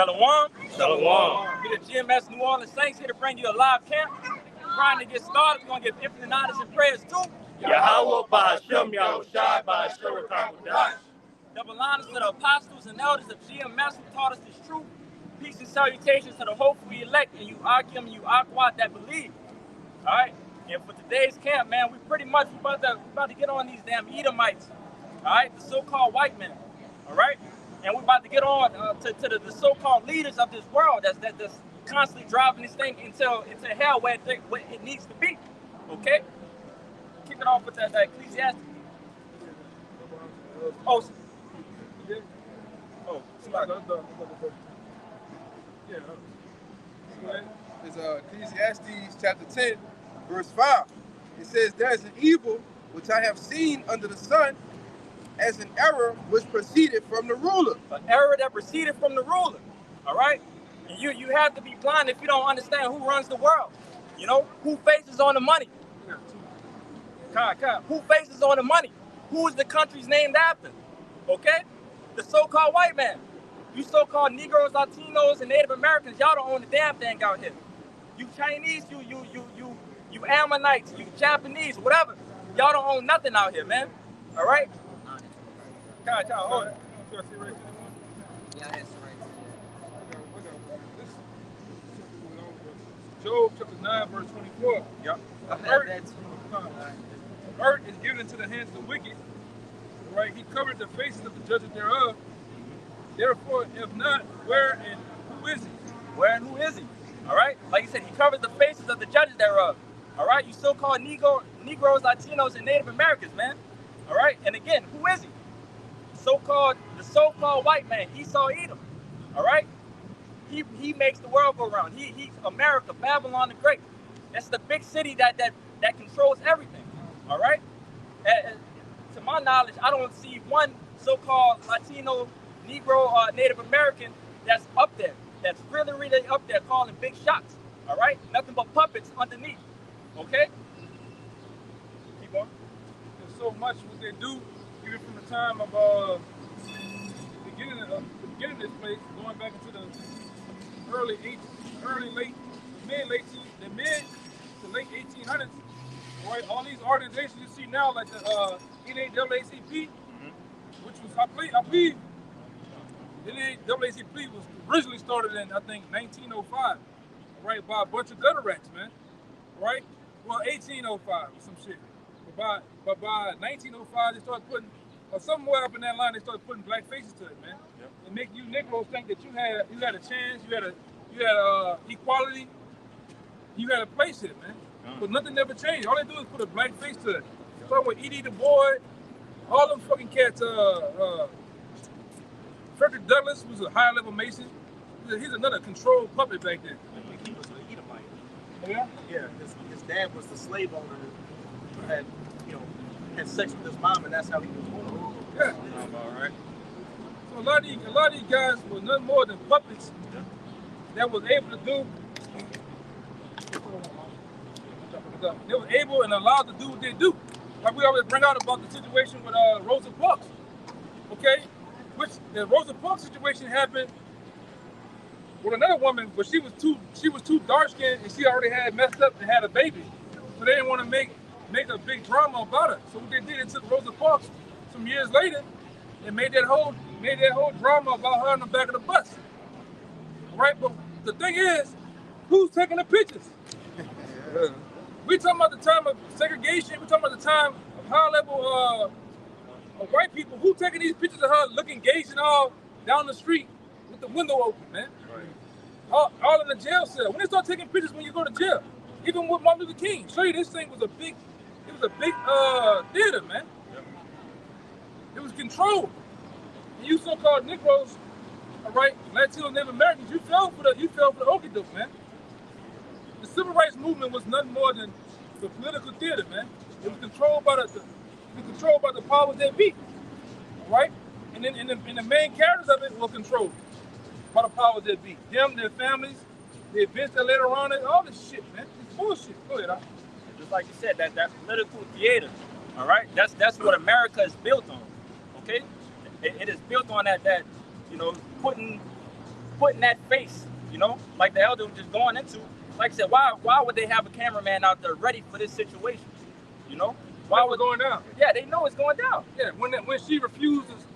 Shalom. Shalom. We're the GMS New Orleans Saints here to bring you a live camp. Trying to get started. We're going to give infinite honors and prayers too. Yahweh Ba'Hashem Yahushai Ba'Asher Kakudash. Double honors to the apostles and elders of GMS who taught us this truth. Peace and salutations to the hopefully elect and you Akim and you Aquat that believe. All right? And for today's camp, man, we pretty much about to get on these damn Edomites. All right? The so-called white men. All right? And we're about to get on to the so-called leaders of this world that's constantly driving this thing into hell where it needs to be. Okay? Kick it off with that Ecclesiastes. Oh, somebody. It's Ecclesiastes chapter 10, verse 5. It says, there is an evil which I have seen under the sun, as an error which proceeded from the ruler. An error that proceeded from the ruler. All right? And you have to be blind if you don't understand who runs the world. You know, who faces on the money? Who faces on the money? Who is the country's named after? Okay? The so-called white man. You so-called Negroes, Latinos, and Native Americans, y'all don't own the damn thing out here. You Chinese, you Ammonites, you Japanese, whatever. Y'all don't own nothing out here, man. All right? Hold it. Yeah, that's right. Job chapter 9, verse 24. Yep. Earth is given into the hands of the wicked. Right? He covered the faces of the judges thereof. Therefore, if not, where and who is he? Where and who is he? All right? Like I said, he covered the faces of the judges thereof. All right? You so-called Negroes, Latinos, and Native Americans, man. All right? And again, who is he? The so-called white man, Esau Edom. All right? He makes the world go round. He's America, Babylon the Great. That's the big city that controls everything. All right? To my knowledge, I don't see one so-called Latino, Negro, Native American that's up there. That's really, really up there calling big shots. All right? Nothing but puppets underneath. Okay? Keep going. There's so much what they do, even from the time of beginning of this place, going back into the mid to late 1800s. Right? All these organizations you see now, like the NAACP, which was I believe the NAACP was originally started in, I think, 1905, right, by a bunch of gutter rats, man, right? Well, 1805 or some shit. But by 1905, they started putting, or somewhere up in that line, they started putting black faces to it, man. Yep. And make you Negroes think that you had a chance, you had equality, you had a place here, man. But nothing ever changed. All they do is put a black face to it. Starting with E.D. Du Bois, all them fucking cats. Frederick Douglass was a high-level Mason. He's another controlled puppet back then. He was an Edomite. Yeah? Yeah, his dad was the slave owner who had sex with his mom, and that's how he was born. Yeah. All right. So a lot of these guys were nothing more than puppets that was able to do. They were able and allowed to do what they do. Like we always bring out about the situation with Rosa Parks. Okay? Which the Rosa Parks situation happened with another woman, but she was too dark skinned and she already had messed up and had a baby. So they didn't want to make a big drama about it. So what they did, they took Rosa Parks some years later and made that whole drama about her on the back of the bus. Right? But the thing is, who's taking the pictures? We talking about the time of segregation. We talking about the time of high level of white people. Who taking these pictures of her looking engaged and all down the street with the window open, man? Right. All in the jail cell. When they start taking pictures when you go to jail, even with Martin Luther King, show you this thing was a big theater, man. Yep. It was controlled. And you so-called Negroes, all right, Latino Native Americans, you fell for the okie doke, man. The civil rights movement was nothing more than the political theater, man. It was controlled by the powers that be, all right? And then the main characters of it were controlled by the powers that be. Them, their families, the events that later on, all this shit, man. It's bullshit. Go ahead, Just like you said, that's political theater, all right? That's what America is built on, okay? It is built on that putting putting that face, you know, like the elder was just going into. Like I said, why would they have a cameraman out there ready for this situation? You know, why was going down? Yeah, they know it's going down. Yeah, when she refuses,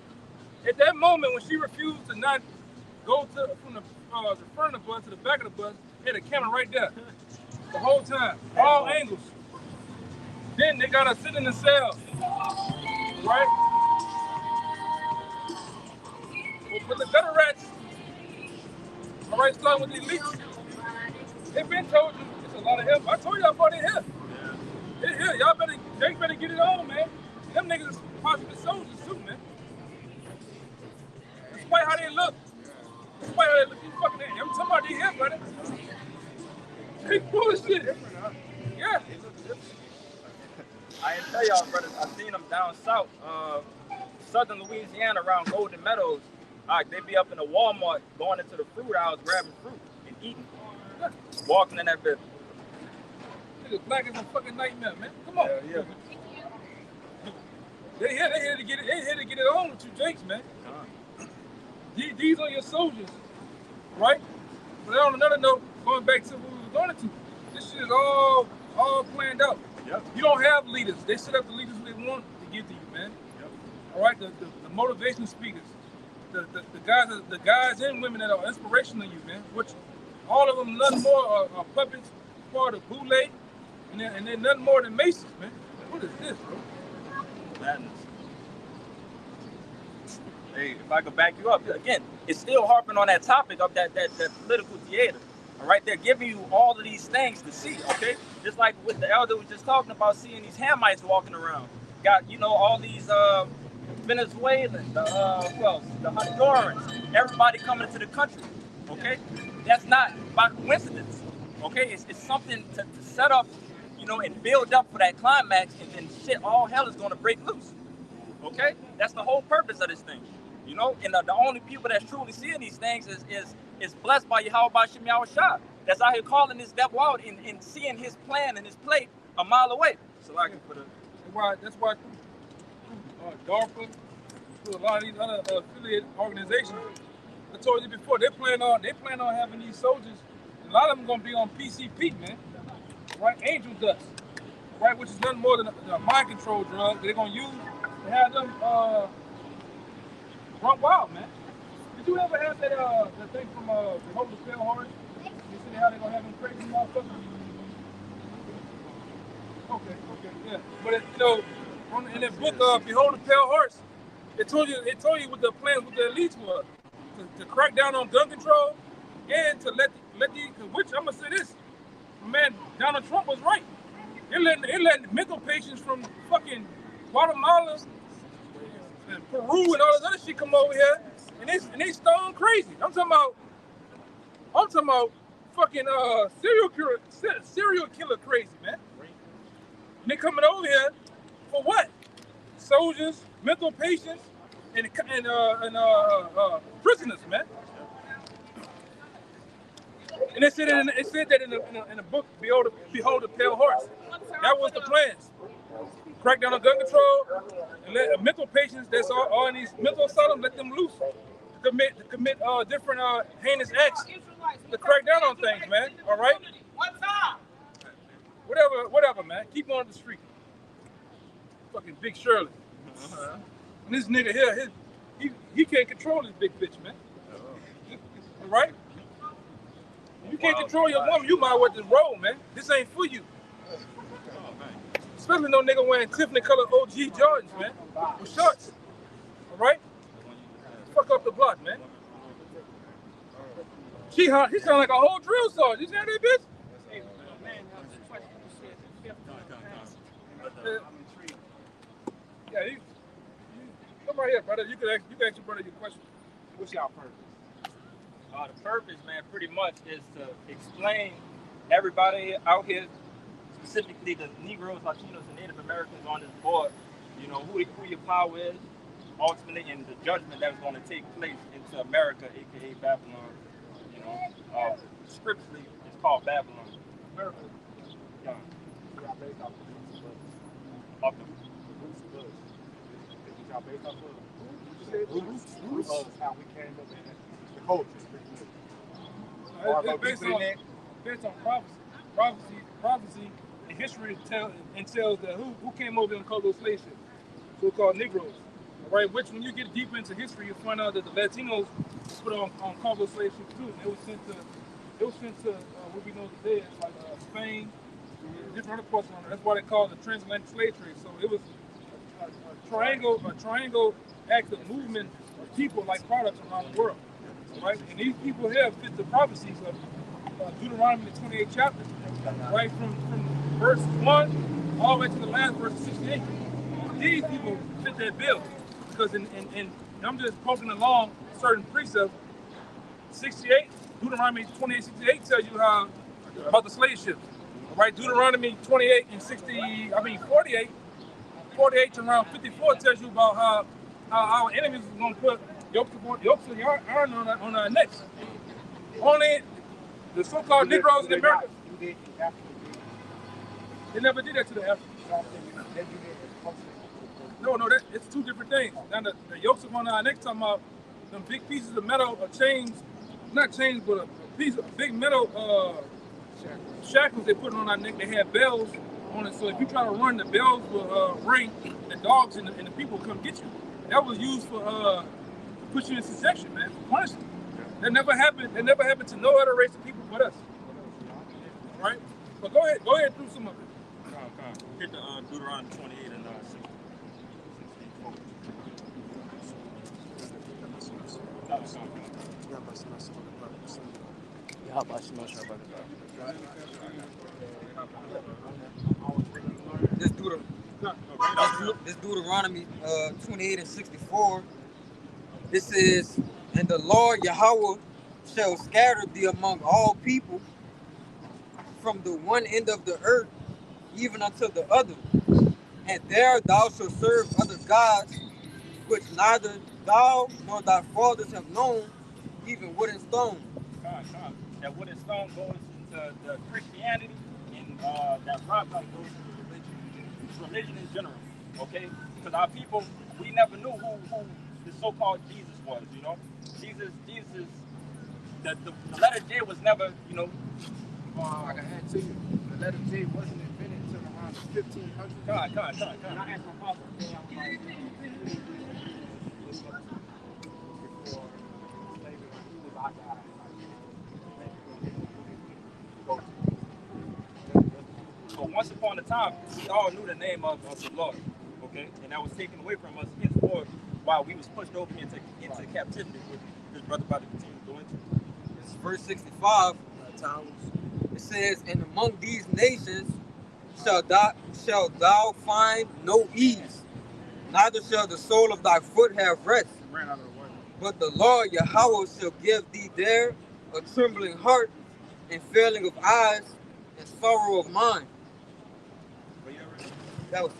at that moment when she refused to not go from the front of the bus to the back of the bus, they had a camera right there the whole time, all angles. Then they got her sitting in the cell, right? But the gutter rats, all right, starting with the elites, they've been told you it's a lot of help. I told y'all about it here. They're here. Y'all better get it on, man. Them niggas is possibly soldiers too, man. Despite how they look. Despite how they look, you fucking in. I'm talking about they here, brother. They bullshit. Yeah. I didn't tell y'all, brothers. I seen them down south, southern Louisiana, around Golden Meadows. They be up in the Walmart, going into the fruit aisles, grabbing fruit and eating, walking in that bit. Niggas black as a fucking nightmare, man. Come on. Yeah. They here to get it. They here to get it on with you, Jakes, man. These are your soldiers, right? But on another note, going back to what we were going into, this shit is all planned out. Yep. You don't have leaders. They set up the leaders they want to give to you, man. Yep. All right, the motivational speakers, the guys and women that are inspirational to you, man. Which all of them nothing more are puppets, part of Boule, and they're nothing more than Masons, man. What is this, bro? Madness. Hey, if I could back you up, again, it's still harping on that topic of that political theater. All right, they're giving you all of these things to see, okay? Just like what the elder was just talking about, seeing these Hamites walking around. Got, you know, all these Venezuelans, the Hondurans, everybody coming into the country, okay? That's not by coincidence, okay? It's something to set up, you know, and build up for that climax, and then shit, all hell is gonna break loose, okay? That's the whole purpose of this thing, you know? And the only people that's truly seeing these things is blessed by Yahweh Bashim Yahushua. That's out here calling this devil out and seeing his plan and his plate a mile away. So I can put That's why DARPA, through a lot of these other affiliated organizations, I told you before, they plan on having these soldiers. A lot of them gonna be on PCP, man. Right, angel dust, right, which is nothing more than a mind control drug that they're gonna use to have them run wild, man. Did you ever have that thing from Behold the Pale Horse? You see how they're gonna have them crazy motherfuckers? Okay, yeah. But you know, in that book, Behold the Pale Horse, it told you what the plans with the elites were to crack down on gun control and to let which I'm gonna say this, man, Donald Trump was right. They're letting mental patients from fucking Guatemala and Peru and all this other shit come over here, and they stone crazy. I'm talking about fucking serial killer crazy, man. And they coming over here for what? Soldiers, mental patients, and prisoners, man. And it said that in the book, Behold the Pale Horse. That was the plans. Crack down on gun control and let mental patients that's all in these mental asylums, let them loose to commit different heinous acts to crack down on things, man. All right? Whatever, man. Keep on the street. Fucking Big Shirley. And this nigga here, he can't control this big bitch, man. All right? You can't control your woman, you might as well just roll, man. This ain't for you. Especially no nigga wearing Tiffany colored OG Jordans, man. With shorts. All right? Fuck up the block, man. He sound like a whole drill sergeant. You see that bitch? Yeah, you come right here, brother. You can ask your brother your question. What's y'all purpose? The purpose, man, pretty much is to explain everybody out here, specifically the Negroes, Latinos, and Native Americans on this board, you know, who your power is, ultimately, and the judgment that's going to take place into America, aka Babylon. You know, scripturally, it's called Babylon. America. Yeah. Y'all based off Off the y'all based off of? Roots, how we came up in the culture. Based on prophecy, and history entails that who came over and cargo slave ships, so-called Negroes. All right, which when you get deeper into history, you find out that the Latinos put on cargo slave ships too. And it was sent to what we know today as like Spain, and different other parts of it. That's why they call it the transatlantic slave trade. So it was a triangle act of movement of people like products around the world. Right? And these people here fit the prophecies of Deuteronomy, the 28th chapter, right? From verse 1 all the way to the last verse 68. These people fit that bill because in I'm just poking along certain precepts. 68, Deuteronomy 28:68 tells you how about the slave ships. Right? Deuteronomy 48 to around 54 tells you about how our enemies are going to put yokes of iron on our necks. Only the so-called Negroes in America. They never did that to the Africans. No, it's two different things. Now the yokes of on our necks talking about them big pieces of metal or chains, not chains, but a piece of big metal shackles they put on our neck. They had bells on it, so if you try to run, the bells will ring. The dogs and the people come get you. That was used for put you in subjection, man, for punishment. That never happened. That never happened to no other race of people but us. Right? But go ahead through some of it. Hit the Deuteronomy 28 and 64. This Deuteronomy 28 and 64. This is, and the Lord Yahweh shall scatter thee among all people from the one end of the earth even unto the other. And there thou shalt serve other gods, which neither thou nor thy fathers have known, even wood and stone. That wood and stone goes into the Christianity, and that rock goes to religion in general. Okay? Because our people, we never knew who the so-called Jesus was, you know? Jesus, the letter J was never, you know. Like I had to you, the letter J wasn't invented until around the 1500s. God. And I asked my father today, I was like, before slavery, who was our guy? So once upon a time, we all knew the name of the Lord, okay? And that was taken away from us henceforth while we was pushed over into captivity, which this brother about to continue to go into. This is verse 65. It says, and among these nations shalt thou find no ease, neither shall the sole of thy foot have rest. But the Lord Yahweh shall give thee there a trembling heart, and failing of eyes, and sorrow of mind. That was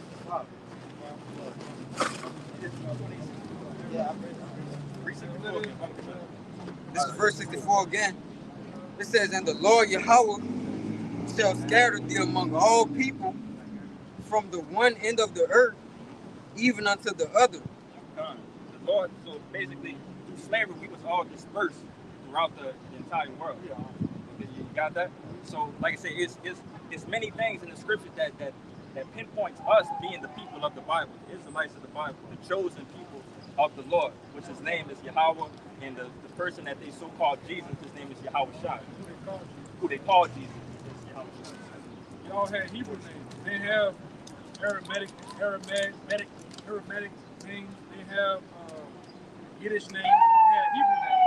this is verse 64 again. It says, and the Lord Yahweh shall scatter thee among all people from the one end of the earth, even unto the other. The Lord, so basically, through slavery, we was all dispersed throughout the entire world. Okay, you got that? So, like I say, it's many things in the scriptures that pinpoints us being the people of the Bible, the Israelites of the Bible, the chosen people of the Lord, which his name is Yahweh, and the person that they so-called Jesus, his name is Yahweh Shai. Who they call Jesus is Yahweh Shai. They all had Hebrew names. They have Aramaic names. They have Yiddish names. They have Hebrew names.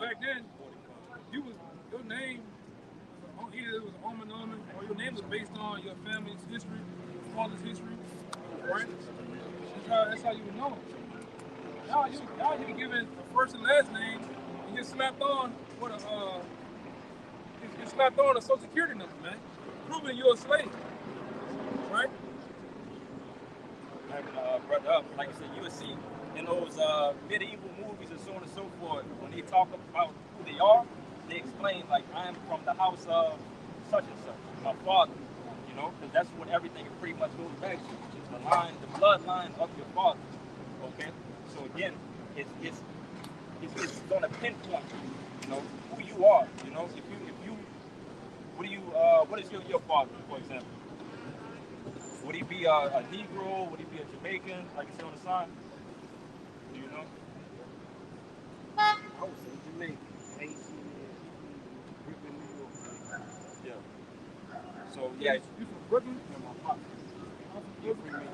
Back then, your name either it was an omen, or your name was based on your family's history, your father's history, right? That's how you would know. Now you can give it a first and last name and get slapped on with a social security number, man, proving you're a slave, right? Brother up, like I said, you would see in those medieval movies and so on and so forth, when they talk about who they are, they explain like, I'm from the house of such and such, my father, you know, because that's what everything pretty much goes back to. It's the line, the bloodline of your father. Okay, so again, it's going to pinpoint, you know, who you are. You know, if you, what is your father, for example? Would he be a Negro? Would he be a Jamaican, like you see on the sign? Do you know? I would say Jamaican. Brooklyn, New York. Yeah. So yeah, You from Brooklyn? And my pop. I'm from Brooklyn.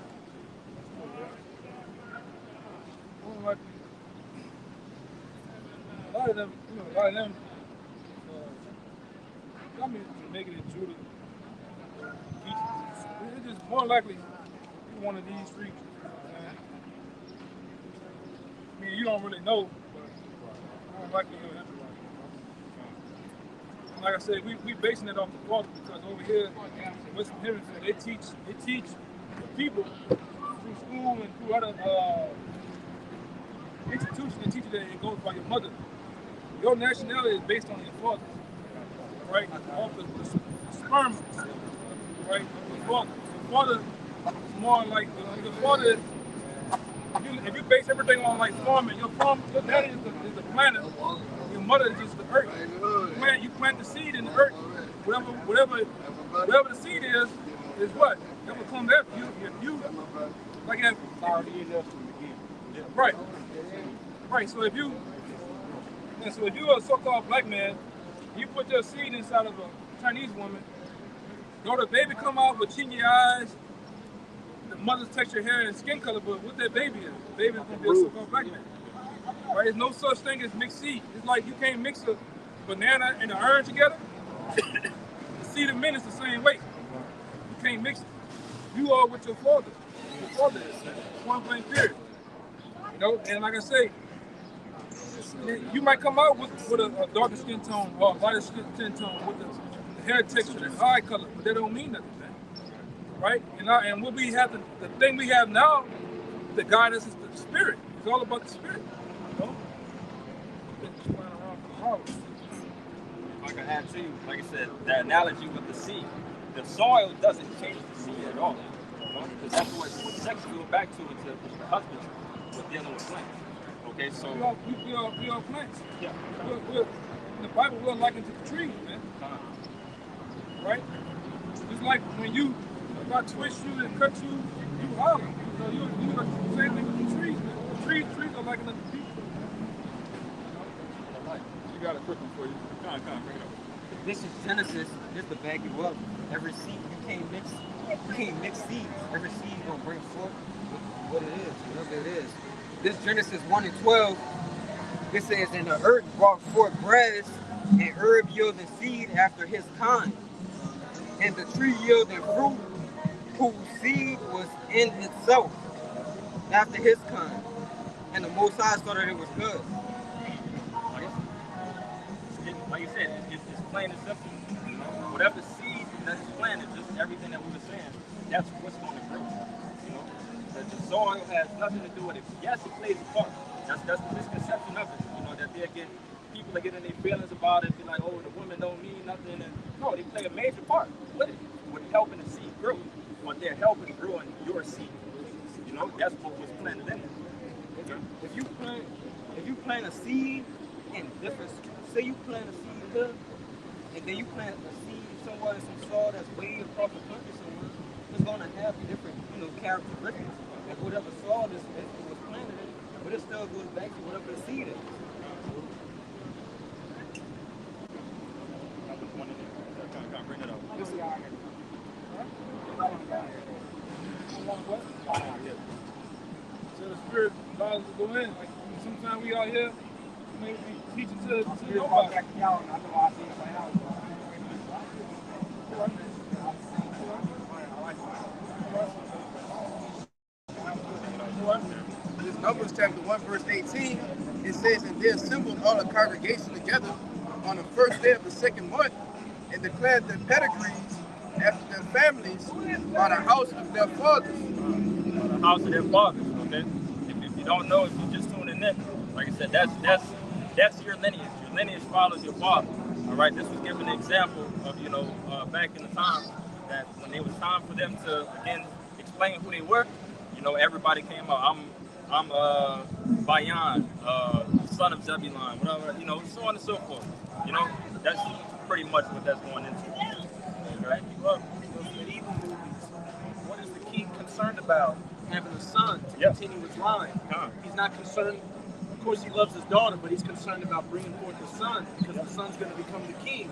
More than likely, a lot of them, I mean, Jamaican and Judah, it's just more likely you one of these three. I mean, you don't really know, but more likely you're everybody. And like I said, we basing it off the father because over here in Western Hemisphere, they teach the people through school and through other institutions. They teach you that it goes by your mother. Your nationality is based on your father, right? Off the sperm, right? The father is more like the father. If you base everything on like farming, your daddy is the planet. Your mother is just the earth. You plant the seed in the earth. Whatever the seed is what? That will come after you. If you like that. Right. Right. So if you're a so-called black man, you put your seed inside of a Chinese woman, though the baby come out with chinky eyes, the mother's texture, hair, and skin color, but what that baby is, the baby is going to be a so-called black man. Right? There's no such thing as mixed seed. It's like you can't mix a banana and an orange together. The seed of men is the same way. You can't mix it. You are with your father. Your father is one thing, period. You know, and like I say, you might come out with a darker skin tone or a lighter skin tone with the hair texture, the eye color, but that don't mean nothing, man. Right? And what we have, the thing we have now, the guidance is the spirit. It's all about the spirit. You know? Just flying around for hours. If I can add to you, like I said, the analogy with the seed, the soil doesn't change the seed at all. You know? Because that's what sex goes back to, it's the husbandry, with dealing with plants. Okay, so We are plants. yeah. In the Bible, we're likened to the trees, man. Right? Just like when you about twist you and cut you, you holler. So you are the same thing with the trees, man. The trees are likened to people. You got a quick one for you. Come on, bring it up. This is Genesis, just to back you up. Every seed, you can't mix seeds. Every seed gonna bring forth what it is, whatever it is. This Genesis 1:12, it says, and the earth brought forth grass, and herb yielding seed after his kind, and the tree yielding fruit, whose seed was in itself, after his kind. And the Most High saw that it was good. Like you said, it's plain and simple. You know, whatever seed that's planted, just everything that we were saying, that's what's going to grow. You know, the soil has nothing to do with it. Yes, it plays a part. That's the misconception of it. You know, that people are getting their feelings about it, be like, oh, the women don't mean nothing. And no, they play a major part with it, with helping the seed grow. But they're helping growing your seed. You know, that's what was planted in it. Okay? If you plant a seed in different, say you plant a seed here, and then you plant a seed somewhere in some soil that's way across the country somewhere, it's gonna have different, characteristics. Like whatever soil this was planted in, but it still goes back to whatever the seed is. Can't bring it up. So the spirit allows us to go in. Like sometimes we out here, we teaching to nobody. This Numbers chapter 1, verse 18, it says, and they assembled all the congregation together on the first day of the second month, and declared their pedigrees after their families by the house of their fathers. The house of their fathers, okay? If you don't know, if you're just tuning in, like I said, that's your lineage. Your lineage follows your father. All right, this was given an example of, back in the time that when it was time for them to again explain who they were, you know, everybody came out. I'm Bayan, son of Zebulon, whatever, you know, so on and so forth. You know, that's pretty much what that's going into. Right? Well, those medieval movies, what is the king concerned about? Having a son to continue his line. He's not concerned. Of course, he loves his daughter, but he's concerned about bringing forth the son because the son's going to become the king.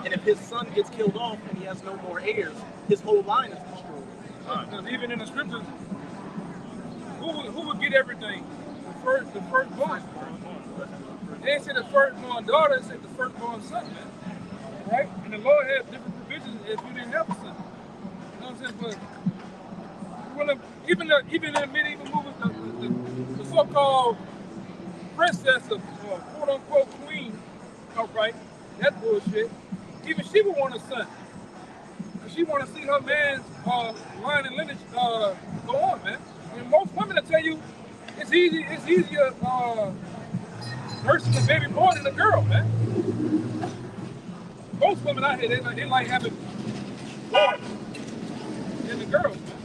And if his son gets killed off and he has no more heirs, his whole line is destroyed. Because even in the scriptures, who would get everything? The firstborn. They didn't say the firstborn daughter, it said the firstborn son, man. Right? And the Lord had different provisions if you didn't have a son. You know what I'm saying? But even in the medieval movies, the so-called princess of quote-unquote queen, all right, that bullshit, even she would want a son. She want to see her man's line and lineage go on, man. And most women will tell you it's easier nursing a baby boy than a girl, man. Most women out here, they like having boys than the girls, man.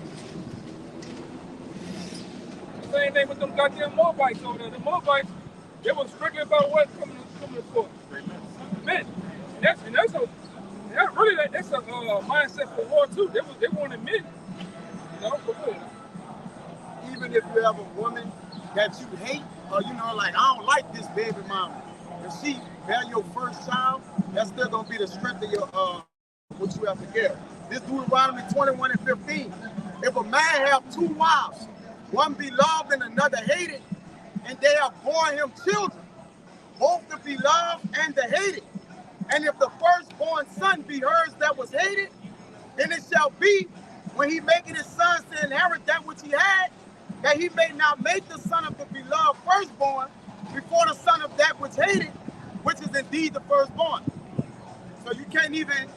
The same thing with them goddamn Moabites over there. The Moabites, they were strictly about what coming to for men. That's a mindset for war too. They wanted men. You know, for good. Even if you have a woman that you hate, or you know, like, I don't like this baby mama, if she bear your first child, that's still gonna be the strength of your what you have to give. This Deuteronomy 21 and 15. If a man have two wives, one be loved and another hated, and they have borne him children, both to be loved and to hated. And if the firstborn son be hers that was hated, then it shall be, when he maketh his sons to inherit that which he had, that he may not make the son of the beloved firstborn before the son of that which hated, which is indeed the firstborn. So you can't even,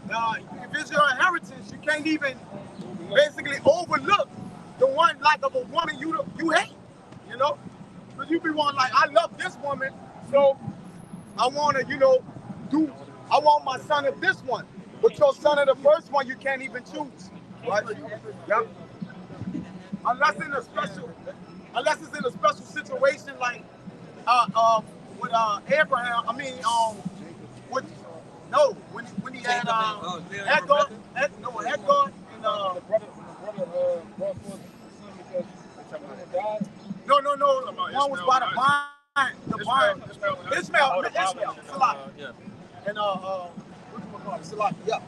if it's your inheritance, you can't even basically overlook the one like of a woman you hate, you know? Because you be one like, I love this woman, so I want to, you know, I want my son of this one. But your son of the first one, you can't even choose. Right? Yep. Unless it's in a special situation like with Abraham. I mean, when he had Hagar and The brother brought forth the son because died. No. One was by the vine. Ishmael. And Salaki, yeah.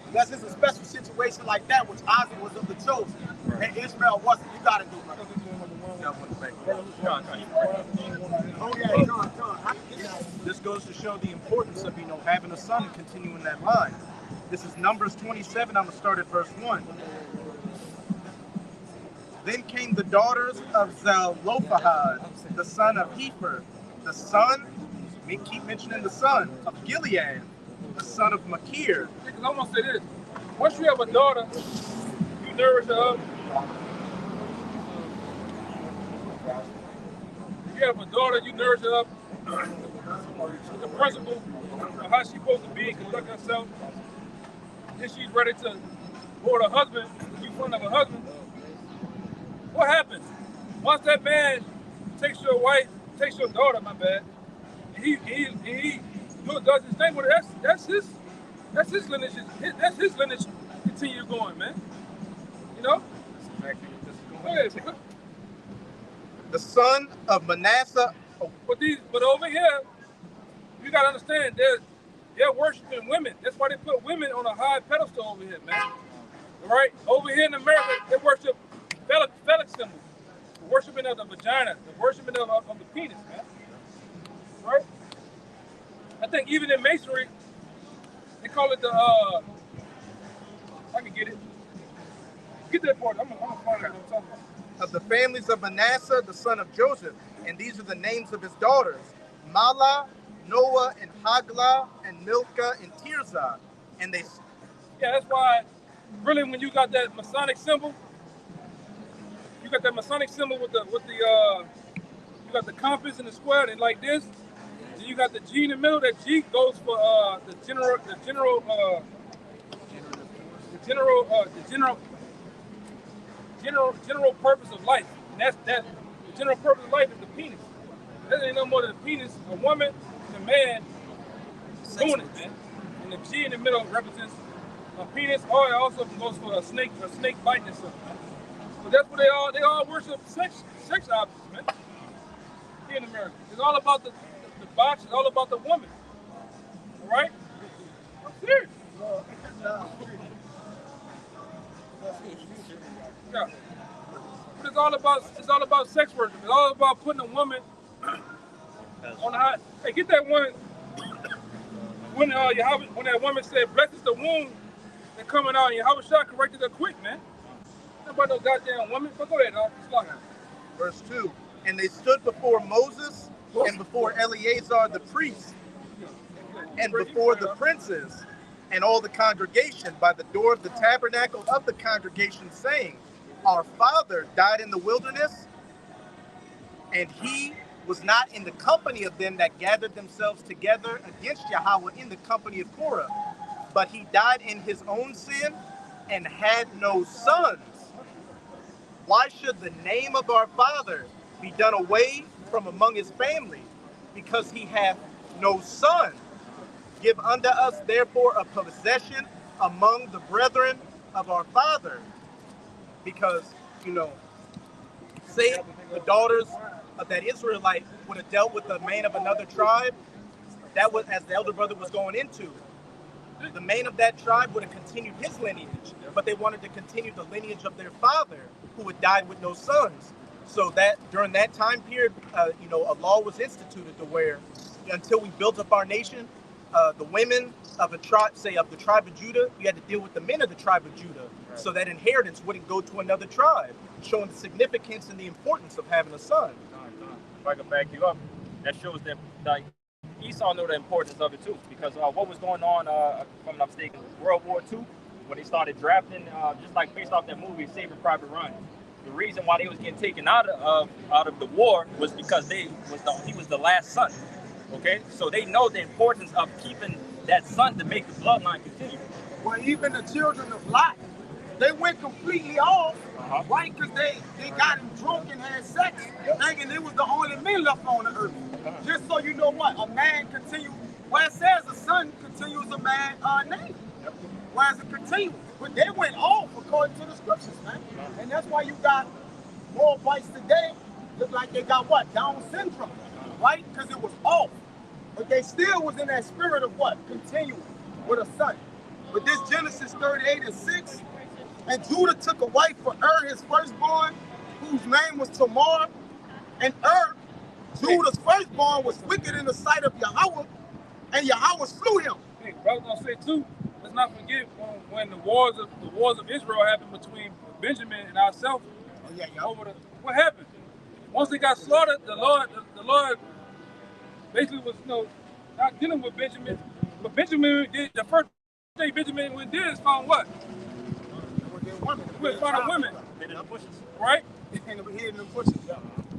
Unless it's a special situation like that, which Isaac was of the chosen, and Ishmael wasn't. You gotta do it. Oh yeah, John. This goes to show the importance of, you know, having a son and continuing that line. This is Numbers 27. I'm gonna start at verse 1. Then came the daughters of Zelophehad, the son of Hepher, the son, we keep mentioning the son of Gilead, the son of Machir. Because I'm gonna say this: once you have a daughter, you nourish her up. If you have a daughter, you nourish her up. The principle of how she's supposed to be and conduct herself. Then she's ready to board her husband, in front of her husband. What happens? Once that man takes your wife, takes your daughter, my bad, and he does his thing with her, that's his lineage. That's his lineage continue going, man. You know? Go ahead. The son of Manasseh. But over here, you gotta understand, they're worshiping women. That's why they put women on a high pedestal over here, man. All right? Over here in America, they worship phallic symbols. The worshiping of the vagina, the worshiping of the penis, man. Right? I think even in masonry, they call it the I can get it. Get that part. I'm gonna find out what I'm talking about. Of the families of Manasseh, the son of Joseph, and these are the names of his daughters: Mahlah, Noah, and Haglah, and Milcah, and Tirzah. And they. Yeah, that's why. Really, when you got that Masonic symbol, you got the you got the compass and the square, and like this. Then you got the G in the middle. That G goes for the general general purpose of life. And that's the general purpose of life is the penis. That ain't no more than a penis, a woman, and a man doing it, man. And the G in the middle represents a penis, or it also goes for a snake biting itself, man. So that's what they all worship sex objects, man. Here in America. It's all about the box, it's all about the woman. All right? I'm serious. Yeah. But it's all about sex work. It's all about putting a woman on the high. Hey, get that one. When that woman said, "Blessed is the womb that coming out," and Yahweh Shah corrected her quick, man. Not about no goddamn woman. But go ahead, dog. Verse 2. And they stood before Moses and before Eleazar the priest and before the princes and all the congregation by the door of the tabernacle of the congregation, saying, Our father died in the wilderness, and he was not in the company of them that gathered themselves together against Yahweh in the company of Korah, but he died in his own sin and had no sons. Why should the name of our father be done away from among his family, because he hath no son? Give unto us therefore a possession among the brethren of our father. Because, say the daughters of that Israelite would have dealt with the man of another tribe, that was, as the elder brother was going into, the man of that tribe would have continued his lineage, but they wanted to continue the lineage of their father, who had died with no sons. So that during that time period, a law was instituted to where, until we built up our nation, the women of a tribe, say of the tribe of Judah, we had to deal with the men of the tribe of Judah, right, so that inheritance wouldn't go to another tribe, showing the significance and the importance of having a son. If I can back you up, that shows that like Esau knew the importance of it too, because what was going on, if I'm not mistaken, World War II, when they started drafting, just like based off that movie Saving Private Ryan. The reason why they was getting taken out of the war was because he was the last son. Okay, so they know the importance of keeping that son to make the bloodline continue. Well, even the children of Lot, they went completely off, right? Because they got him drunk and had sex, thinking it was the only men left on the earth. Just so you know what, a man continues, where it says a son continues a man's name. Why is it continuous? But they went off according to the scriptures, man. And that's why you got more bites today, look like they got what? Down syndrome, right? Because it was off. But they still was in that spirit of what? Continuing with a son. But this Genesis 38:6, and Judah took a wife for his firstborn, whose name was Tamar. And Judah's firstborn, was wicked in the sight of Yahweh, and Yahweh slew him. Hey, brother, gonna say too. Let's not forget when the wars of Israel happened between Benjamin and ourselves. Over what happened? Once they got slaughtered, the Lord basically was not dealing with Benjamin. But Benjamin did the first thing Benjamin did is found what? He went find women. In the bushes. Right? In the bushes,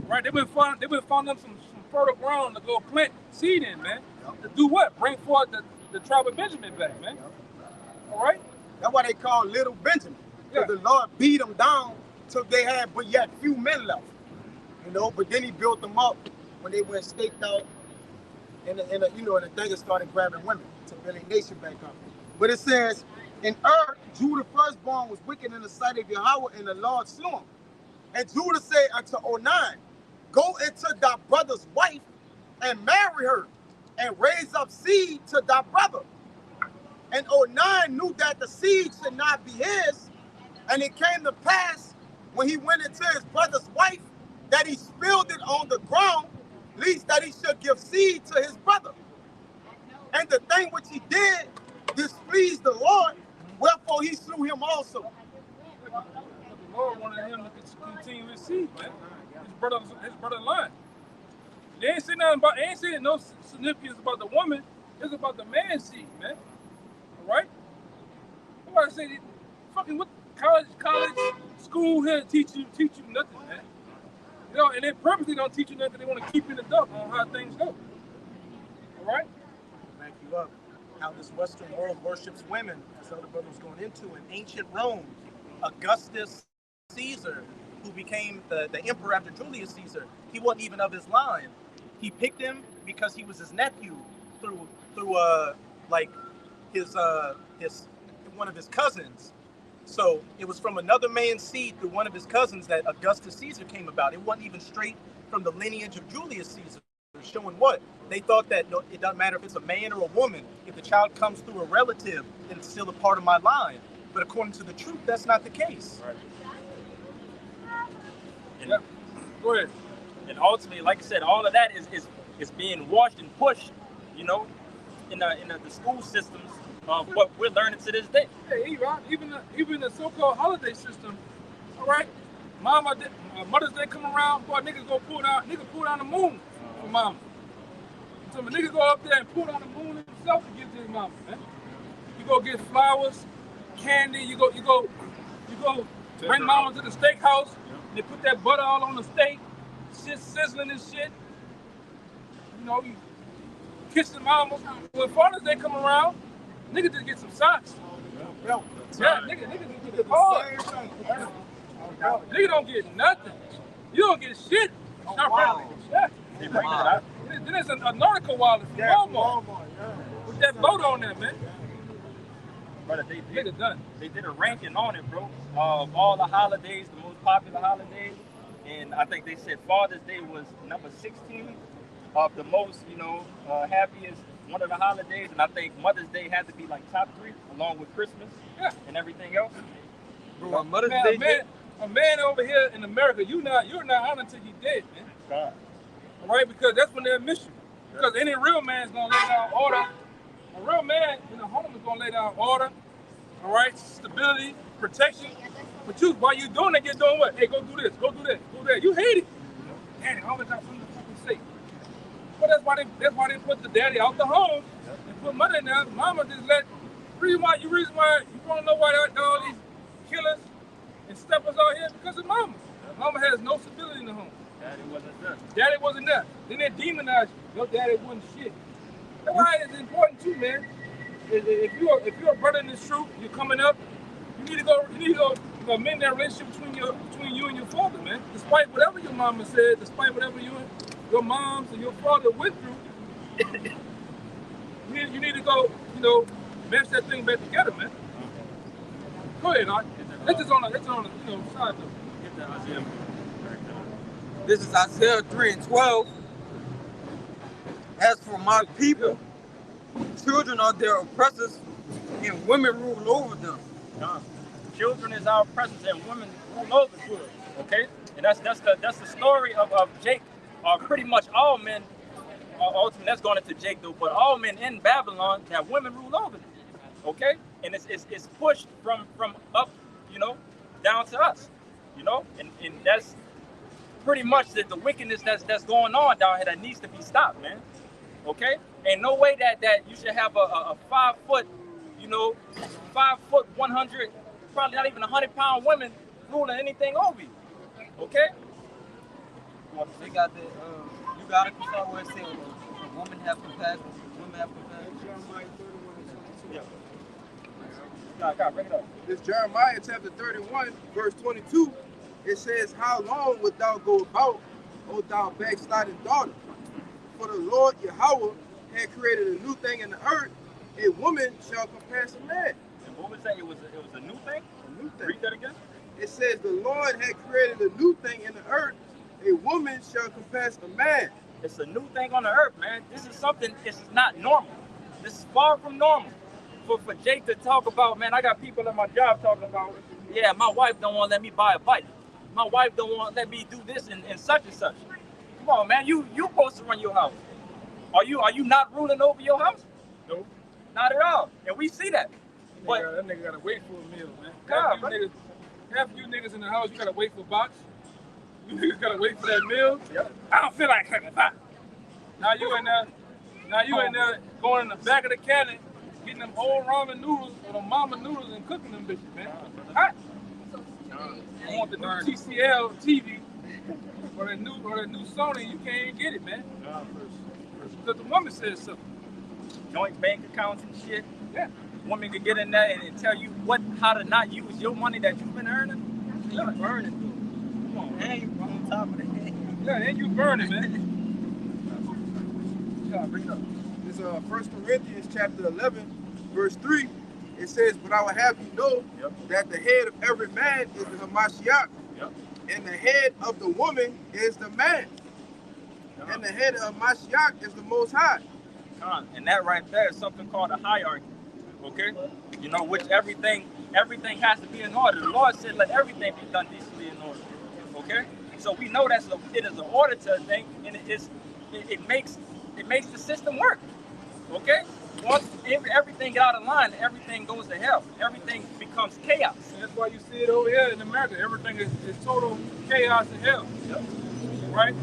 Right? They went find them some fertile ground to go plant seed in, man. To do what? Bring forth the tribe of Benjamin back, man. All right? That's why they call Little Benjamin. Because the Lord beat them down till they had but yet few men left. But then he built them up when they went staked out and the thing started grabbing women to build a nation back up. But it says, in Judah firstborn was wicked in the sight of Yahweh, and the Lord slew him. And Judah said unto Onan, Go into thy brother's wife and marry her, and raise up seed to thy brother. And Onan knew that the seed should not be his. And it came to pass, when he went into his brother's wife, that he spilled it on the ground, lest that he should give seed to his brother. And the thing which he did displeased the Lord, wherefore he slew him also. The Lord wanted him to continue his seed, man. His brother line. They ain't saying nothing about. They ain't saying no significance about the woman. It's about the man's seed, man. All right. Nobody say fucking what college, school here teach you nothing, man. And they purposely don't teach you nothing. They want to keep you in the dark on how things go. All right. Back you up. how this Western world worships women, as Elder Brother was going into. In ancient Rome, Augustus Caesar, who became the emperor after Julius Caesar, he wasn't even of his line. He picked him because he was his nephew through like his one of his cousins. So it was from another man's seed through one of his cousins that Augustus Caesar came about. It wasn't even straight from the lineage of Julius Caesar. Showing what? They thought that no, it doesn't matter if it's a man or a woman. If the child comes through a relative, then it's still a part of my line. But according to the truth, that's not the case. Right. And, Yeah. Go ahead. And ultimately, like I said, all of that is being washed and pushed, you know, in the school systems of what we're learning to this day. Hey, even the so-called holiday system, all right? Mother's Day come around, boy, niggas pull down the moon for mama. So my nigga go up there and pull down the moon himself to give to his mama, man. You go get flowers, candy, you go bring mama to the steakhouse, they put that butter all on the steak, shit sizzling and shit. You know, you kiss the mama. When Father's Day come around, nigga just get some socks. Yeah, nigga just get the card. Nigga don't get nothing. You don't get shit. Not really. Yeah. Then there's an Nautical wallet from Walmart. With that boat on there, man. Brother, they did a ranking on it, bro, of all the holidays, the most popular holidays. And I think they said Father's Day was number 16 of the most, happiest one of the holidays. And I think Mother's Day had to be like top 3, along with Christmas and everything else. Bro, Mother's Day. A man over here in America, you're not honored until you're dead, man. God. All right, because that's when they'll miss you. Because any real man's gonna lay down order. A real man in a home is gonna lay down order. All right, stability, protection. But you, while you doing it, you're doing what? Hey, go do this, go do that, go that. You hate it. Daddy always got something to fucking say. But that's why they put the daddy out the home and put mother in there. Mama just let. Reason why you wanna know why all these killers and steppers out here? Because of mama. Mama has no stability in the home. Daddy wasn't there. Then they demonized you. Your daddy wasn't shit. That's why it's important too, man. If you're a brother in this truth, you're coming up, you need to go amend that relationship between you and your father, man. Despite whatever your mama said, despite whatever your moms and your father went through, you need to go, match that thing back together, man. Go ahead, Art. That's just on a side note. Get the Isaiah. This is Isaiah 3:12. As for my people, children are their oppressors, and women rule over them. Children is our oppressors, and women rule over them. Okay, and that's the story of Jake. Pretty much all men. Ultimately, that's going into Jake though, but all men in Babylon have women rule over them. Okay, and it's pushed from up, down to us, and that's pretty much the wickedness that's going on down here that needs to be stopped, man. Okay, ain't no way that you should have a 5 foot, 5 foot 100, probably not even 100-pound women ruling anything over you. Okay. They got the you got it. Where it says women have compassion. Women have compassion. Yeah. God, bring it up. This Jeremiah chapter 31, verse 22. It says, "How long wilt thou go about, O thou backsliding daughter? For the Lord Yahweh had created a new thing in the earth. A woman shall compass a man." And what was that? It was a new thing? A new thing. Read that again. It says, "The Lord had created a new thing in the earth. A woman shall compass a man." It's a new thing on the earth, man. This is something, it's not normal. This is far from normal. For Jake to talk about, man, I got people at my job talking about, yeah, my wife don't want to let me buy a bike. My wife don't want to let me do this and such and such. Come on, man, you supposed to run your house. Are you not ruling over your house? No. Not at all. And we see that. But That nigga gotta wait for a meal, man. God, Half you niggas in the house, you gotta wait for a box. You niggas gotta wait for that meal. Yep. I don't feel like cooking that. Now you in there going in the back of the cabinet, getting them old ramen noodles or them mama noodles and cooking them bitches, man. Hot. I want the new TCL TV or the new Sony, you can't even get it, man. Because the woman says so. joint bank accounts and shit. Yeah. Women could get in there and tell you how to not use your money that you've been earning. You burning, dude. Come on, and you on top of that. Yeah, and you burning, man. Yeah, bring it up. It's 1 Corinthians chapter 11, verse 3. It says, but I will have you know that the head of every man is the Hamashiach, and the head of the woman is the man, and the head of Hamashiach is the Most High. And that right there is something called a hierarchy, okay? You know, which everything has to be in order. The Lord said, let everything be done decently in order, okay? So we know it is an order to a thing, and it makes the system work, okay? Once everything get out of line, everything goes to hell. Everything becomes chaos. And that's why you see it over here in America. Everything is total chaos and hell. Yep. Right?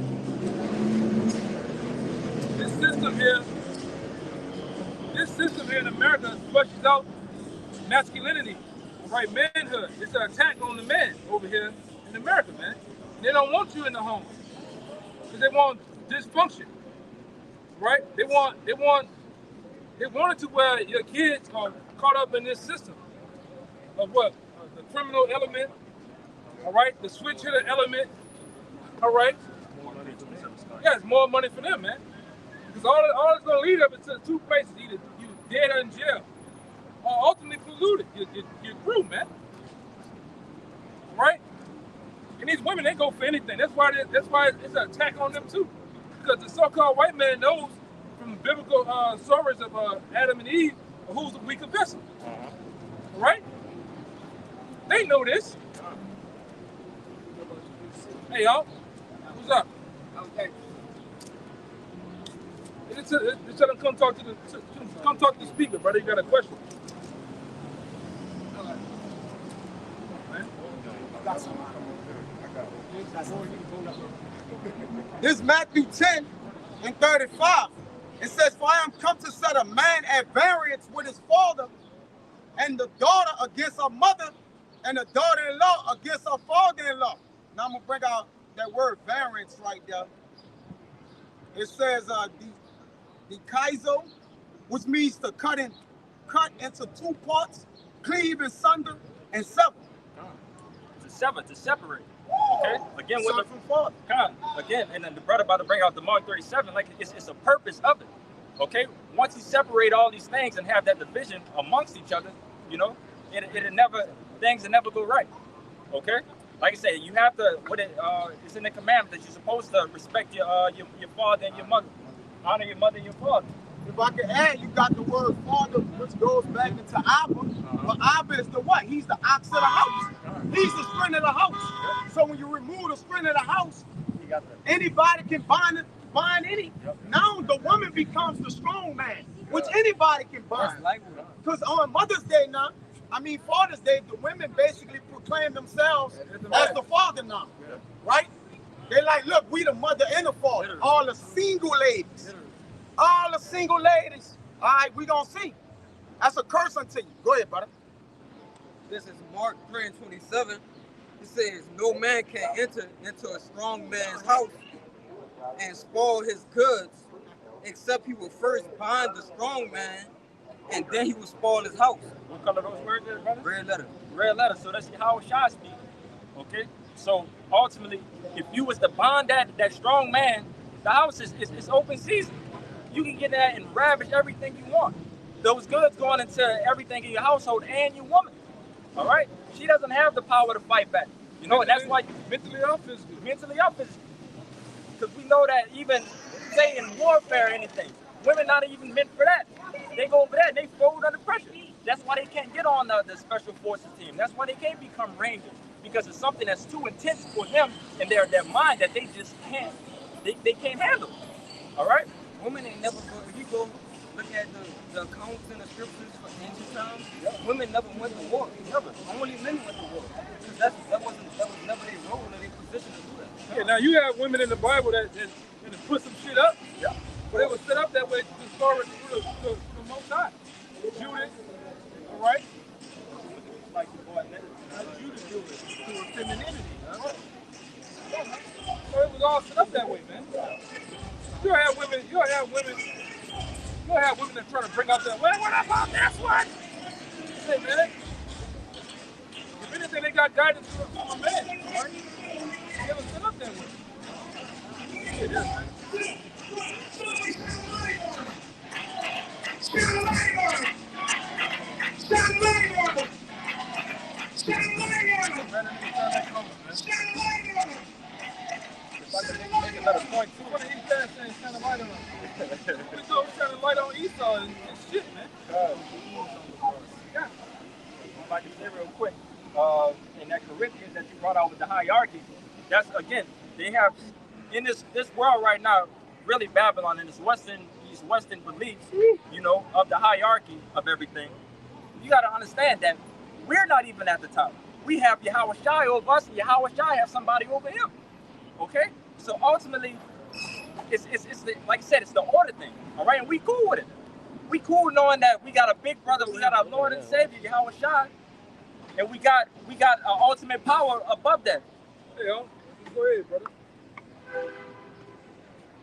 This system here in America flushes out masculinity, right? Manhood. It's an attack on the man over here in America, man. They don't want you in the home because they want dysfunction, right? They wanted to where your kids are caught up in this system of what? The criminal element, all right? The switch hitter element, all right? Yeah, it's more money for them, man. Because all it's going to lead up to two places. Either you dead or in jail, or ultimately polluted. You're through, man. Right? And these women, they go for anything. That's why it's an attack on them, too. Because the so-called white man knows from the biblical stories of Adam and Eve, who's the weaker vessel. Right? They know this. Hey, y'all. What's up? Okay. Just tell them come talk to the speaker, brother. You got a question? This is Matthew 10 and 35. It says, for I am come to set a man at variance with his father, and the daughter against her mother, and the daughter-in-law against her father-in-law. Now I'm going to bring out that word variance right there. It says the kaizo, which means to cut into two parts, cleave in sunder, and sever. To separate. Okay? Again, Son from father. Again, and then the brother about to bring out the Mark 37, like it's a purpose of it. Okay? Once you separate all these things and have that division amongst each other, you know, things will never go right. Okay? Like I said, you have to, it's in the commandment that you're supposed to respect your father and your mother. Honor your mother and your father. If I can add, you got the word father, which goes back into Abba. But Abba is the what? He's the ox of the house. He's the strength of the house. So when you remove the strength of the house, anybody can bind any. Now the woman becomes the strong man, which anybody can bind. Because on Mother's Day now, Father's Day, the women basically proclaim themselves as the father now, right? They like, look, we the mother and the father. All the single ladies. All the single ladies. All right, we gonna see. That's a curse unto you. Go ahead, brother. This is Mark 3 and 27. It says, no man can enter into a strong man's house and spoil his goods, except he will first bind the strong man, and then he will spoil his house. What color those words there, brother? Red letter. Red letter. So that's how Shah speak. Okay? So ultimately, if you was to bond that strong man, the house is open season. You can get that and ravage everything you want. Those goods going into everything in your household and your woman. All right? She doesn't have the power to fight back. You know, and that's why mentally or physically. Mentally or physically. Because we know that even, say, in warfare or anything, women not even meant for that. They go over there and they fold under pressure. That's why they can't get on the special forces team. That's why they can't become rangers. Because it's something that's too intense for them and their mind that they just can't, they can't handle. All right? Women ain't never go, if you go look at the accounts in the scriptures for ancient times, women never went to war. Never. Only men went to war. That was never their role or their position to do that. Yeah, now you have women in the Bible that put some shit up. Yeah. But it was set up that way to store it through the Most High. Judith, all right? Like the boy, Judith do it through femininity. Huh? So it was all set up that way, man. You'll have women You'll have women that try to bring out that, well, what about this one? Hey, man. If anything, they got guidance from a man, right? They never set up that way. It is, man. If I could make another point, too. What did he say? Saying shine a light on us. We do shine a light on Esau and shit, man. Yeah. If I can say real quick, in that Corinthians that you brought out with the hierarchy, that's again, they have in this world right now, really Babylon and these Western beliefs, you know, of the hierarchy of everything. You got to understand that we're not even at the top. We have Yahweh Shai over us, and Yahweh Shai have somebody over him. Okay, so ultimately, it's the, like I said, it's the order thing. All right, and we cool with it. We cool knowing that we got a big brother, we got our Lord and Savior Yahweh Shai, and we got ultimate power above that. You know, go ahead, brother.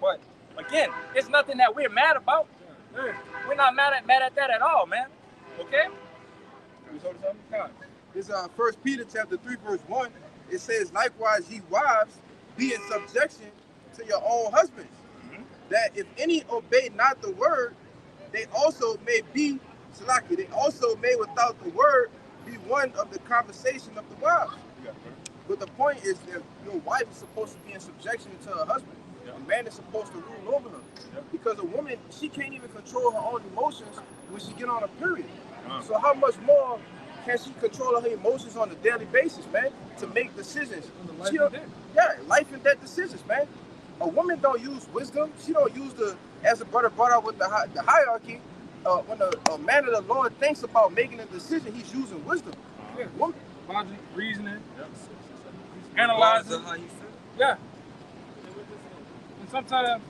But again, it's nothing that we're mad about. We're not mad at that at all, man. Okay. This 1 Peter chapter 3 verse 1. It says, likewise, ye wives, be in subjection to your own husbands, that if any obey not the word, they also may be Salaki. They also may without the word be one of the conversation of the wives. But the point is that your wife is supposed to be in subjection to her husband. A man is supposed to rule over her. Because a woman, she can't even control her own emotions when she get on a period. So how much more can she control her emotions on a daily basis, man, to make decisions? Life and death decisions, man. A woman don't use wisdom. She don't use as the brother brought out with the hierarchy. When a man of the Lord thinks about making a decision, he's using wisdom. Logic, reasoning, analyzing. Yeah. And sometimes,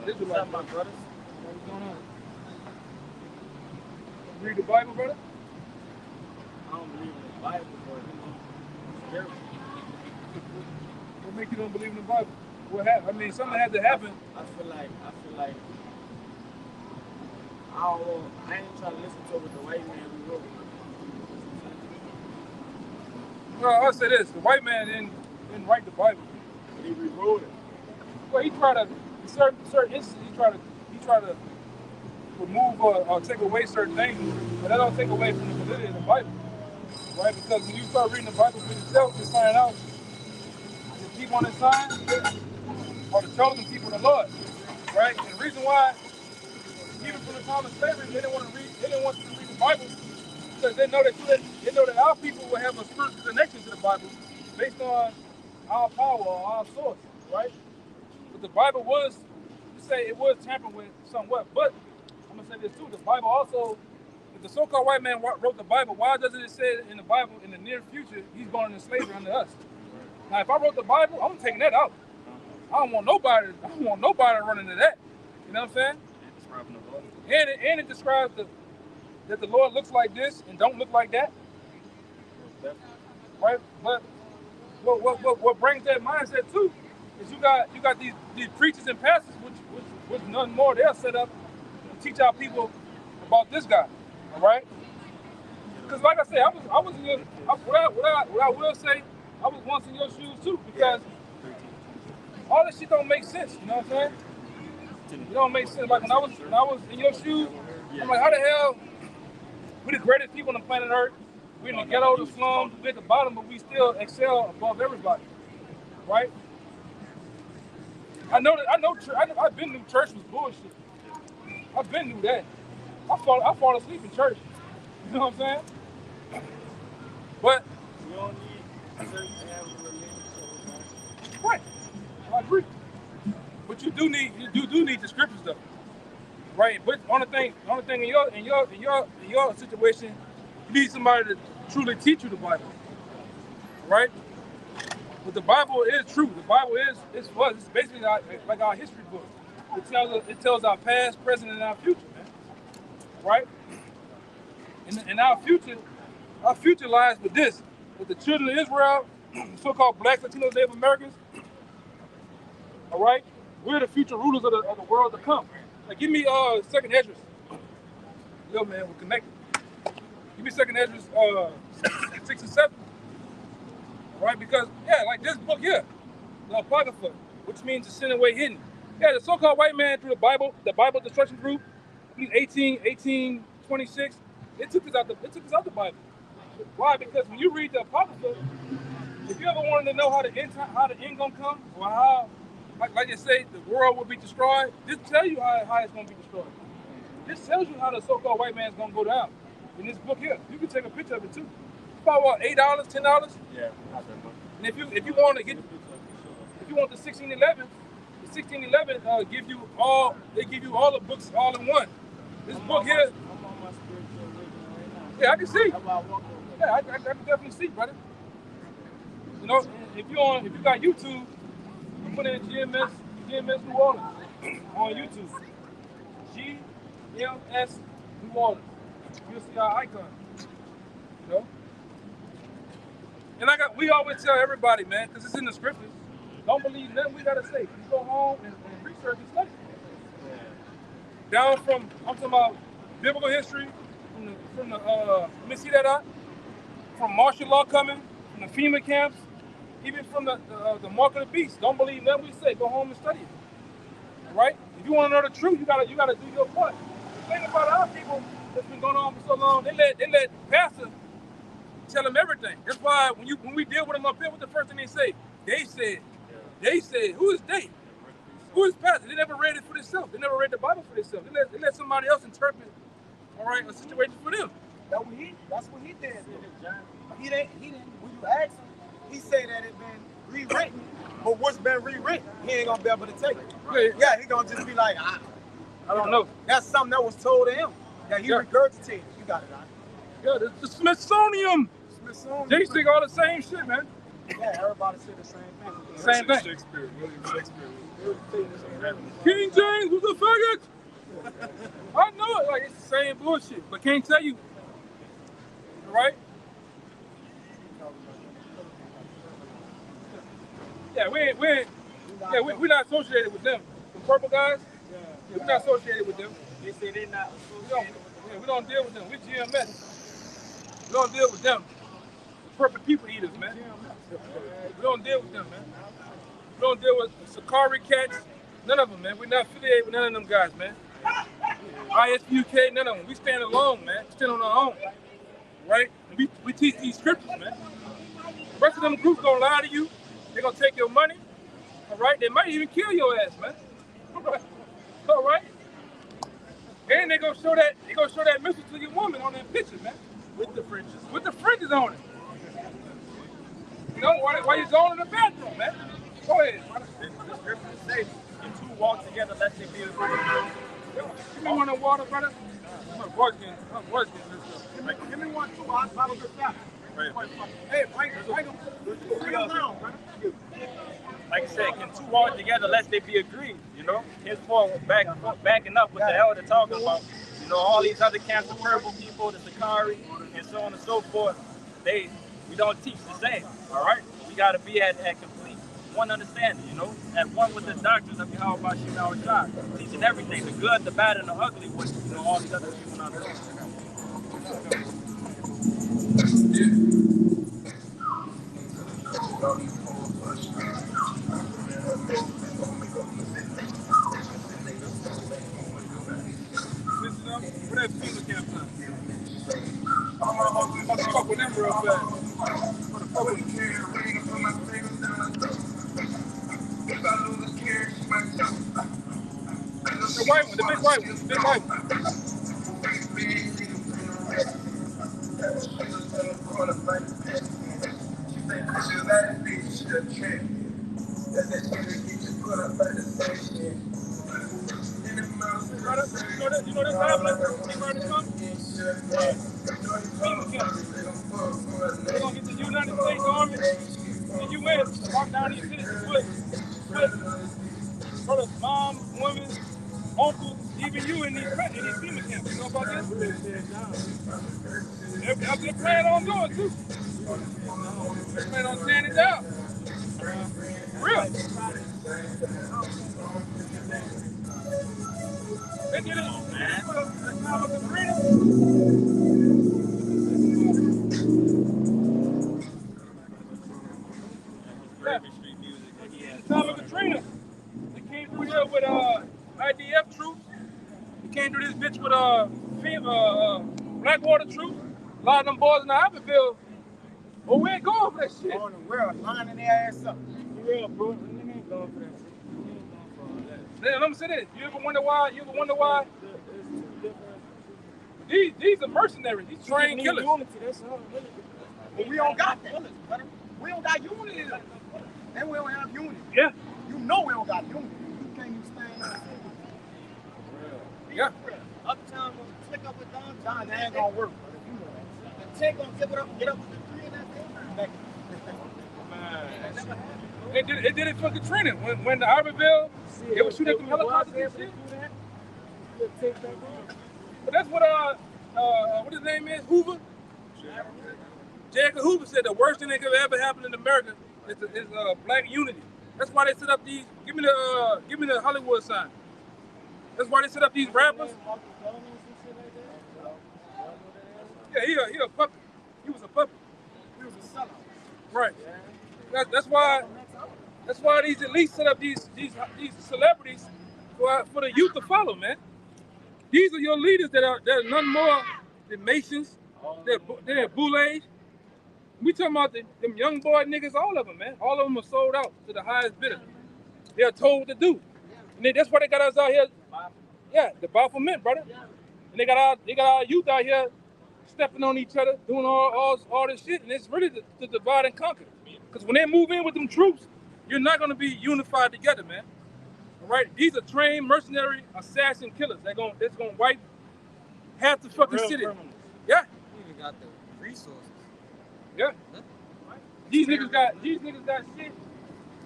this is like my brothers. What's going on? You read the Bible, brother? I don't believe in the Bible, but What make you don't believe in the Bible? What happened? I mean, something had to happen. I feel like I ain't trying to listen to what the white man wrote. Well, I'll say this: the white man didn't write the Bible. He rewrote it. Well, he tried to, in certain instances, he tried to remove or take away certain things, but that don't take away from the validity of the Bible, right? Because when you start reading the Bible for yourself, you find out the people on his side are the chosen people of the Lord, right? And the reason why, even from the time of slavery, they didn't want you to read the Bible because they know that our people will have a spiritual connection to the Bible based on our power or our source, right? But the Bible was, you say it was tampered with somewhat, but I'm gonna say this too, the Bible also, if the so-called white man wrote the Bible, why doesn't it say in the Bible in the near future, he's going into slavery under us? Now, if I wrote the Bible, I'm taking that out. I don't want nobody running to that. You know what I'm saying? And it describes that the Lord looks like this and don't look like that. Right? But what brings that mindset too is you got these preachers and pastors which nothing more, they're set up to teach our people about this guy. All right? Because like I said, I was in your, what I will say, I was once in your shoes too, because all this shit don't make sense, you know what I'm saying? It don't make sense. Like when I was in your shoes, I'm like, how the hell we the greatest people on the planet Earth? We in the ghetto, the slums, we at the bottom, but we still excel above everybody, right? I've been knew church was bullshit. I've been knew that. I fall asleep in church. You know what I'm saying? But You don't need certain to have a relationship. right, I agree. But you do need the scriptures though, right? But the only thing in your situation, you need somebody to truly teach you the Bible, right? But the Bible is true. The Bible is it's basically like our history book. It tells our past, present, and our future, man. Right? And our future lies with this: with the children of Israel, so-called Blacks, Latinos, Native Americans. All right, we're the future rulers of the world to come. Like, give me Second Esdras. Yo, man, we're connected. Give me Second Esdras 6 and 7. All right, because like this book here, the Apocrypha, which means the sin away hidden. Yeah, the so-called white man through the Bible destruction group, 1826. It took us out the Bible. Why? Because when you read the Apocrypha, if you ever wanted to know how the end gonna come, or how, like they say, the world will be destroyed, this tell you how it's gonna be destroyed. This tells you how the so-called white man's gonna go down. In this book here, you can take a picture of it too. It's about what, $8, $10? Yeah. And if you want to get, if you want the 1611, the 1611 give you all the books all in one. This book here. Yeah, I can see. Yeah, I can definitely see, brother. You know, if you got YouTube, you put in GMS New Orleans on YouTube. GMS New Orleans. You'll see our icon. You know? And we always tell everybody, man, because it's in the scriptures, don't believe nothing we gotta say. You go home and research and study. Down from, I'm talking about biblical history, from the let me see that out. From martial law coming, from the FEMA camps, even from the mark of the beast. Don't believe nothing we say. Go home and study it. All right? If you want to know the truth, you gotta do your part. The thing about our people that's been going on for so long, they let pastor tell them everything. That's why when we deal with them up here, what's the first thing they say? They said, who is they? Who is pastor? They never read it for themselves. They never read the Bible for themselves. They let somebody else interpret, all right, a situation for them. That's what he did. He didn't. When you ask him, he said that it been rewritten. But what's been rewritten, he ain't gonna be able to take it. Yeah, he gonna just be like, I don't know. That's something that was told to him that he regurgitated. You got it, right? Yeah, the Smithsonian. They speak all the same shit, man. Yeah, everybody say the same thing. Same thing. Shakespeare, William Shakespeare. King James was a faggot. I know it, like it's the same bullshit, but can't tell you, right? Yeah, we're not associated with them. The purple guys, we're not associated with them. They say they're not We don't deal with them. We're GMS. We don't deal with them. Perfect people eaters, man. We don't deal with them, man. We don't deal with Sakari cats. None of them, man. We're not affiliated with none of them guys, man. ISUK, none of them. We stand alone, man. We stand on our own, right? And we teach these scriptures, man. The rest of them groups gonna lie to you. They're gonna take your money, all right? They might even kill your ass, man. All right? And they gonna show that missile to your woman on that picture, man. With the fringes on it. You know, why you going in the bathroom, man? Go ahead. The scripture says, "If two walk together, let them be agreed." Give me one of water, brother. My voice getting Give me one too. I'll follow the shot. Hey, bring him down, brother. Like I said, can two walk together lest they be agreed? You know, his point was backing up what the hell they're talking about. You know, all these other camps of purple people, the Sakari, and so on and so forth. We don't teach the same. All right, we got to be at complete one understanding. You know, at one with the doctrines of Yahweh Bashim our God, teaching everything, the good, the bad, and the ugly. What all these other people not doing. What that FEMA camp time? I'm gonna fuck with them real fast. The white one, the big white one, the big white one. You know this happening? They're gonna get the United States Army, the U.S. walk down these cities with brothers, moms, women, uncles, even you in these FEMA camps. You know about this? They're planning on doing too. They're planning on tearing it down. For real. They did it. Thomas Katrina. Thomas Katrina. They came through here with IDF troops. They came through this bitch with Blackwater troops. A lot of them boys in the Iberville. Oh, we ain't going for that shit. On the world, lining their ass up. You real, bro. We ain't going for that shit. We ain't going for all that. Let me say this. You ever wonder why? These are mercenaries. These trained killers. Unity, that's all really. But we don't got that. We don't got unity. And we don't have unity. Yeah. You know we don't got unity. You can't even stand up. Yeah. Uptown gonna click up with Don John. That ain't gonna work. But if you know that. The 10 gonna tip it up and get up with the 3 and that thing. They did it for Katrina. When the Iberville, they would shoot at the helicopters and shit. But that's what what his name is, Hoover? J. Edgar Hoover said the worst thing that could ever happen in America is black unity. That's why they set up these. Give me the Hollywood sign. That's why they set up these rappers. Yeah, he a puppet. He was a puppet. He was a sellout. Right. That's why these elites set up these celebrities for the youth to follow, man. These are your leaders that are none more than Masons, they're Boulets. We talking about them young boy niggas, all of them, man. All of them are sold out to the highest bidder. They're told what to do. And that's why they got us out here. Yeah, the Baphomet, brother. And they got our youth out here stepping on each other, doing all this shit, and it's really to divide and conquer. Because when they move in with them troops, you're not gonna be unified together, man. All right, these are trained mercenary assassin killers. That's gonna wipe half the fucking city. Criminals. Yeah. We even got the resources. Yeah. These niggas got shit.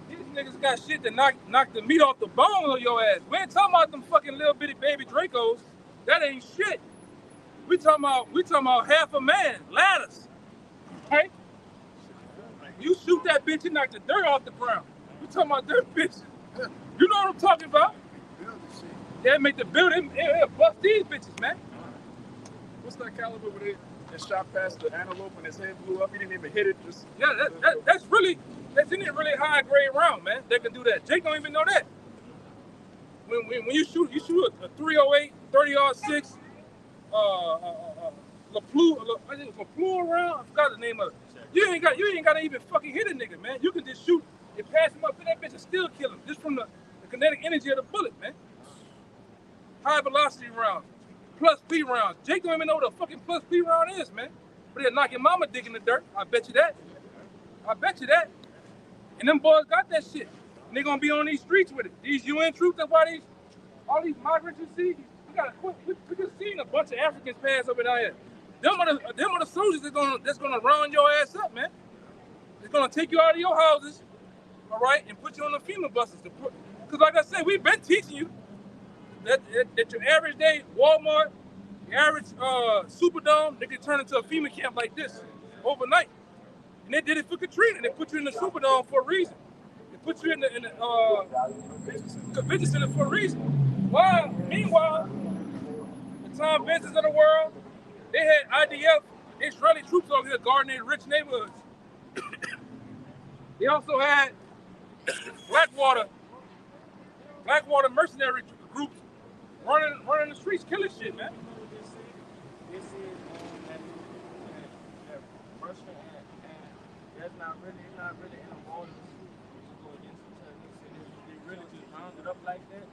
These niggas got shit to knock the meat off the bone on your ass. We ain't talking about them fucking little bitty baby Dracos. That ain't shit. We talking about half a man, ladders. Right? You shoot that bitch, you knock the dirt off the ground. We talking about dirt bitches. You know what I'm talking about? They make the building, they'll bust these bitches, man. What's that caliber where they shot past the antelope and his head blew up? He didn't even hit it. Just that's really really high grade round, man. They can do that. Jake don't even know that. When you shoot a 308, 30-06, LaFleur round. I forgot the name of it. You ain't got to even fucking hit a nigga, man. You can just shoot and pass him up to that bitch and still kill him just from the kinetic energy of the bullet, man. High velocity rounds, plus P rounds. Jake don't even know what a fucking plus P round is, man. But they'll knock your mama dick in the dirt. I bet you that. And them boys got that shit. And they gonna be on these streets with it. These UN troops, that's why all these migrants you see, we just seen a bunch of Africans pass over down here. Them are the soldiers that's gonna round your ass up, man. It's gonna take you out of your houses, all right, and put you on the FEMA buses. Because like I said, we've been teaching you that your average day Walmart, your average Superdome, they can turn into a FEMA camp like this overnight. And they did it for Katrina. They put you in the Superdome for a reason. They put you in the convention center for a reason. Meanwhile, the Tom Bensons of the world, they had IDF, Israeli troops over here guarding their rich neighborhoods. They also had Blackwater mercenary groups running the streets, killing shit, man. This is Russia and that's not really in the war to go against each other. They really just rounded up like that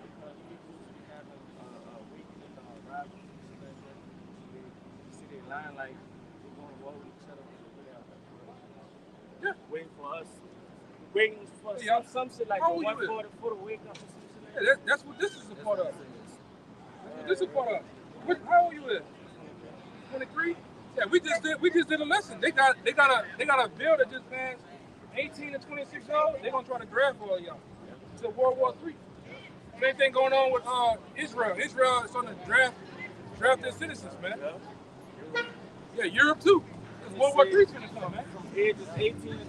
because people usually have a weakness or a rivalry. You see they line like we're going to war with each other. Yeah. Waiting for some shit like a 140 for the wake up or some shit like that. That's what this is a part of. This is a part of. How old you is? 23? Yeah, we just did a lesson. They got a bill that just passed 18 to 26 years old. They're gonna try to draft all y'all to World War III. Same thing going on with Israel. Israel is on the draft their citizens, man. Yeah, Europe too. Because World War III is gonna come, man. From ages 18 to 26.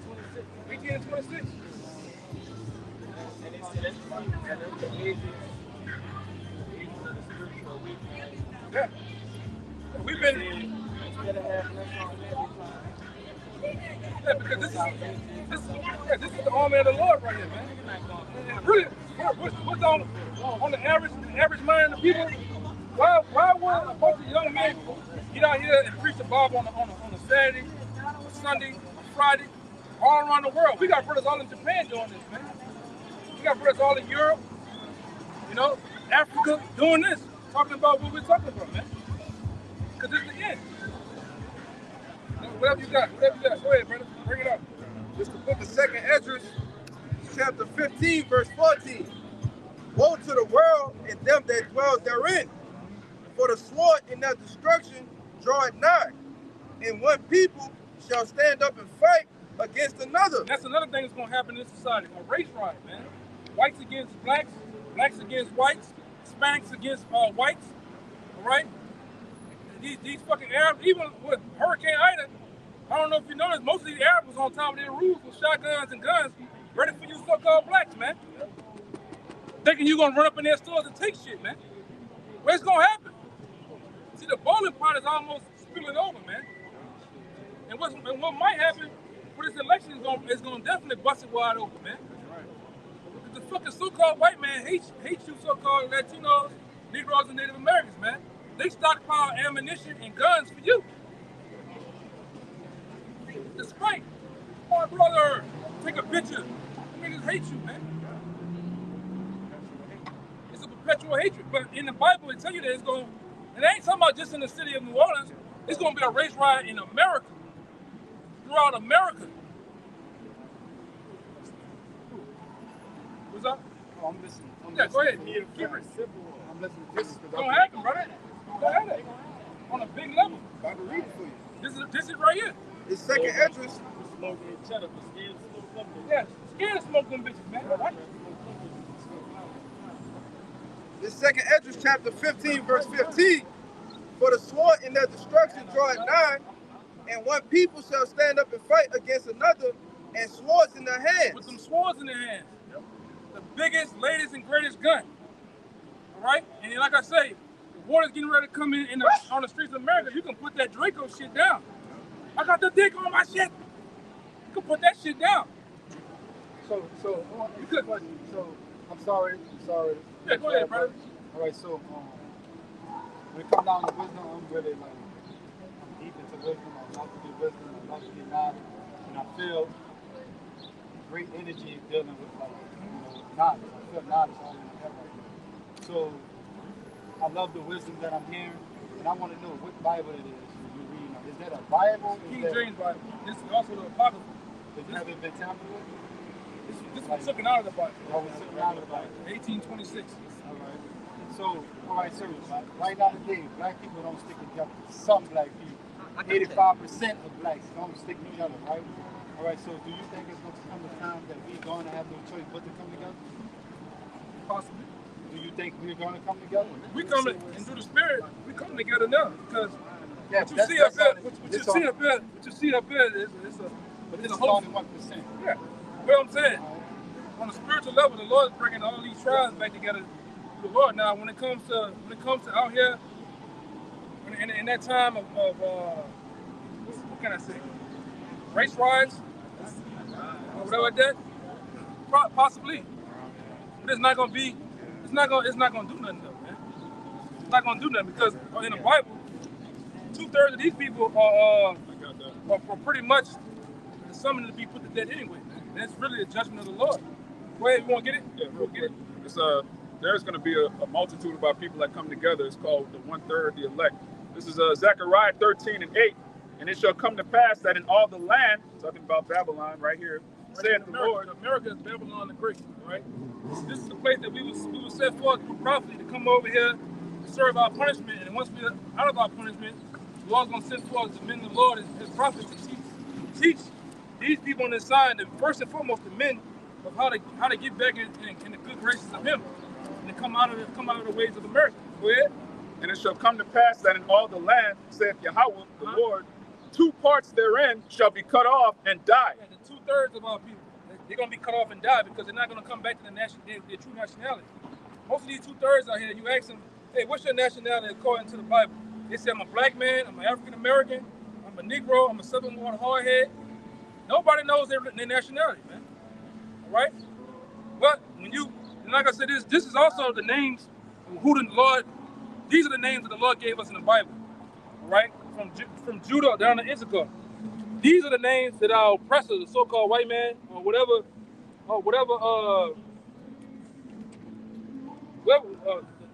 18 and 26. Yeah. We've been. Yeah, because this is the army of the Lord right here, man. And really, what's on the average mind of people? Why would a bunch of young men get out here and preach the Bible on a Saturday, a Sunday, a Friday, all around the world? We got brothers all in Japan doing this, man. We got brothers all in Europe, Africa doing this, talking about what we're talking about, man. Because it's the end. Whatever you got. Go ahead, brother. Bring it up. This is the book of 2nd Esdras, chapter 15, verse 14. Woe to the world and them that dwell therein, for the sword in their destruction draweth nigh, and one people shall stand up and fight against another. That's another thing that's going to happen in this society, a race riot, man. Whites against blacks, blacks against whites, Hispanics against whites, all right? These fucking Arabs, even with Hurricane Ida, I don't know if you noticed, most of these Arabs was on top of their roofs with shotguns and guns, ready for you so-called blacks, man. Thinking you're going to run up in their stores and take shit, man. Where's going to happen? See, the bowling pot is almost spilling over, man. And what might happen for this election is going to definitely bust it wide open, man. The fucking so-called white man hates you so-called Latinos, Negroes, and Native Americans, man. They stockpile ammunition and guns for you. Despite, oh brother, take a picture. Niggas hate you, man. It's a perpetual hatred. But in the Bible, it tell you that it ain't talking about just in the city of New Orleans. It's going to be a race riot in America. Throughout America. What's up? Oh, I'm listening. Go ahead. Keep it simple. I'm listening to this. It's going to happen, brother. Go ahead. On a big level. I can read it for you. This is right here. It's 2nd Esdras. Yeah, scared to smoke them bitches, man. Right? This 2nd Esdras, chapter 15, verse 15. For the sword in their destruction draweth nigh, and one people shall stand up and fight against another, and swords in their hands. With some swords in their hands. Yep. The biggest, latest, and greatest gun. All right? And like I say, the water's getting ready to come in on the streets of America. You can put that Draco shit down. I got the dick on my shit. You can put that shit down. So I'm sorry. Yeah, go ahead, brother. All right, so when it comes down to wisdom, I'm really I'm deep into wisdom. I love to get wisdom. I love to get knowledge, and I feel great energy dealing with knowledge. I feel knowledge all in my head right now. So I love the wisdom that I'm hearing, and I want to know what Bible it is you're reading. Is that a Bible? King James Bible. This is also the Apocrypha. Has it never been tampered with? This was taken out of the Bible. Oh, it's taken out of the Bible. 1826. All right. So, right now today, black people don't stick together. Some black people. 85% of blacks don't stick together, right? All right, so do you think it's going to come a time that we're going to have no choice but to come together? Possibly. Do you think we're going to come together? We coming, and through the Spirit, we coming together now. Because yeah, what you see up there, it's only 1%. Yeah. Well, I'm saying, on a spiritual level, the Lord is bringing all these tribes back together to the Lord. Now, when it comes to out here, in that time of what can I say, race riots, or whatever like that, possibly, but it's not gonna do nothing though, man. It's not gonna do nothing because in the Bible, 2/3 of these people are pretty much summoned to be put to death anyway. And it's really a judgment of the Lord. Go ahead, you want to get it? Yeah, we'll get it. It's there's going to be a multitude of our people that come together. It's called the 1/3 of the elect. This is Zechariah 13:8. And it shall come to pass that in all the land, talking about Babylon right here, saith the Lord. America is Babylon the Great, right? This is the place that we was set forth through prophecy to come over here to serve our punishment. And once we're out of our punishment, the Lord's going to send forth the men of the Lord and his prophets to teach these people on this side, and first and foremost the men, of how to get back in the good graces of him and to come out of the ways of America. Go ahead. And it shall come to pass that in all the land, saith Yahweh, the Lord, 2 parts therein shall be cut off and die. Yeah, the 2/3 of our people, they're gonna be cut off and die because they're not gonna come back to their true nationality. Most of these 2/3 out here, you ask them, hey, what's your nationality according to the Bible? They say, I'm a black man, I'm an African American, I'm a Negro, I'm a Southern born hardhead. Nobody knows their nationality, man. All right? But when you, and like I said, this is also the names of who the Lord, these are the names that the Lord gave us in the Bible. All right? From Judah down to Issachar. These are the names that our oppressors, the so-called white man, or whatever,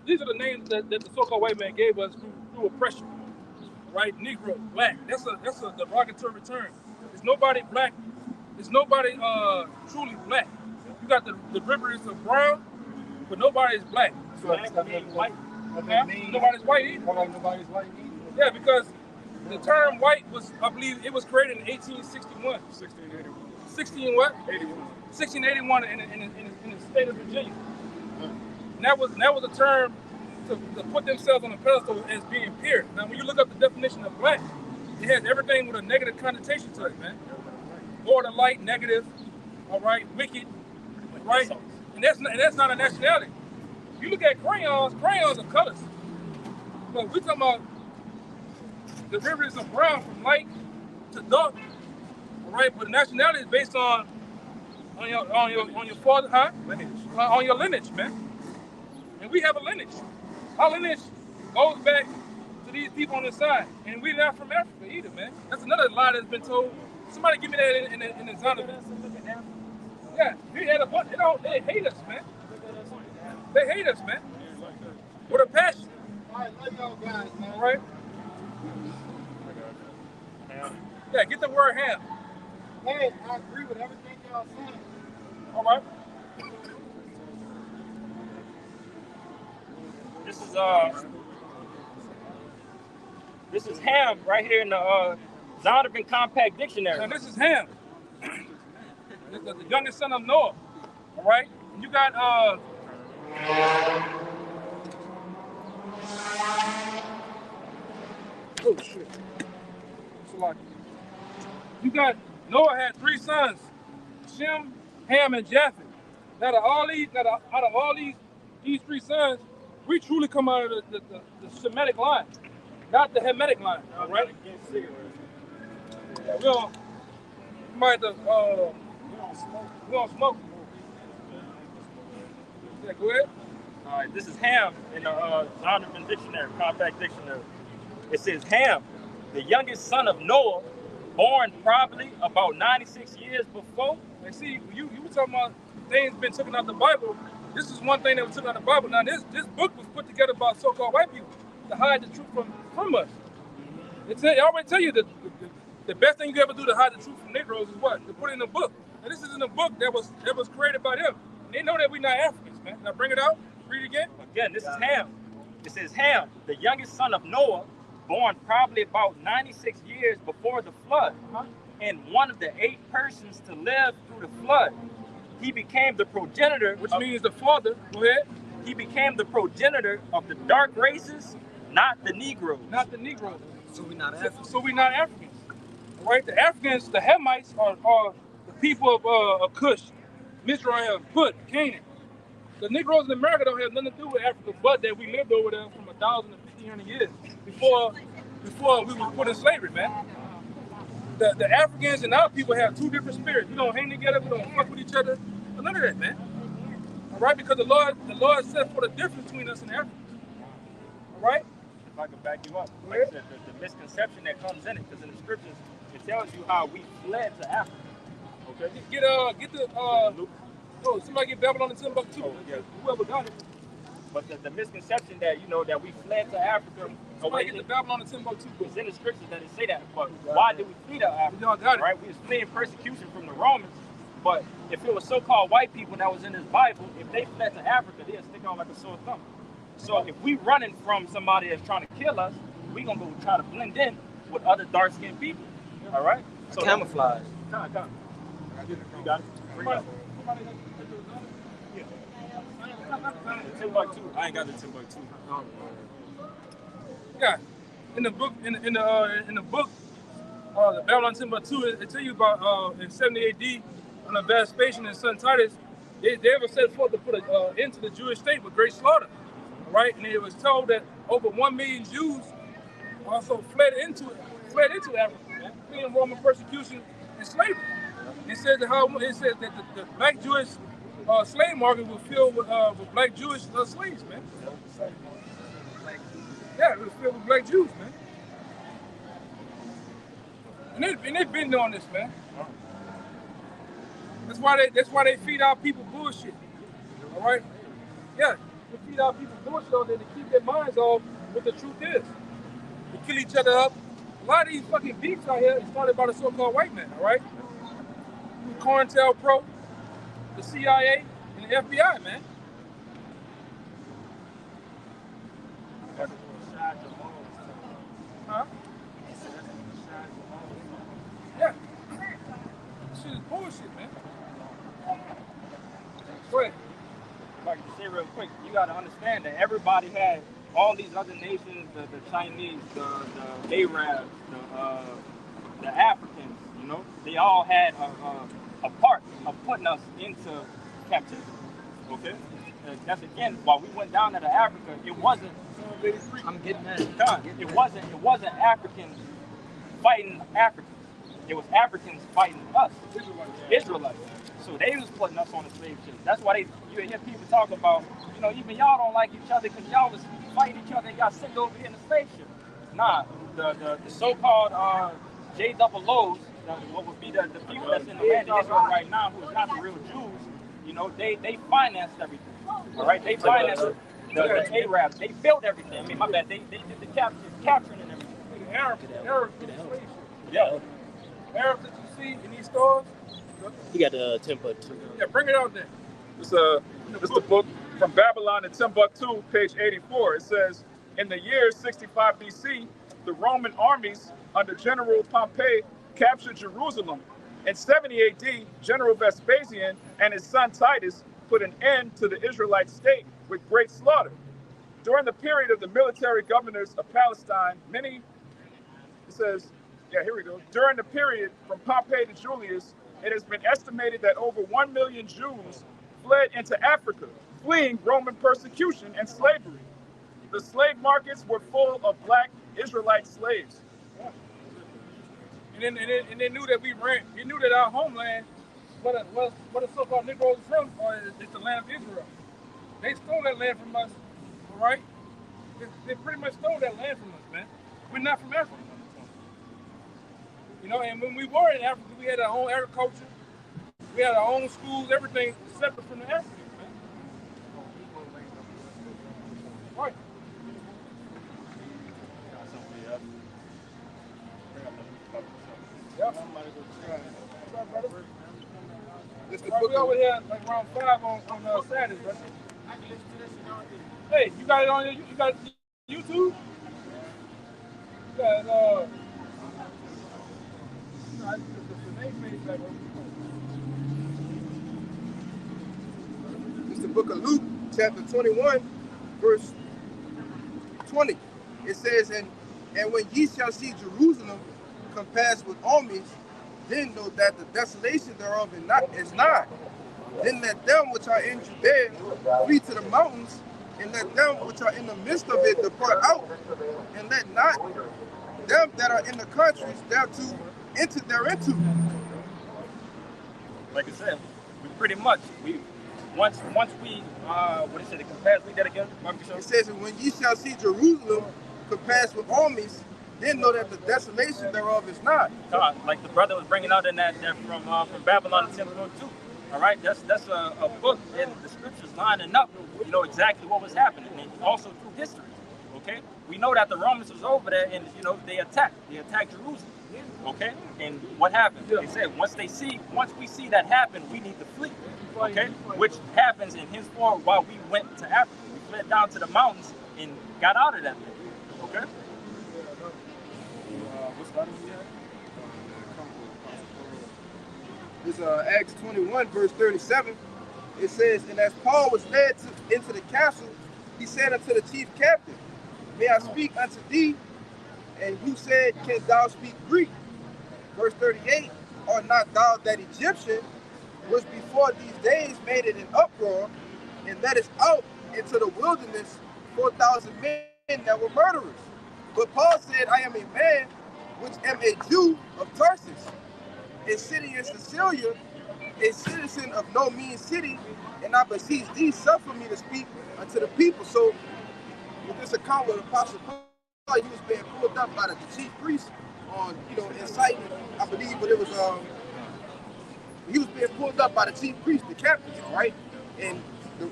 these are the names that the so-called white man gave us through oppression. Right? Negro, black. That's a derogatory term. There's nobody black. There's nobody truly black. You got the derivatives of brown, but nobody's black. Black means white. Nobody's white either. Nobody's white either. Yeah, because the term white was, I believe, it was created in 1861. 1681. 1681 in the state of Virginia. And that was a term to put themselves on a pedestal as being pure. Now, when you look up the definition of black, it has everything with a negative connotation to it, man. Border light, negative, all right, wicked, right? And that's not a nationality. If you look at crayons are colors. But we're talking about the derivatives of brown from light to dark, all right? But the nationality is based on your father, huh? Lineage. On your lineage, man. And we have a lineage. Our lineage goes back to these people on this side, and we're not from Africa either, man. That's another lie that's been told. Somebody give me that in the Zonovan. Yeah, we had a bunch. They hate us, man. They hate us, man. With a passion. All right, love y'all guys, man. All right? Yeah, get the word ham. Hey, I agree with everything y'all saying. All right? This is ham right here in the Zonovan Compact Dictionary. Now this is Ham. the youngest son of Noah. All right? And you got oh shit. You got Noah had 3 sons, Shem, Ham, and Japheth. Now out of all these 3 sons, we truly come out of the Semitic line, not the Hamitic line. All right? Yeah, we don't smoke. Yeah, go ahead. All right, this is Ham in the Zonovan Dictionary, Compact Dictionary. It says Ham, the youngest son of Noah, born probably about 96 years before. And see, you were talking about things been taken out the Bible. This is one thing that was taken out the Bible. Now, this book was put together by so-called white people to hide the truth from us. They already tell you that the best thing you can ever do to hide the truth from Negroes is what? To put it in a book. And this isn't a book that was created by them. They know that we're not Africans, man. Now bring it out. Read it again. Again, this is Ham. It says Ham, the youngest son of Noah, born probably about 96 years before the flood, and one of the 8 persons to live through the flood. He became the progenitor, which means the father. Go ahead. He became the progenitor of the dark races, not the Negroes. Not the Negroes. So we're not Africans. So we're not Africans. All right? The Africans, the Hamites, are the people of Cush, Mizraim, Put, Canaan. The Negroes in America don't have nothing to do with Africa, but that we lived over there from 1,000 to 1,500 years before we were put in slavery, man. The Africans and our people have 2 different spirits. We don't hang together. We don't fuck with each other. None of that, man. All right, because the Lord set for the difference between us and Africans. All right. If I could back you up, like I said, the misconception that comes in it, because in the scriptures it tells you how we fled to Africa. Okay. Get the oh, somebody get Babylon and Timbuktu. Oh, yeah. Whoever got it. But the misconception that that we fled to Africa. Somebody get the Babylon and Timbuktu. It's in the scriptures that it say that. But why did we flee to Africa? Y'all got it. Right? We was fleeing persecution from the Romans. But if it was so-called white people that was in this Bible, if they fled to Africa, they'd stick out like a sore thumb. So if we running from somebody that's trying to kill us, we gonna go try to blend in with other dark-skinned people. All right? So camouflage. Come. You got it. Bring it up. Timbuktu. I ain't got the Timbuktu. Yeah. In the book, the Babylon Timbuktu, it tell you about in 70 AD, under Vespasian and son Titus, they were set forth to put an end to the Jewish state with great slaughter. All right, and it was told that over 1 million Jews also fled into Africa, fleeing Roman persecution and slavery. It says that the black Jewish slave market was filled with black Jewish slaves, man. Yeah, it was filled with black Jews, man. And they've been doing this, man. That's why they feed our people bullshit. All right? Yeah, they feed our people bullshit so that they keep their minds off what the truth is. They kill each other up. A lot of these fucking beefs out here is started by the so-called white man, all right? COINTELPRO, the CIA, and the FBI, man. Huh? Yeah. This shit is bullshit, man. Go ahead. Like to say real quick, you got to understand that everybody had all these other nations, the Chinese, the Arabs, the Africans, you know, they all had a part of putting us into captivity. Okay? That's again, while we went down into Africa, it wasn't. I'm getting that. It wasn't Africans fighting Africans. It was Africans fighting us, Israelites. So they was putting us on the slave ship. That's why you hear people talk about, you know, even y'all don't like each other because y'all was fighting each other and got sent over here in the slave ship. Nah, the so-called JOOs, what would be the people that's in the land of Israel right now who is not the real Jews, you know, they financed everything. All right, they financed the Arabs. They built everything. I mean, my bad. They did the capturing and everything. The Arabs in the slave ship. Yeah. Arabs that you see in these stores. He got the template. Yeah, bring it out there. It's the book From Babylon to Timbuktu, page 84. It says, in the year 65 BC, the Roman armies under General Pompey captured Jerusalem. In 70 AD, General Vespasian and his son Titus put an end to the Israelite state with great slaughter. During the period of the military governors of Palestine, during the period from Pompey to Julius, it has been estimated that over 1 million Jews fled into Africa, fleeing Roman persecution and slavery. The slave markets were full of black Israelite slaves. And they knew that they knew that our homeland, what the so-called Negroes are from, is the land of Israel. They stole that land from us, all right? They pretty much stole that land from us, man. We're not from Africa. You know, and when we were in Africa, we had our own agriculture, we had our own schools, everything separate from the Africans, man. Right. We over here like around 5 on Saturdays, right? Hey, you got it on you got YouTube? You got It's the book of Luke, chapter 21, verse 20. It says, and when ye shall see Jerusalem compassed with armies, then know that the desolation thereof is nigh. Then let them which are in Judea flee to the mountains, and let them which are in the midst of it depart out, and let not them that are in the countries thereto enter thereinto. Like I said, we pretty much once we what is it? The compass. Read that again. It says, and when ye shall see Jerusalem compassed with armies, then know that the desolation thereof is not. Like the brother was bringing out in that from Babylon to Timbuktu. All right, that's a book, and the scriptures lining up. You know exactly what was happening, and also through history. Okay, we know that the Romans was over there, and you know they attacked Jerusalem. Okay, and what happened? They said once we see that happen, we need to flee. Okay, which happens in henceforth while we went to Africa. We fled down to the mountains and got out of that thing. Okay. It's Acts 21, verse 37. It says, and as Paul was led into the castle, he said unto the chief captain, may I speak unto thee? And who said, canst thou speak Greek? Verse 38, art not thou that Egyptian? was before these days made it an uproar and led us out into the wilderness 4,000 men that were murderers. But Paul said, I am a man which am a Jew of Tarsus, a city in Sicilia, a citizen of no mean city, and I beseech thee, suffer me to speak unto the people. So with this account with Apostle Paul, he was being pulled up by the chief priest on, inciting, I believe, but it was he was being pulled up by the chief priest, the captains, right? And the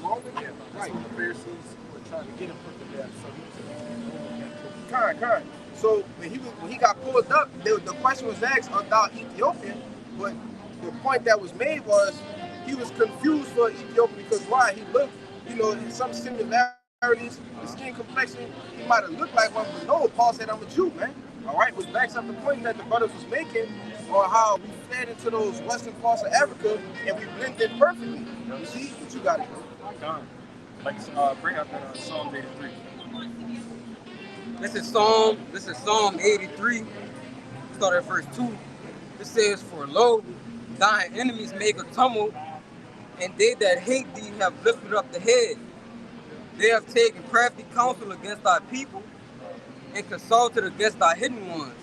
Roman, right? The Pharisees were trying to get him put to death, so he was kind. So when he got pulled up, the question was asked, "Art thou Ethiopian?" But the point that was made was he was confused for Ethiopia because why? He looked, in some similarities, the skin complexion, he might have looked like one, but no, Paul said, I'm a Jew, man. All right, which backs up the point that the brothers was making on how we fled into those western parts of Africa and we blended perfectly. You see what you got it, bro. Bring up that Psalm 83. This is Psalm 83. Start at verse 2. It says, "For lo, thine enemies make a tumult, and they that hate thee have lifted up the head. They have taken crafty counsel against thy people, and consulted against thy hidden ones.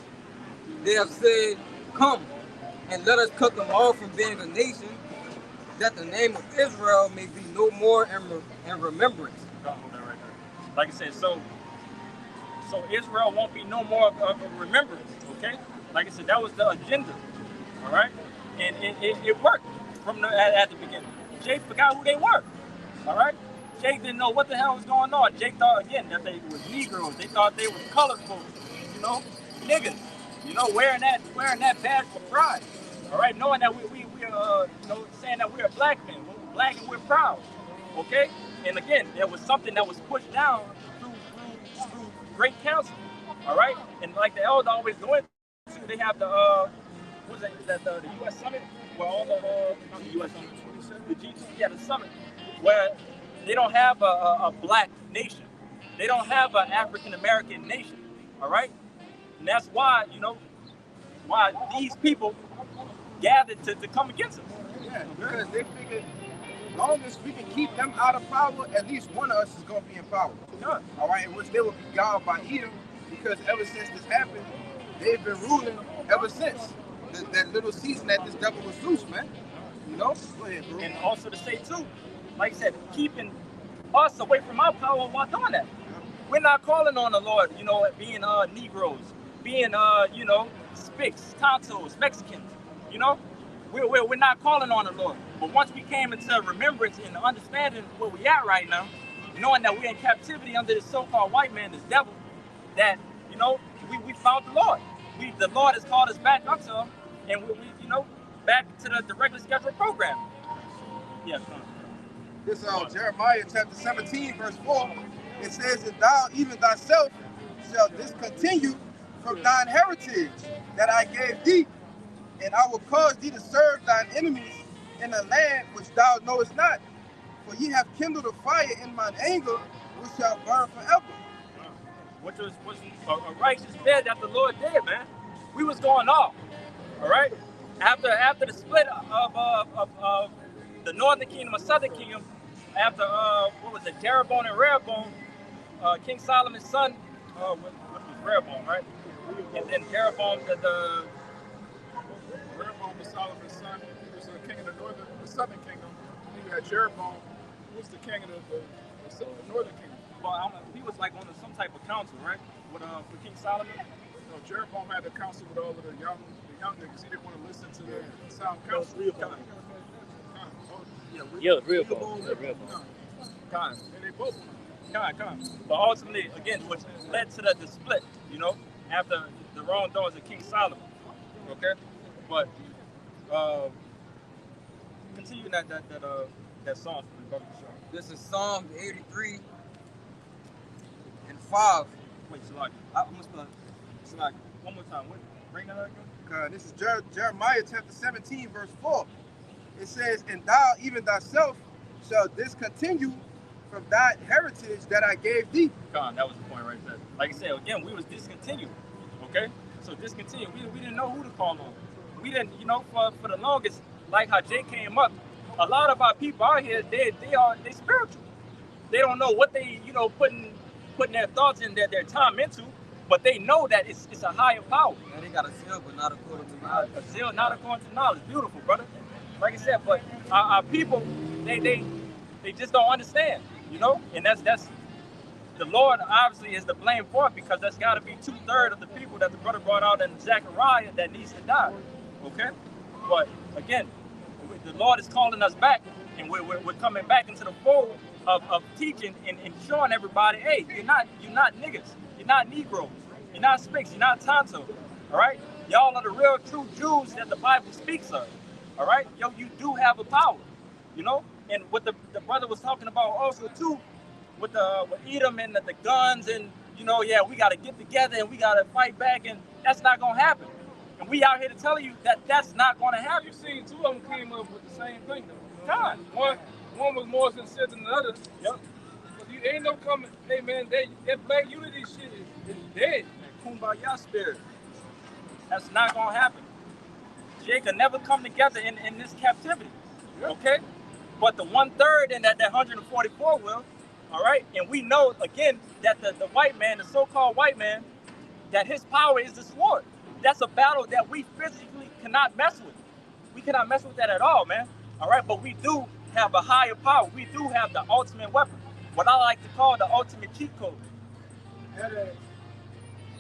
They have said, Come, and let us cut them off from being a nation, that the name of Israel may be no more in remembrance." Like I said, so Israel won't be no more of a remembrance, okay? Like I said, that was the agenda, all right? And it worked from at the beginning. Jake forgot who they were, all right? Jake didn't know what the hell was going on. Jake thought, again, that they were Negroes. They thought they were colored folks, niggas, wearing that badge for pride, all right? Knowing that we saying that we're black men. We're black and we're proud, okay? And again, there was something that was pushed down through great council, all right? And like the elder always go into, they have the the U.S. Summit, where all not the U.S. Summit, the G2, the summit, where they don't have a black nation. They don't have an African American nation, all right? And that's why, why these people gathered to come against us. Yeah, because they figured as long as we can keep them out of power, at least one of us is going to be in power. Yeah. All right, in which they will be guided by Edom, because ever since this happened, they've been ruling ever since. That little season that this devil was loose, man. Go ahead, bro. And also to say, too, like I said, keeping us away from our power while doing that. We're not calling on the Lord, being Negroes, being, Spics, Tontos, Mexicans, We're not calling on the Lord. But once we came into remembrance and understanding where we at right now, knowing that we're in captivity under this so-called white man, this devil, that, we found the Lord. The Lord has called us back unto him, and we back to the regular scheduled program. Yes, This Jeremiah chapter 17, verse 4, it says, "And thou, even thyself, shall discontinue from thine heritage that I gave thee, and I will cause thee to serve thine enemies in a land which thou knowest not. For ye have kindled a fire in mine anger, which shall burn forever." Which was a righteous bed that the Lord did, man. We was going off, all right? After the split of the northern kingdom and southern kingdom, after Jeroboam and Rehoboam, King Solomon's son, which was Rehoboam, right? And then Jeroboam, Rehoboam was Solomon's son. He was the king of the southern kingdom. You had Jeroboam, who was the king of the northern kingdom. Well, he was like on some type of council, right? With for King Solomon. No, Jeroboam had a council with all of the young niggas. He didn't want to listen to the sound council. Rehoboam. Kind. And they both. Kind. But ultimately, again, which led to the split, after the wrongdoings of King Solomon. Okay? But continue that song for me, brother. This is Psalm 83 and 5. Wait, Salaki. Salaki. One more time. Bring that up again. This is Jeremiah chapter 17, verse 4. It says, "And thou, even thyself, shall discontinue from thy heritage that I gave thee." That was the point right there. Like I said, again, we was discontinued. Okay? So discontinued. We didn't know who to call on. We didn't, for the longest, like how Jay came up, a lot of our people out here, they spiritual. They don't know what they, putting their thoughts and their time into, but they know that it's a higher power. And they got a zeal, but not according to knowledge. A zeal, not according to knowledge. Beautiful, brother. Like I said, but our people, they just don't understand, and that's the Lord obviously is the blame for it, because that's got to be 2/3 of the people that the brother brought out in Zechariah that needs to die. Okay, but again, the Lord is calling us back, and we're coming back into the fold of teaching and showing everybody, hey, you're not niggas, you're not Negroes, you're not Spicks, you're not Tonto. All right, y'all are the real true Jews that the Bible speaks of. All right, you do have a power, and what the brother was talking about also too, with Edom and the guns, and we got to get together and we got to fight back, and that's not gonna happen. And we out here to tell you that that's not gonna happen. You seen two of them came up with the same thing though. God, one was more sincere than the other. Yep. But you ain't no coming. Hey man, that black unity shit is dead. Kumbaya spirit. That's not gonna happen. Jay can never come together in this captivity. Yep. Okay? But the 1/3 and that 144 will. All right? And we know again that the white man, the so-called white man, that his power is the sword. That's a battle that we physically cannot mess with. We cannot mess with that at all, man. All right? But we do have a higher power. We do have the ultimate weapon. What I like to call the ultimate cheat code. And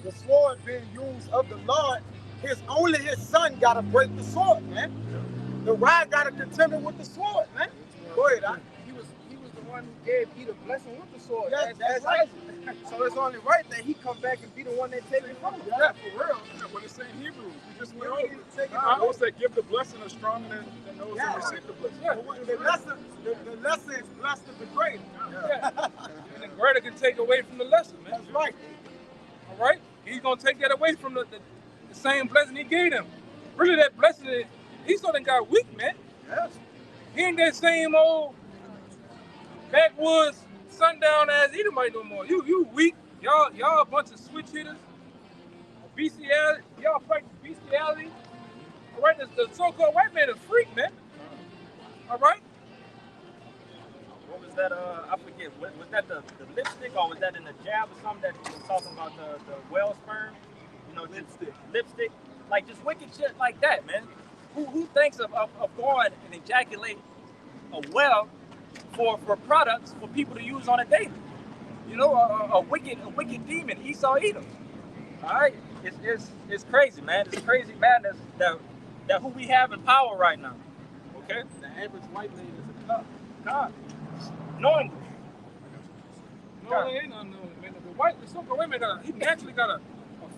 the sword being used of the Lord, only his son got to break the sword, man. The rod got to contend with the sword, man. Go ahead, He was the one who gave Edom blessing with the sword. Yeah, that's right. So it's only right that he come back and be the one that take it from him. Yeah, for real. What it's saying in Hebrew, we just went over it. Those that give the blessing are stronger than those that receive the blessing. Yeah. The lesser is blessed of the greater. Yeah. And the greater can take away from the lesser, man. That's right. All right? He's going to take that away from the same blessing he gave them. Really, that blessing is, Esau done got weak, man. Yes. He ain't that same old backwoods sundown ass Edomite no more. You weak. Y'all a bunch of switch hitters. Bestiality. Y'all practice bestiality. All right? The so-called white man is a freak, man. All right? What was that? I forget. Was that the lipstick, or was that in the jab or something that he was talking about the whale sperm? Lipstick. Like just wicked shit like that, man. Who thinks of going and ejaculate a well for products for people to use on a daily? A wicked demon, Esau Edom. All right, it's crazy, man. It's crazy madness that who we have in power right now. Okay, The average white man is a cup. God, no English. No, it ain't unknown, man. The so-called white man he naturally got a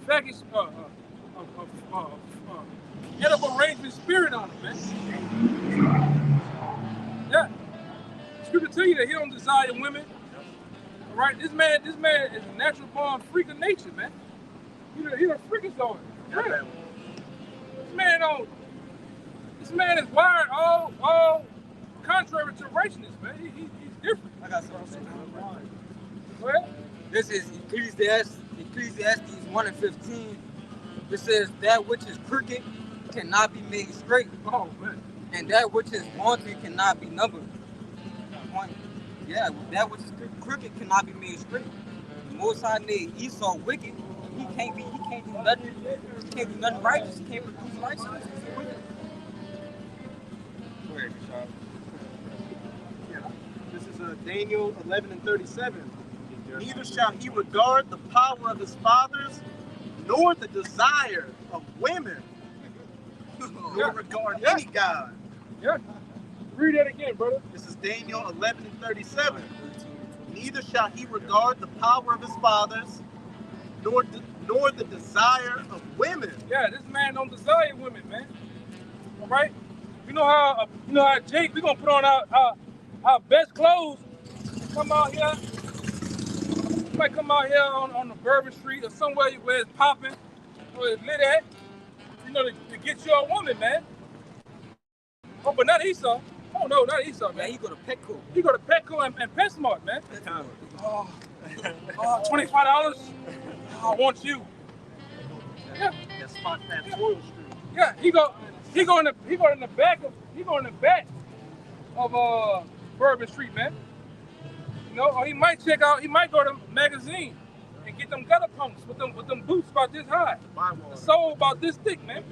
faggot, edible arrangement spirit on him, man. Yeah. Scripture tell you that he don't desire women. All right, this man is a natural born freak of nature, man. He a freakish on it. Yeah. This man is wired all contrary to righteousness, man. He's different. I got something. Well, This is Ecclesiastes 1:15. It says, that which is crooked cannot be made straight, oh man. and that which is wanted cannot be numbered. Yeah, that which is crooked cannot be made straight. The Most High made Esau wicked. He can't do nothing. He can't do nothing righteous. He can't produce righteousness. He's wicked. Go ahead, Rashad. This is Daniel 11:37. Neither shall he regard the power of his fathers, nor the desire of women, nor regard any god. Yeah. Read that again, brother. This is Daniel 11:37. Neither shall he regard the power of his fathers, nor the desire of women. Yeah, this man don't desire women, man. All right. You know how Jake, we gonna put on our best clothes. Come out here. You might come out here on the Bourbon Street or somewhere where it's popping, where it's lit at. To get you a woman, man. Oh, but not Esau. Oh no, not Esau, man. Man, he go to Petco. He go to Petco and PetSmart, man. Oh, $25. I want you. Yeah. That spot that Royal Street. Yeah, he go in the back of he go in the back of Bourbon Street, man. You know, or he might check out, he might go to magazine and get them gutter pumps with them boots about this high. The soul about this thick, man.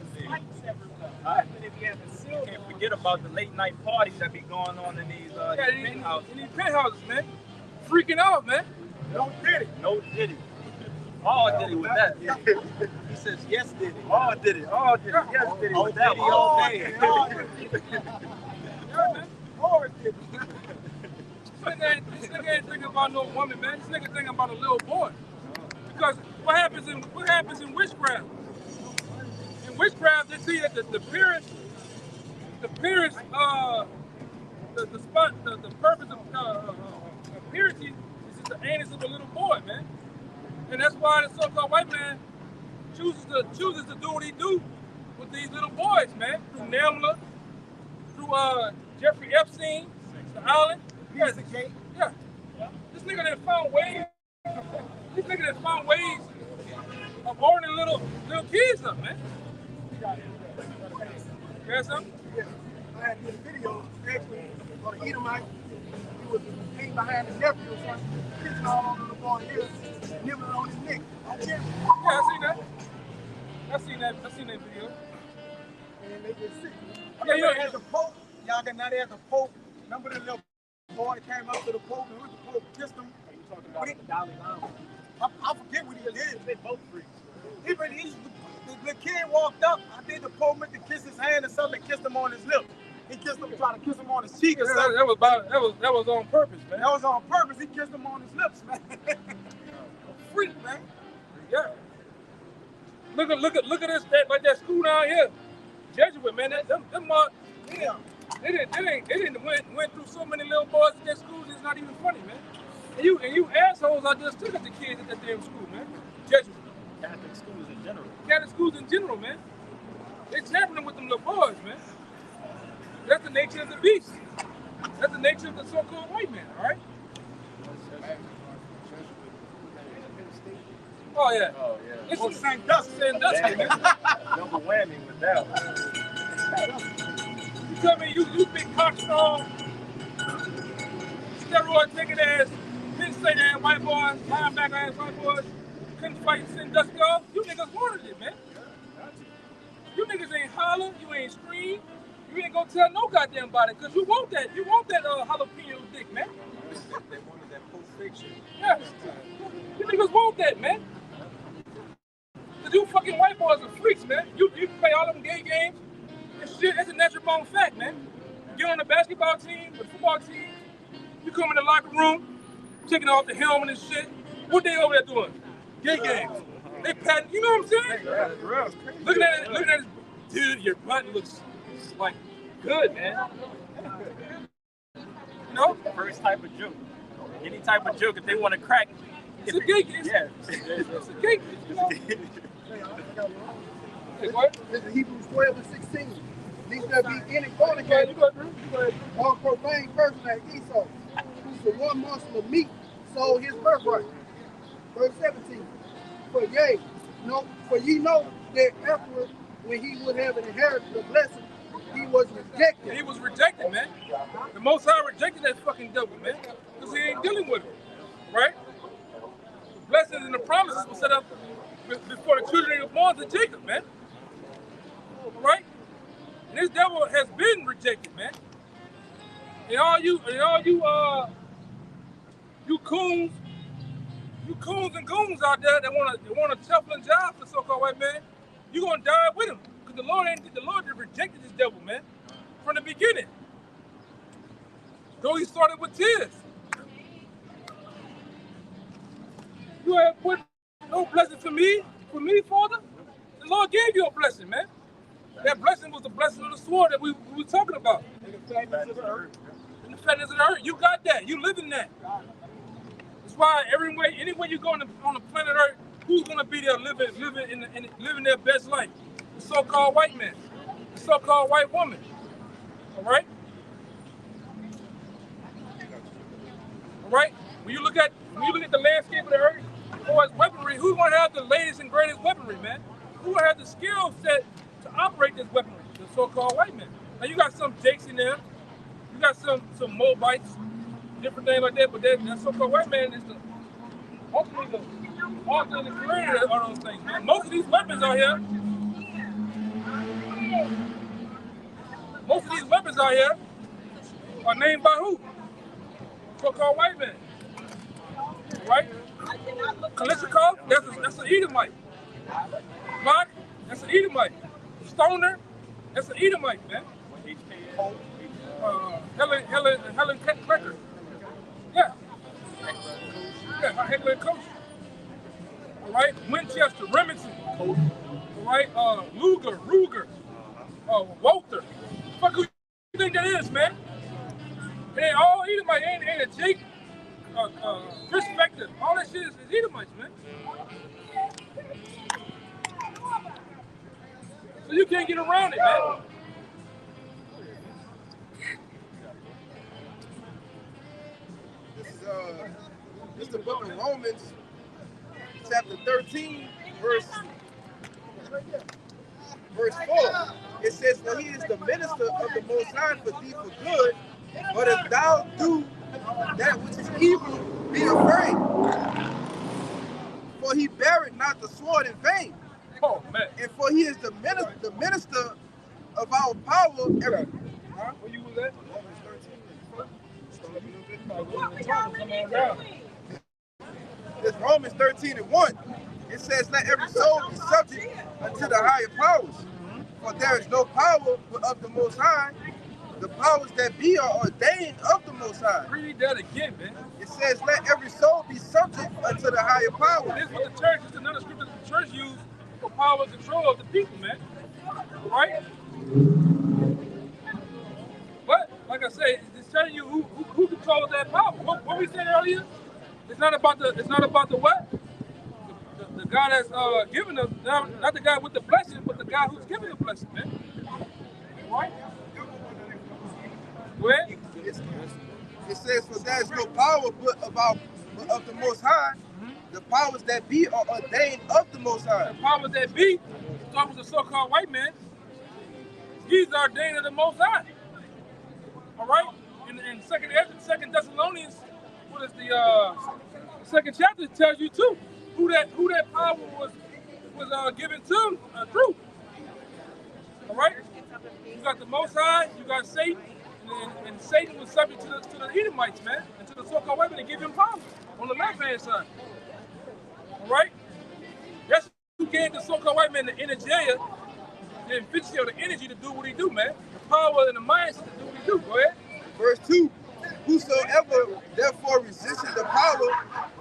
Can't forget about the late night parties that be going on in these penthouses. In these penthouses, man. Freaking out, man. No Diddy. No Diddy. All Diddy with that. He says yes, Diddy. All Diddy. All Diddy. Yes, Diddy Oh, with that. Diddy all day. Yeah, man. Always Diddy. This nigga ain't thinking about no woman, man. This nigga thinking about a little boy. Because what happens in witchcraft? In witchcraft, they see that the purest, the purest purpose of purity is just the anus of a little boy, man. And that's why the so-called white man chooses to do what he do with these little boys, man. Through Namla, through Jeffrey Epstein, the island. Yeah. This nigga done found ways. This nigga done found ways of ordering little kids up, man. You got something? Yeah. I had did a video actually on the Edomite. He was hanging behind his nephew or something, kissing all over the boy here, nibbling on his neck. I'm telling you. Yeah, I seen that. I seen that video. And they get sick. Yeah, you know, at the Pope, y'all got now they at the Pope. Remember the little boy that came up to the Pope and with the Pope kissed him? You talking about the Dalai Lama? I forget what he did. They both freaks. The kid walked up. I think the Pope meant to kiss his hand or something. Kissed him on his lip. He kissed him, tried to kiss him on his cheek or something. That was on purpose, man. That was on purpose. He kissed him on his lips, man. Freak, man. Yeah. Look at this like that school down here, Jesuit, man. Them Yeah. They didn't went through so many little boys at that school. It's not even funny, man. And you assholes out there still at the kids at that damn school, man. Jesuit. Catholic schools in general. Catholic schools in general, man. They tampering with them little boys, man. That's the nature of the beast. That's the nature of the so-called white man, all right? Oh, yeah. Oh, yeah. It's Well, Sandusky. Double whammy with that one. You tell me you big cockstrong, steroid taking ass, Penn State ass white boys, linebacker ass white boys, couldn't fight Sandusky off. You niggas wanted it, man. You niggas ain't holler, you ain't scream, you ain't gonna tell no goddamn body, cause you want that jalapeno dick, man. They wanted that Pulp Fiction. Yeah. You niggas want that, man. Cause you fucking white boys are freaks, man. You play all them gay games. And shit, that's a natural born fact, man. Get on the basketball team, the football team, you come in the locker room, taking off the helmet and shit. What they over there doing? Gay games. They patting, you know what I'm saying? Looking at it, dude, your butt looks like good, man. You know? First type of joke. Any type of joke, if they want to crack. It's a gay game. Yeah. It's a gay game, you know? Hey, what? This is Hebrews 12 and 16. These shall be any fornicator or profane person like Esau, who for one morsel of meat sold his birthright. Verse 17. For ye know that afterwards, when he would have inherited the blessing, he was rejected. He was rejected, man. The Most High rejected that fucking devil, man, because he ain't dealing with it, right? The blessings and the promises were set up before the children of born to Jacob, man. Right? And this devil has been rejected, man. And all you coons and goons out there that want to shuffle and jive for so-called white man, you gonna die with him. Because the Lord just rejected this devil, man, from the beginning. Though he started with tears. You have put no blessing for me, Father. The Lord gave you a blessing, man. That blessing was the blessing of the sword that we were talking about. And the fatness of the earth. You got that. You live in that. That's why anywhere you go on the planet Earth, who's gonna be there living their best life? The so-called white man, the so-called white woman. All right. All right. When you look at the landscape of the earth, as far as weaponry, who's gonna have the latest and greatest weaponry, man? Who gonna have the skill set to operate this weaponry? The so-called white man. Now you got some Jakes in there, you got some Moabites, different things like that, but that so-called white man is the ultimately the author and the creator of those things, man. Most of these weapons out here, are named by who? So-called white man, right? Kalishnikov, that's an Edomite. Glock, that's an Edomite. Stoner, that's an Edomite, man. Helen Klecker. Yeah. Yeah, Heckler and Koch. All right, Winchester, Remington. All right, Luger, Ruger, Walther. Fuck who you think that is, man? It ain't all Edomite. Ain't a Jake, Chris Spector. All that shit is Edomites, man. So you can't get around it, man. This is the book of Romans, chapter 13, verse 4. It says, "For he is the minister of the Most High for thee for good, but if thou do that which is evil, be afraid. For he beareth not the sword in vain." Oh, man. And for he is the minister of our power. Where you was at? It's Romans 13:1. It says, "Let every soul be subject unto the higher powers. For there is no power but of the Most High. The powers that be are ordained of the Most High." Read that again, man. It says, "Let every soul be subject unto the higher powers." This is what the church, this is another scripture the church used for power and control of the people, man. Right? But, like I say, it's telling you who controls that power. What we said earlier, it's not about the what? The God that's giving us, not the guy with the blessing, but the guy who's giving the blessing, man. Right? Go ahead. It says, "For there is no power but of the Most High. The powers that be are ordained of the Most High." The powers that be, talking to the so-called white man, he's ordained of the Most High. All right? In Second Thessalonians, what is the second chapter tells you too who that power was given to through. All right? You got the Most High, you got Satan, and Satan was subject to the Edomites, man, and to the so-called white man to give him power on the left-hand side. All right? That's who gave the so-called white man the energy, the efficiency or the energy to do what he do, man. The power and the mindset to do what he do. Go ahead. Verse 2. "Whosoever therefore resisted the power,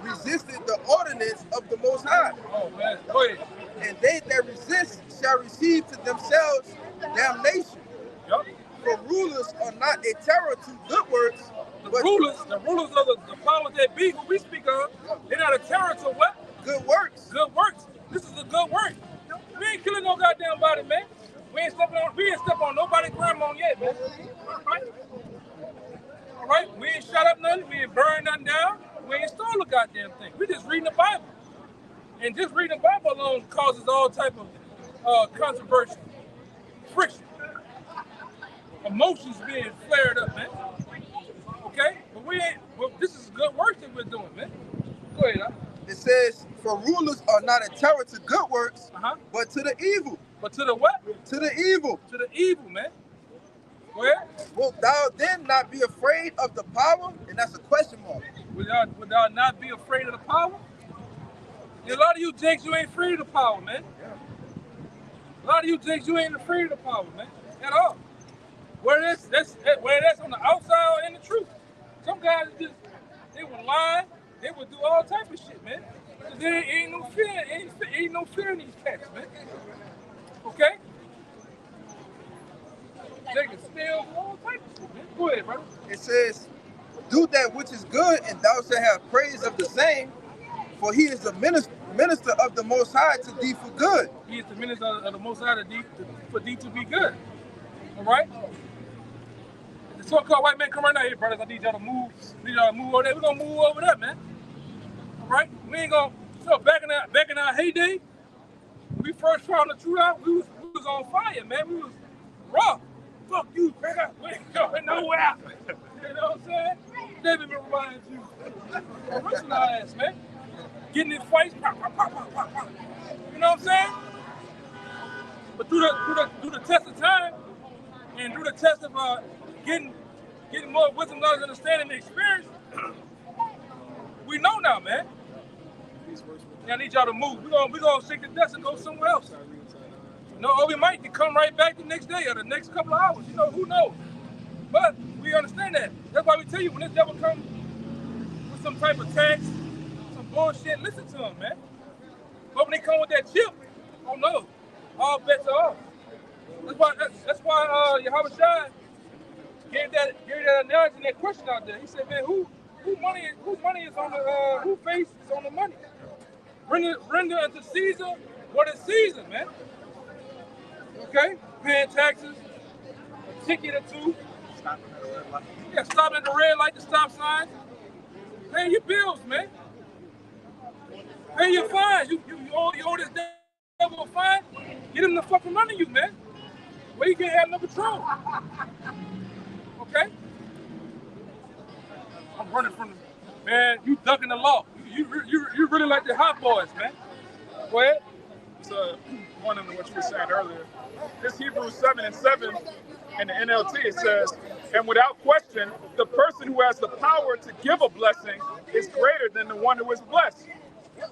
resisted the ordinance of the Most High. Oh, man. Go ahead. And they that resist shall receive to themselves damnation. Yep. For rulers are not a terror to good works." The rulers of the powers that be, who we speak of, they're not a terror to what? Good works. Good works. This is a good work. We ain't killing no goddamn body, man. We ain't step on nobody's grandma yet, man. Right? All right? We ain't shut up nothing. We ain't burned nothing down. We ain't stole a goddamn thing. We just reading the Bible. And just reading the Bible alone causes all type of controversy, friction, emotions being flared up, man. Okay? But this is good work that we're doing, man. Go ahead, It says, "For rulers are not a terror to good works, but to the evil." But to the what? To the evil. To the evil, man. Go ahead. "Wilt thou then not be afraid of the power?" And that's a question mark. Would y'all not be afraid of the power? A lot of you Jakes, you ain't afraid of the power, man. A lot of you Jakes, you ain't afraid of the power, man, at all. Whether that's on the outside or in the truth. Some guys they would lie, they would do all type of shit, man. Cause there ain't no fear in these cats, man. Okay? They can steal all type of shit, man. Go ahead, brother. It says, "Do that which is good, and thou shalt have praise of the same. For he is the minister of the Most High to thee for good." He is the minister of the Most High for thee to be good. All right? The so-called white man come right now, "Hey, brothers, I need y'all to move. Over there." We're gonna move over there, man. All right? We ain't gonna. So back in our heyday, when we first found the truth out, we was on fire, man. We was raw. fuck you, nigga. We ain't going nowhere. You know what I'm saying? David been reminding you. Original ass, man. Getting in fights, pop, pop, pop, pop, pop, pop. You know what I'm saying? But through the test of time and through the test of getting more wisdom, knowledge, understanding, and experience, we know now, man. I need y'all to move. We gonna shake the dust and go somewhere else. You know, or we might come right back the next day or the next couple of hours. You know, who knows? But we understand that. That's why we tell you when this devil comes with some type of text, some bullshit, listen to him, man. But when they come with that chip, oh no, all bets are off. That's why Yahweh Shai gave that analogy and that question out there. He said, man, who money is on the who face is on the money? Render unto Caesar what is Caesar, man. Okay? Paying taxes, a ticket or two. Stopping at the red light, the stop sign. Pay your bills, man. Pay your fines. You owe this devil a fine? Get him the fucking money, you, man. Where you can't have no control. Okay? I'm running from the man. You ducking the law. You really like the hot boys, man. Go ahead. So one of what you were saying earlier. This Hebrews 7:7 in the NLT, it says, and without question, the person who has the power to give a blessing is greater than the one who is blessed. Yeah,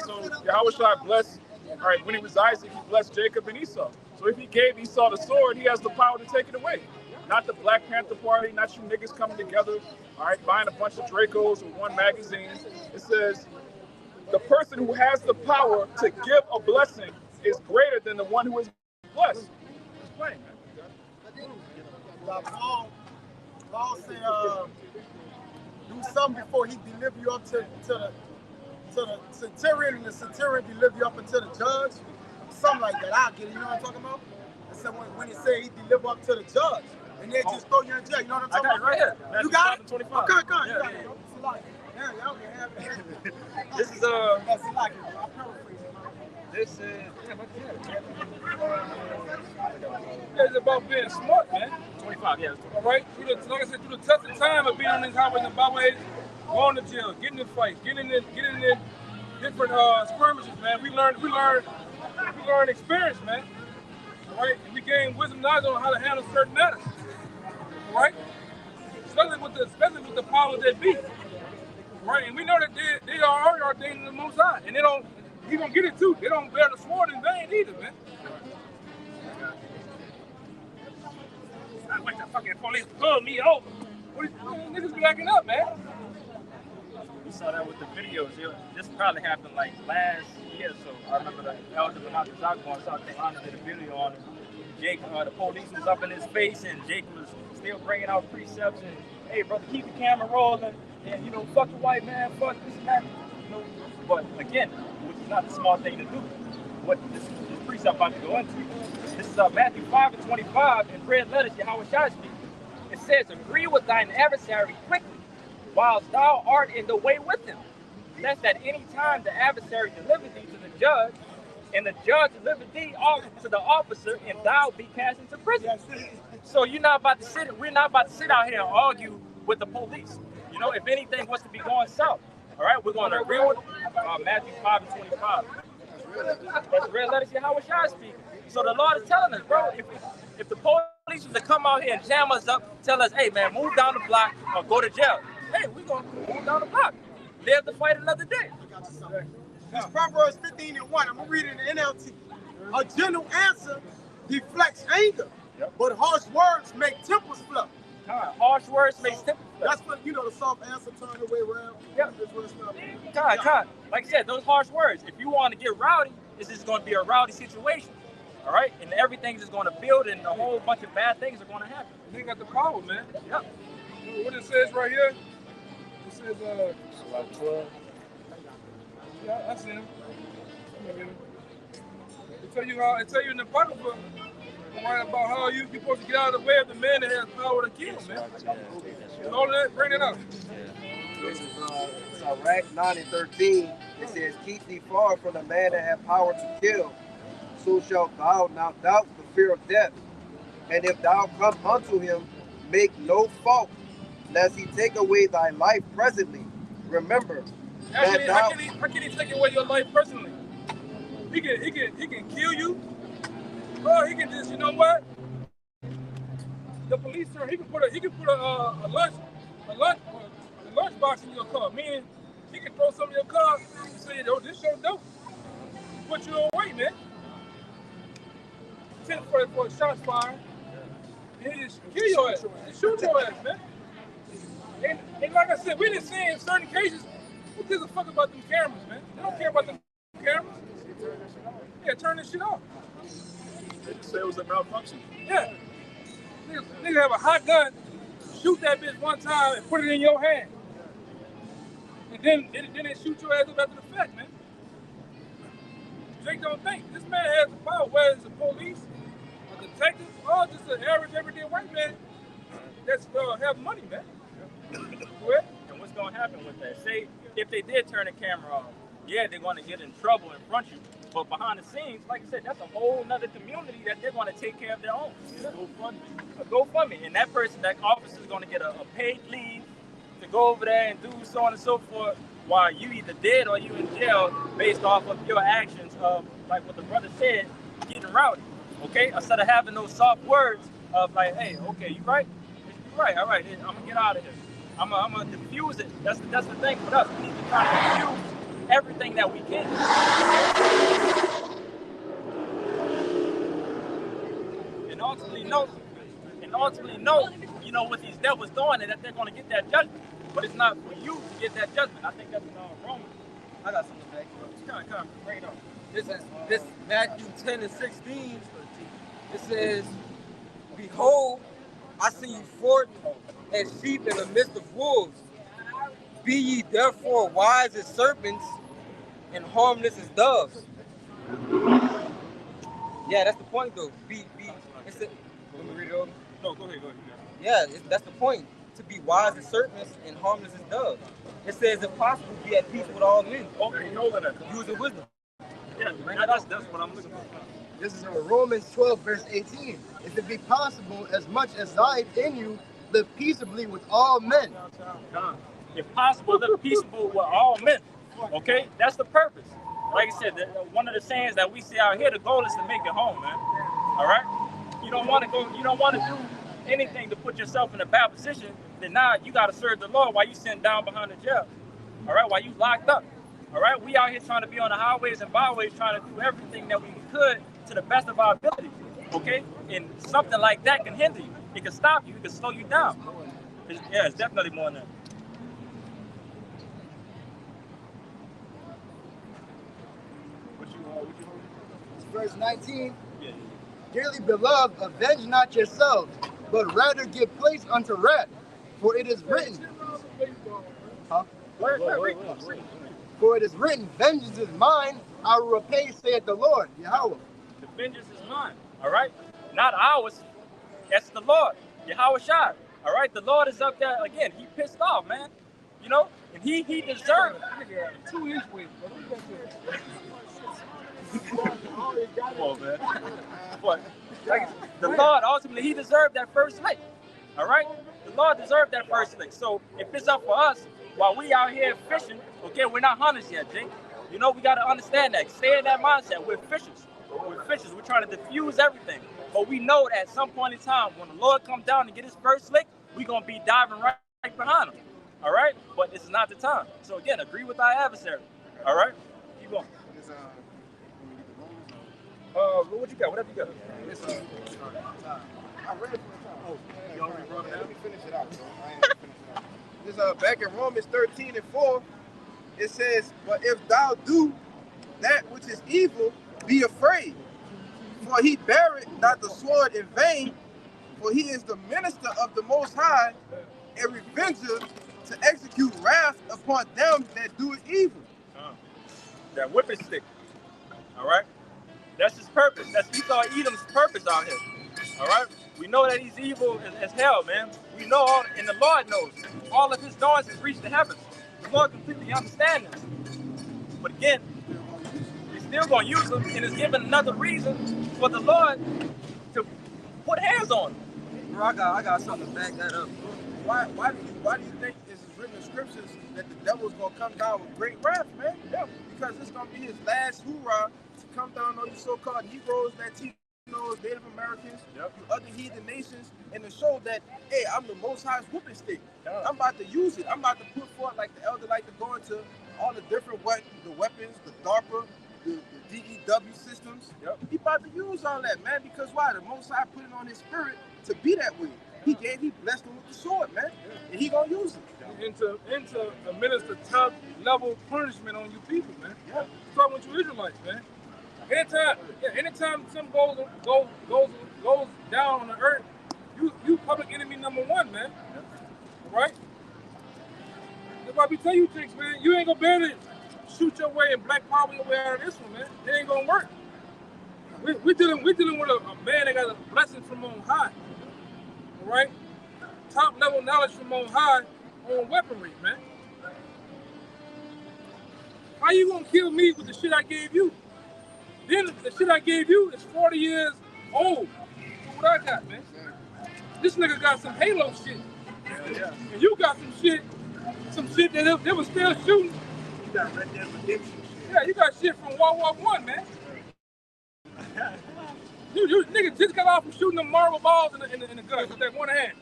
so Yahweh Shai blessed, all right, when he was Isaac, he blessed Jacob and Esau. So if he gave Esau the sword, he has the power to take it away. Not the Black Panther Party, not you niggas coming together, all right, buying a bunch of Dracos with one magazine. It says, the person who has the power to give a blessing is greater than the one who is blessed. It's plain, man. Paul said, do something before he deliver you up to the centurion, and the centurion deliver you up into the judge. Something like that. I'll get it. You know what I'm talking about? And so when he said he deliver up to the judge, and they just throw you in jail. You know what I'm talking about? Right here. You got it? 25. Okay, good. Yeah, You got it. Yeah, y'all can have it. This is That's like it. I'll paraphrase it. This is It's about being smart, man. 25, yeah. All right? Like I said, through the test of time of being on these highways and byways, going to jail, getting in fights, getting in different skirmishes, man. We learn experience, man. All right? And we gain wisdom knowledge on how to handle certain matters. All right? Especially with the power that be. Right? And we know that they are already ordained in the Most High. And he gonna get it too. They don't bear the sword in vain either, man. I wait the fucking police pull me over. Niggas be acting up, man. We saw that with the videos. This probably happened like last year or so. I remember the elder Benazir Zagwan in South Carolina did a video on him. Jake, the police was up in his face, and Jake was still bringing out precepts and, hey, brother, keep the camera rolling, and, you know, fuck the white man, fuck this and that. You know, but again, which is not the smart thing to do. What this precept about to go into. This is Matthew 5:25 in red letters, Yahweh Shai speaking. It says, agree with thine adversary quickly, whilst thou art in the way with him. Lest at any time the adversary deliver thee to the judge, and the judge deliver thee to the officer, and thou be cast into prison. So we're not about to sit out here and argue with the police. You know, if anything was to be going south, all right, we're going to agree with Matthew 5:25. That's red letters, Yahweh Shai speaking. So the Lord is telling us, bro, if the police was to come out here and jam us up, tell us, hey man, move down the block or go to jail. Hey, we're gonna move down the block. Live to fight another day. It's Proverbs 15:1. I'm gonna read it in the NLT. A gentle answer deflects anger, but harsh words make tempers flow. Harsh words make tempers flow. That's what, you know, the soft answer turn the way around. Yep. Like I said, those harsh words. If you want to get rowdy, this is going to be a rowdy situation. All right? And everything's just going to build, and a whole bunch of bad things are going to happen. They got the power, man. Yep. You know what it says right here? It says, yeah, that's him. It tell you in the Apocrypha, right, about how you're supposed to get out of the way of the man that has power to kill, man. And all of that, bring it up. This is Sirach 9:13. It says, keep thee far from the man that hath power to kill. So shalt thou not doubt the fear of death. And if thou come unto him, make no fault, lest he take away thy life presently. Remember that How can he take away your life personally? He can kill you, or he can just, you know what? The police, sir, he can put a lunch box in your car. Meaning, he can throw some in your car and say, "Oh, this your dope." Put you away, man. Send for a shot fired. And he just kill your ass. Just shoot your ass, man. And like I said, we didn't say in certain cases, who gives a fuck about them cameras, man? They don't care about them cameras. Yeah, turn this shit off. They just say it was a malfunction. Yeah. Nigga have a hot gun, shoot that bitch one time and put it in your hand. And then they shoot your ass up after the fact, man. Jake don't think. This man has the power, whether it's the police, a detective, or just an average everyday white man that's have money, man. And what's going to happen with that? Say, if they did turn the camera off, yeah, they're going to get in trouble and front you. But behind the scenes, like I said, that's a whole nother community that they're going to take care of their own. A GoFundMe. And that person, that officer is going to get a paid leave to go over there and do so on and so forth while you either dead or you in jail based off of your actions of, like what the brother said, getting rowdy. Okay? Instead of having those soft words of like, hey, okay, you right? You right, all right, I'm going to get out of here. I'm gonna diffuse it. That's the thing with us. We need to try to diffuse everything that we can. And ultimately know, you know, what these devils doing, and that they're gonna get that judgment. But it's not for you to get that judgment. I think that's wrong. I got something back. Come, bring it on. This Matthew 10 and 16. It says, "Behold, I send you forth as sheep in the midst of wolves. Be ye therefore wise as serpents and harmless as doves." Yeah, that's the point though. Let me read it over. No, go ahead. Yeah, that's the point. To be wise as serpents and harmless as doves. It says, if possible, be at peace with all men. Okay, you know that. Using wisdom. Yeah, that's what I'm looking for. This is Romans 12, verse 18. If it be possible, as much as lieth in you, live peaceably with all men. If possible, live peaceable with all men. Okay, that's the purpose. Like I said, one of the sayings that we see out here, the goal is to make it home, man. All right. You don't want to do anything to put yourself in a bad position. Then now you got to serve the Lord while you sitting down behind the jail. All right, while you locked up. All right, we out here trying to be on the highways and byways, trying to do everything that we could to the best of our ability. Okay, and something like that can hinder you. It can stop you. It can slow you down. It's definitely more than that. Verse 19. Dearly beloved, avenge not yourselves, but rather give place unto wrath. For it is written. For it is written, vengeance is mine, I will repay, saith the Lord, Yahweh. The vengeance is mine. All right, not ours. That's the Lord, Yahweh Shai. All right, the Lord is up there again. He pissed off, man. You know, and he deserved it. 2-inch weight. Come on, man. But like, the Lord ultimately, he deserved that first lick. All right, the Lord deserved that first lick. So if it's up for us, while we out here fishing, okay, we're not hunters yet, Jake. You know, we got to understand that. Stay in that mindset. We're fishers. We're fishers. We're trying to diffuse everything. But we know that at some point in time, when the Lord comes down and get his first lick, we're going to be diving right behind him. All right? But this is not the time. So again, agree with our adversary. All right? Keep going. What you got? Whatever you got. I read it for the time. Let me finish it out, bro. I ain't finish it out. This back in Romans 13 and 4, it says, but if thou do that which is evil, be afraid. For he beareth not the sword in vain, for he is the minister of the Most High, a revenger to execute wrath upon them that do evil. That whipping stick. All right? That's his purpose. That's Esau Edom's purpose out here. All right? We know that he's evil as hell, man. We know, and the Lord knows. All of his doings has reached the heavens. The Lord completely understands this. But again, he's still going to use them, and it's given another reason for the Lord to put hands on them. Bro, I got something to back that up. Why do you think this is written in scriptures that the devil's gonna come down with great wrath, man? Yeah. Because it's gonna be his last hoorah to come down on you so-called Negroes, Latinos, Native Americans, you other heathen nations, and to show that, hey, I'm the Most High's whooping stick. I'm about to use it. I'm about to put forth, like the elder like to go into all the different weapons, the DARPA, the DEW systems. He about to use all that, man, because why? The Most High put it on his spirit to be that way. He blessed him with the sword, man, and he gonna use it. And to administer top level punishment on you people, man. Yeah. Starting with you Israelites, man. Anytime something goes down on the earth, you public enemy number one, man. Right? That's why we tell you chicks, man, you ain't gonna be able to shoot your way and black power your way out of this one, man. It ain't gonna work. We're dealing with a man that got a blessing from on high. All right? Top level knowledge from on high on weaponry, man. How you gonna kill me with the shit I gave you? Then the shit I gave you is 40 years old. So what I got, man? This nigga got some Halo shit. Yeah. And you got some shit that they was still shooting. You got Red Dead Redemption shit. Yeah, you got shit from World War I, man. You nigga just got off from shooting them marble balls in the gun with that one hand.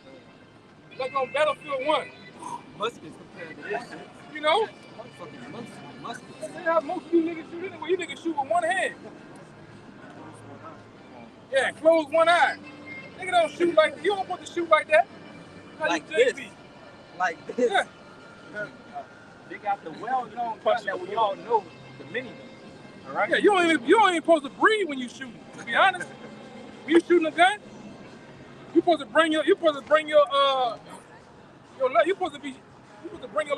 Like on Battlefield 1. Muskets compared to this shit. You know? Muskets. That's how most of you niggas shoot anyway. You niggas shoot with one hand. Yeah, close one eye. Nigga don't shoot like that. You don't want to shoot like that. Like this. Like this. Yeah. They got the well-known gun that we all know, the minigun. All right. Yeah, you don't even supposed to breathe when you shooting. To be honest, when you shooting a gun, you supposed to bring your bring your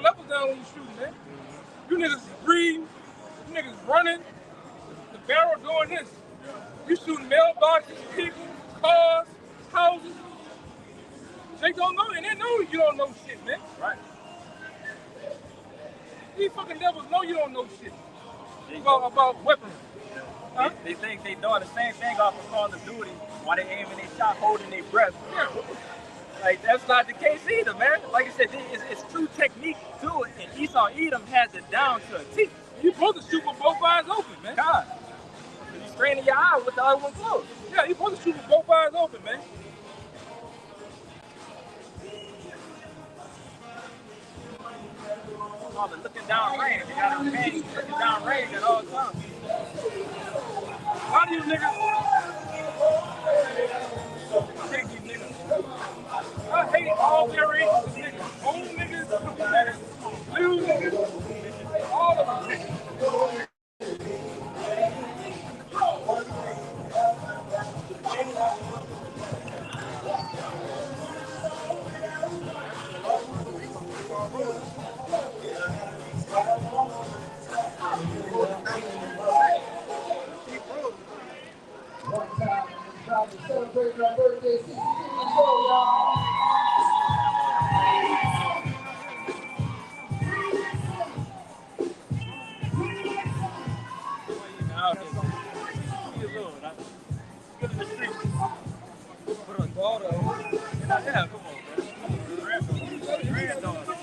levels down when you shooting, man. You niggas is breathing, you niggas running, the barrel doing this. You shooting mailboxes, people, cars, houses. They don't know, and they know you don't know shit, man. Right. These fucking devils know you don't know shit about weaponry. Huh? They think they doing the same thing off of Call of Duty while they aiming their shot, holding their breath. Yeah. Like, that's not the case either, man. Like I said, it's true technique to it, and Esau Edom has it down to a T. You supposed to shoot with both eyes open, man. God. You straining your eye with the other one closed. Yeah, you supposed to shoot with both eyes open, man. Oh, the looking down range. You got a man looking down range at all times. A lot of you niggas take these niggas. I hate all variations of niggas. Old niggas, new niggas, all of them. Celebrating our birthday, 60 years old, y'all. Yeah, come on, man. Granddaughter.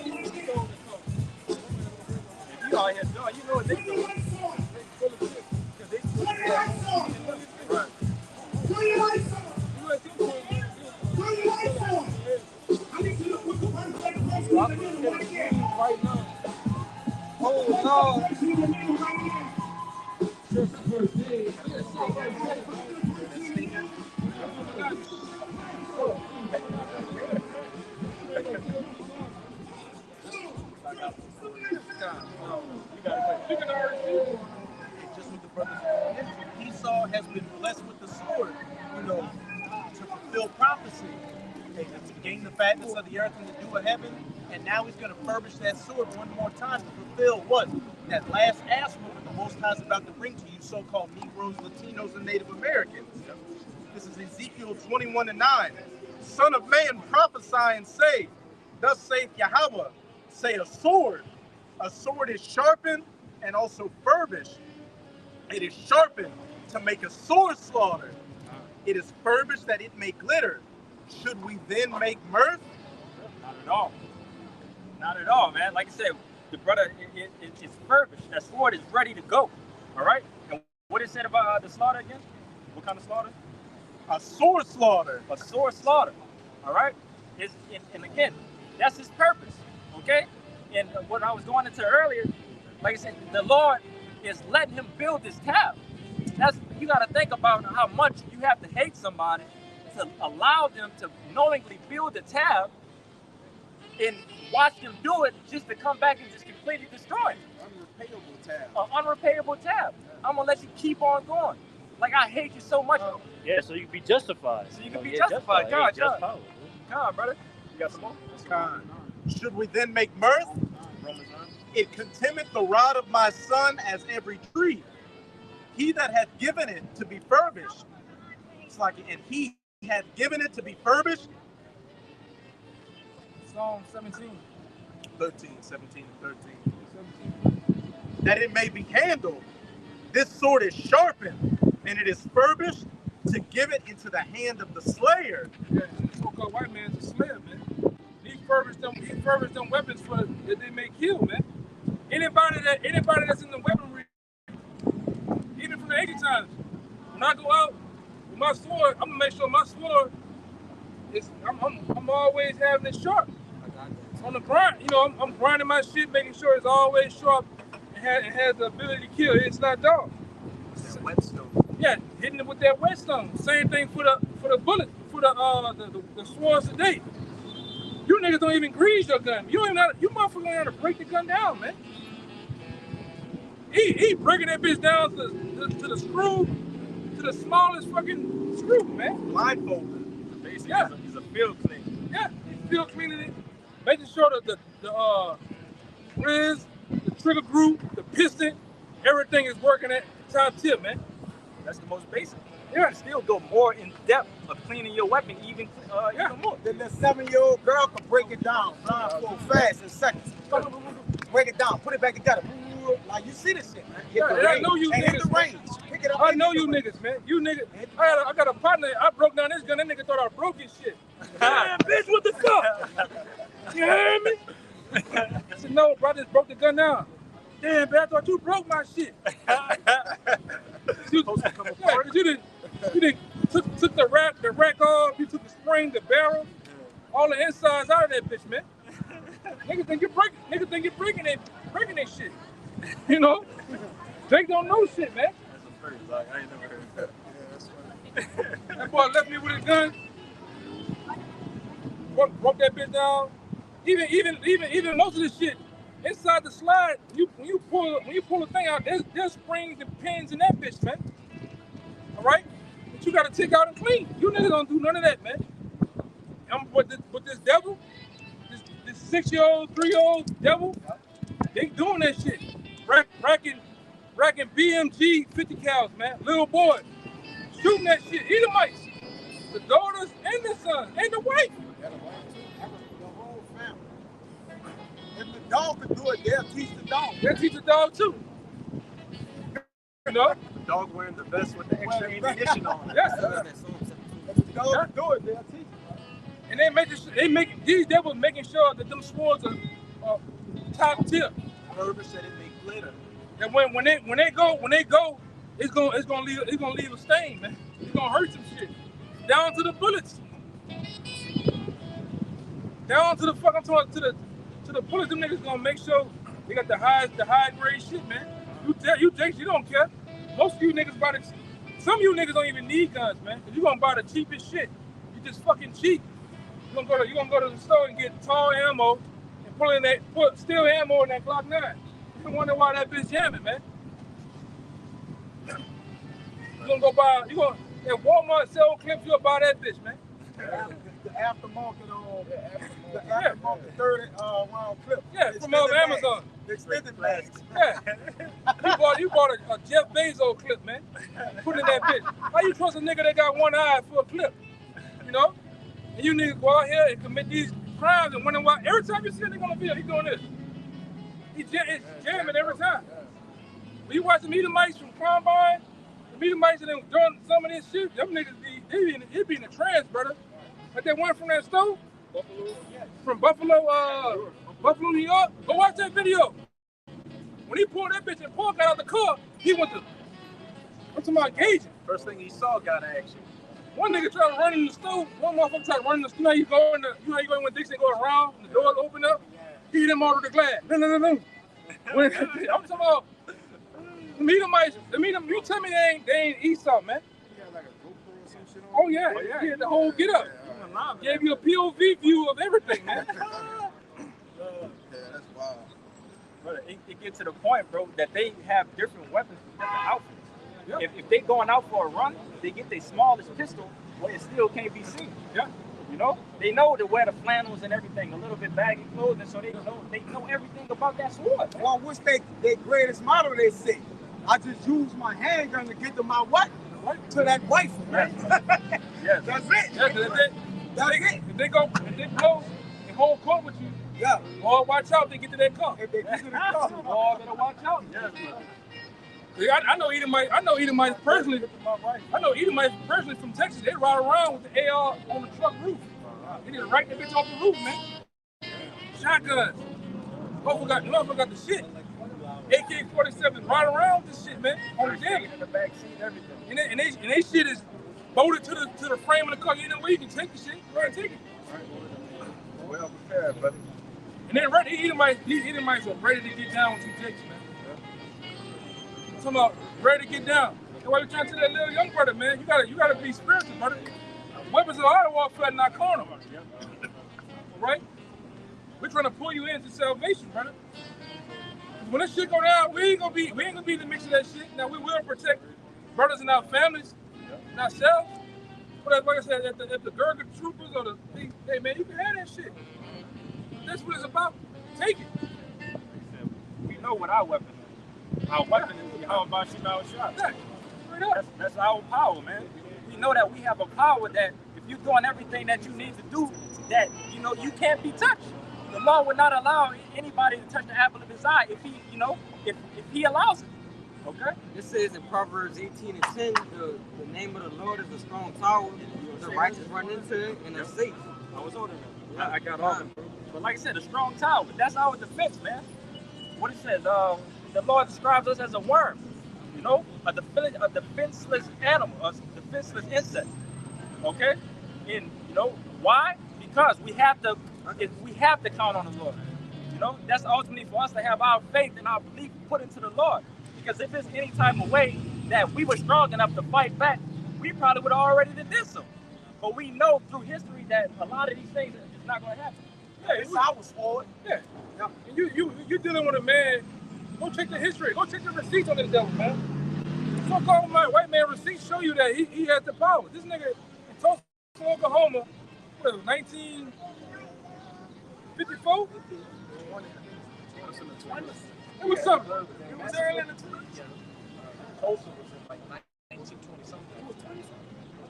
You all here doing, you know what they doing. Right. Do you like some? Do you like some? I need you to put the one right now. Oh, Just with the brothers. Esau has been blessed with the sword, to fulfill prophecy, to gain the fatness of the earth and the dew of heaven. And now he's going to furbish that sword one more time to fulfill what? That last ass whooping the Most High is about to bring to you, so-called Negroes, Latinos, and Native Americans. This is Ezekiel 21:9. Son of man, prophesy and say, thus saith Yahweh, say a sword is sharpened and also furbished. It is sharpened to make a sword slaughter. It is furbished that it may glitter. Should we then make mirth? Not at all. Not at all, man. Like I said, the brother is furbished. That sword is ready to go. All right? And what it said about the slaughter again? What kind of slaughter? A sword slaughter. A sword slaughter. All right? And again, that's his purpose. Okay? And what I was going into earlier, like I said, the Lord is letting him build this tab. You got to think about how much you have to hate somebody to allow them to knowingly build a tab and watch them do it just to come back and just completely destroy it. Unrepayable tab. An unrepayable tab. I'm going to let you keep on going. Like, I hate you so much. Yeah, so you can be justified. So you can be justified. God, just God. God, brother. You got some more? God. Should we then make mirth? It contemneth the rod of my son as every tree. He that hath given it to be furbished. It's like, and he hath given it to be furbished. Psalm 17. 13, 17, and 13. That it may be handled. This sword is sharpened, and it is furbished to give it into the hand of the slayer. Yeah, the so-called white man's a slayer, man. He furbished them weapons for that they may kill, man. Anybody that's in the weaponry, even from the ancient times, when I go out with my sword, I'm gonna make sure my sword is. I'm always having it sharp. On the grind, you know, I'm grinding my shit, making sure it's always sharp and has the ability to kill. It's not dull. Whetstone. Yeah, hitting it with that whetstone. Same thing for the bullet, for the swords today. You niggas don't even grease your gun. You motherfuckers don't know how to break the gun down, man. He breaking that bitch down to the screw, to the smallest fucking screw, man. Blindfolded. Basically, Yeah. he's a field cleaner. Yeah, he's field cleaning it, making sure that the riz, the trigger group, the piston, everything is working at top tip, man. That's the most basic. Yeah. You can still go more in depth of cleaning your weapon even more. Then the 7-year-old girl can break it down, blindfold fast in seconds. Break it down, put it back together. Like you see this shit, man. Yeah, and I know you and hit the niggas. range. Pick it up. I know you niggas, man. You niggas. I got a partner. I broke down this gun. That nigga thought I broke his shit. Man, bitch, what the fuck? You heard me? I said, no, bro, I just broke the gun down. Damn, man, I thought you broke my shit. You didn't took the rack off. You took the spring, the barrel, all the insides out of that bitch, man. Niggas think you're breaking that shit. You know? Jake don't know shit, man. That's a first, dog. I ain't never heard that. Yeah, that's funny. That boy left me with his gun. Broke that bitch down. Even most of the shit inside the slide. When you pull the thing out, there's springs and pins in that bitch, man. All right, but you gotta take out and clean. You niggas don't do none of that, man. I'm with this devil, this 6-year-old, 3-year-old devil. They doing that shit, racking BMG 50 cals, man. Little boy, shooting that shit. Edomites, the daughters and the son and the wife. The whole family. If the dog can do it, they'll teach the dog. They'll teach the dog too. You know? The dog wearing the vest with the extra ammunition on it. Yes. If the dog can do it, they'll teach it. And these devils making sure that them swords are top tip. Furbished that it may glitter. And when they go, it's gonna leave a stain, man. It's gonna hurt some shit. Down to the bullets. Down to the fucking to the bullets. Them niggas gonna make sure they got the high grade shit, man. You Jakes, you don't care. Most of you niggas buy some of you niggas don't even need guns, man. Cause you gonna buy the cheapest shit. You just fucking cheap. You gonna go to the store and get tall ammo and put steel ammo in that Glock 9. You wonder why that bitch jamming, man. If Walmart sell clips, you'll buy that bitch, man. The aftermarket the aftermarket 30 round clip. Yeah, from Amazon. The extended mags. Yeah. You bought a Jeff Bezos clip, man. Put in that bitch. How you trust a nigga that got one eye for a clip? You know? And you niggas go out here and commit these crimes and wonder why. Every time you see a nigga on the video, he doing this. He's jamming every time. When you watch the Edomites from Combine, the Edomites and them doing some of this shit, them niggas be He'd be in the trance, brother. Like that one from that store, from Buffalo, New York. Go watch that video. When he pulled that bitch and Paul got out the car, he went to. I'm talking about engaging. First thing he saw got action. One nigga tried to run in the store. One motherfucker tried to run in the store. You know how you go when Dixie go around and the doors open up? He hit him out of the glass. No. I'm talking about. You tell me they ain't Esau, man. Oh yeah, he had the whole get up. Gave you a POV view of everything, man. Yeah, that's wild. Brother, it gets to the point, bro, that they have different weapons for different outfits. Yep. If they going out for a run, they get their smallest pistol, where it still can't be seen. Yeah. You know, they know to wear the flannels and everything, a little bit baggy clothing, so they know everything about that sword. Man. Well, what's their greatest model? They say, I just use my handgun to get to my what? To that rifle, man. Yes. That's it. Yeah, if they blow and hold court with you, yeah. Boy, watch out, they get to that car. If they get to the car, boy, better watch out. Yes, yeah, I know Edomites personally. I know Edomites personally from Texas. They ride around with the AR on the truck roof. They just right that bitch off the roof, man. Shotguns. Motherfucker got the shit. AK-47 ride around with this shit, man. On the damage. In the back seat, everything. And they shit is bolted to the frame of the car. You know where you can take the shit. Go ahead and take it. Well prepared, brother. And then Edomites are ready to get down with you Jakes, man. I'm talking about ready to get down. That's why we're trying to tell that little young brother, man. You gotta be spiritual, brother. Weapons of our warfare not carnal. Right? We're trying to pull you into salvation, brother. When this shit go down, we ain't gonna be in the mix of that shit. Now we will protect brothers and our families, and ourselves. But like I said, if the Gurga troopers or hey man, you can have that shit. That's what it's about. Take it. We know what our weapon is. Our weapon is how about shooting our shots. That's our power, man. We know that we have a power that if you're doing everything that you need to do, that you can't be touched. The law would not allow anybody to touch the apple of his eye if he allows it. Okay? It says in Proverbs 18:10, the name of the Lord is a strong tower. The righteous run into it and they're safe. I was older than that. I got all them. But like I said, a strong tower. That's our defense, man. What it says, the Lord describes us as a worm. A defenseless animal, a defenseless insect. Okay? And why? Because we have to count on the Lord. That's ultimately for us to have our faith and our belief put into the Lord. Because if there's any type of way that we were strong enough to fight back, we probably would have already did so. But we know through history that a lot of these things are just not going to happen. yeah, it's our sword. Yeah. And you're dealing with a man. Go check the history. Go check the receipts on this devil, man. So-called white man receipts show you that he has the power. This nigga in Tulsa, Oklahoma, what was it, 1954? It was something. It was early in the 20s. Tulsa was in like 1920 something. It was 20 something.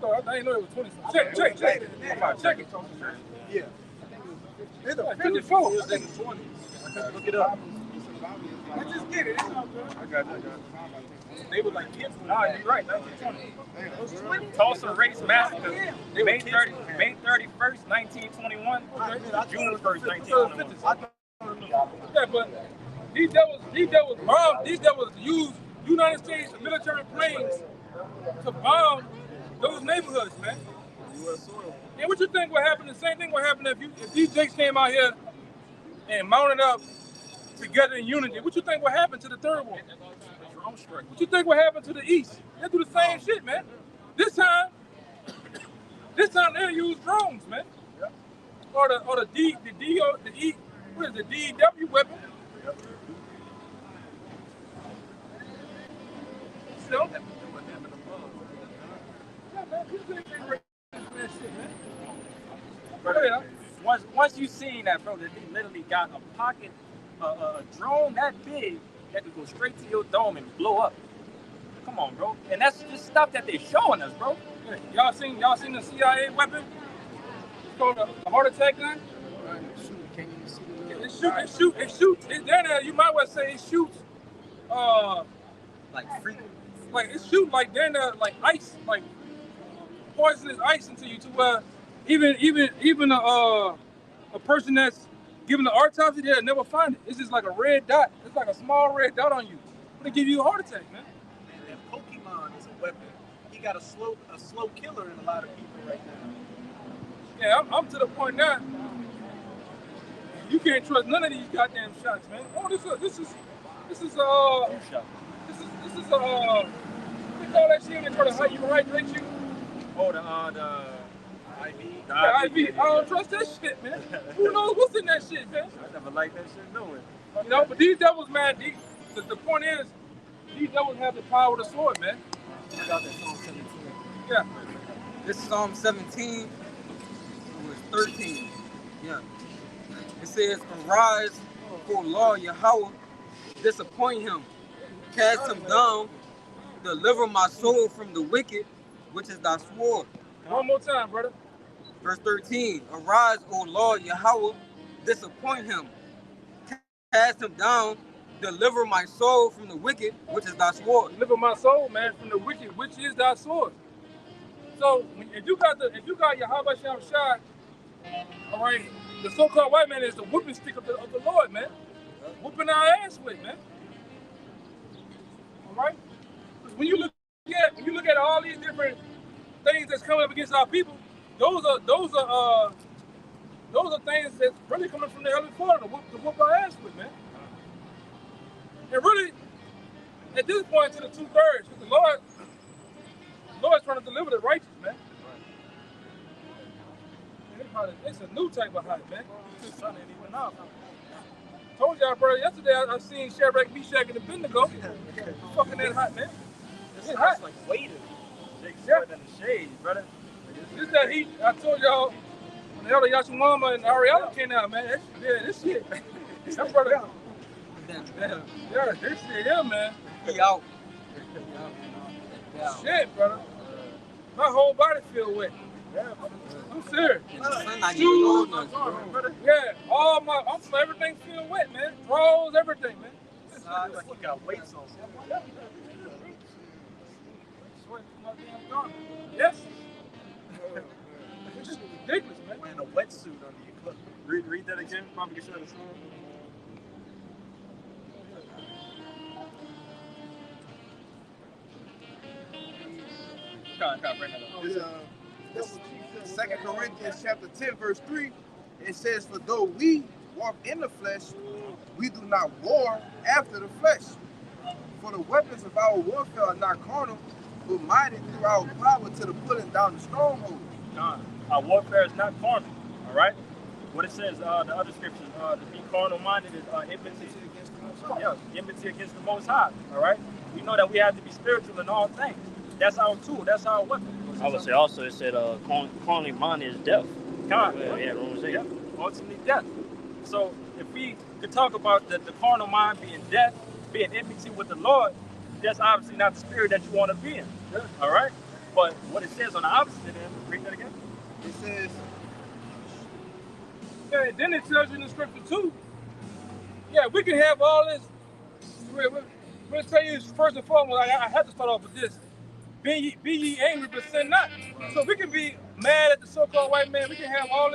I didn't know it was 20 something. Check it. Yeah. It's 54. It was in the 20s. Look it up. Let's just get it. It's all good. I got it. They were like kids. No, you're right. 1920. Tulsa Race Massacre. May 31st, 1921. June 1st, 1921. Yeah, but these devils use United States military planes to bomb those neighborhoods, man. And what you think would happen? The same thing would happen if these Jakes came out here and mounted up together in unity. What you think would happen to the third one? What you think would happen to the East? They do the same shit, man. This time they'll use drones, man. Or the DW weapon. So, once you seen that, bro, that they literally got a pocket, a drone that big that could go straight to your dome and blow up. Come on, bro. And that's just stuff that they're showing us, bro. Y'all seen the CIA weapon? It's called a heart attack gun. It shoots. You might well say it shoots. Like it shoots like like ice, like poisonous ice into you to where even a person that's given the autopsy, they'll never find it. It's just like a red dot. It's like a small red dot on you. It'll give you a heart attack, man. And Pokemon is a weapon. He got a slow killer in a lot of people right now. Yeah, I'm to the point now. You can't trust none of these goddamn shots, man. Oh, this is they call that shit and try to hydrate you. Oh, the IV. The IV. I don't trust that shit, man. Who knows what's in that shit, man? I never liked that shit doing. You know, but these devils, man. The point is, these devils have the power of the sword, man. I got that Psalm 17. Yeah. This is Psalm 17. It was 13. Yeah. It says, "Arise, O Lord Yahweh, disappoint him, cast him down, deliver my soul from the wicked, which is thy sword." One more time, brother. Verse 13, "Arise, O Lord Yahweh, disappoint him, cast him down, deliver my soul from the wicked, which is thy sword." Deliver my soul, man, from the wicked, which is thy sword. So if you got Yahweh Shem Shai, all right, the so-called white man is the whooping stick of the Lord, man. Whooping our ass with, man. All right? When you look at all these different things that's coming up against our people, those are things that's really coming from the Heavenly Father to whoop our ass with, man. And really, at this point, to the 2/3, the Lord's trying to deliver the righteous, man. It's a new type of hype, man. It's just something that went off. Told y'all, bro, yesterday I seen Shadrach, Meshach, and Abednego. Fucking that hot, man. It's hot. Like weighted. Yeah. In the shade, brother. This that heat. I told y'all when the hell of Yashimama and Ariella came out, man. This shit. That brother. Yeah, this shit here, man. He out. Shit, brother. My whole body feel wet. Yeah, I'm serious. Yeah, everything feel wet, man. Throws, everything, man. Like you got weights on. Yes. This is ridiculous, man. And a wetsuit under your clothes. Read that again. Probably get you understand. This is 2 Corinthians chapter 10, verse 3. It says, "For though we walk in the flesh, we do not war after the flesh. For the weapons of our warfare are not carnal, but mighty through our power to the pulling down the strongholds." Our warfare is not carnal, all right? What it says, the other scriptures, to be carnal-minded is enmity against the Most High. Yeah, enmity against the Most High, all right? We know that we have to be spiritual in all things. That's our tool. That's our weapon. I would say also it said carnally minded is death. Yeah, Romans 8. Yeah, ultimately death. So if we could talk about the carnal mind being death, being enmity with the Lord, that's obviously not the spirit that you want to be in. Yeah. All right? But what it says on the opposite end, read that again. It says, yeah, and then it tells you in the scripture too. Yeah, we can have all this. Let's tell you first and foremost, I have to start off with this. Be ye angry, but sin not. So we can be mad at the so-called white man. We can have all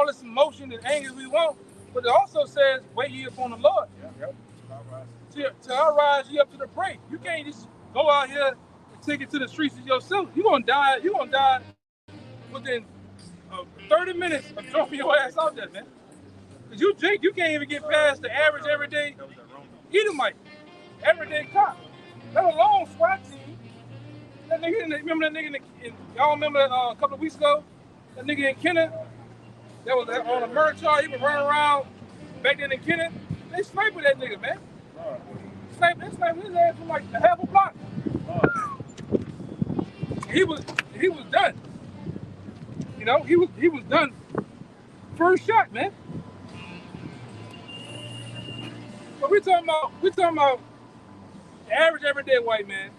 this emotion and anger we want. But it also says, wait ye upon the Lord. To arise ye up to the prey. You can't just go out here and take it to the streets of yourself. You're gonna die within 30 minutes of dropping your ass out there, man. Because you can't even get past the average everyday Edomite, everyday cop, let alone SWAT team. That nigga, remember that nigga y'all remember a couple of weeks ago? That nigga in Kenner, that was on a murder charge. He was running around back then in Kenner. They sniped that nigga, man. Sniped his ass from like a half a block. He was done. You know, he was done. First shot, man. But we talking about the average everyday white man.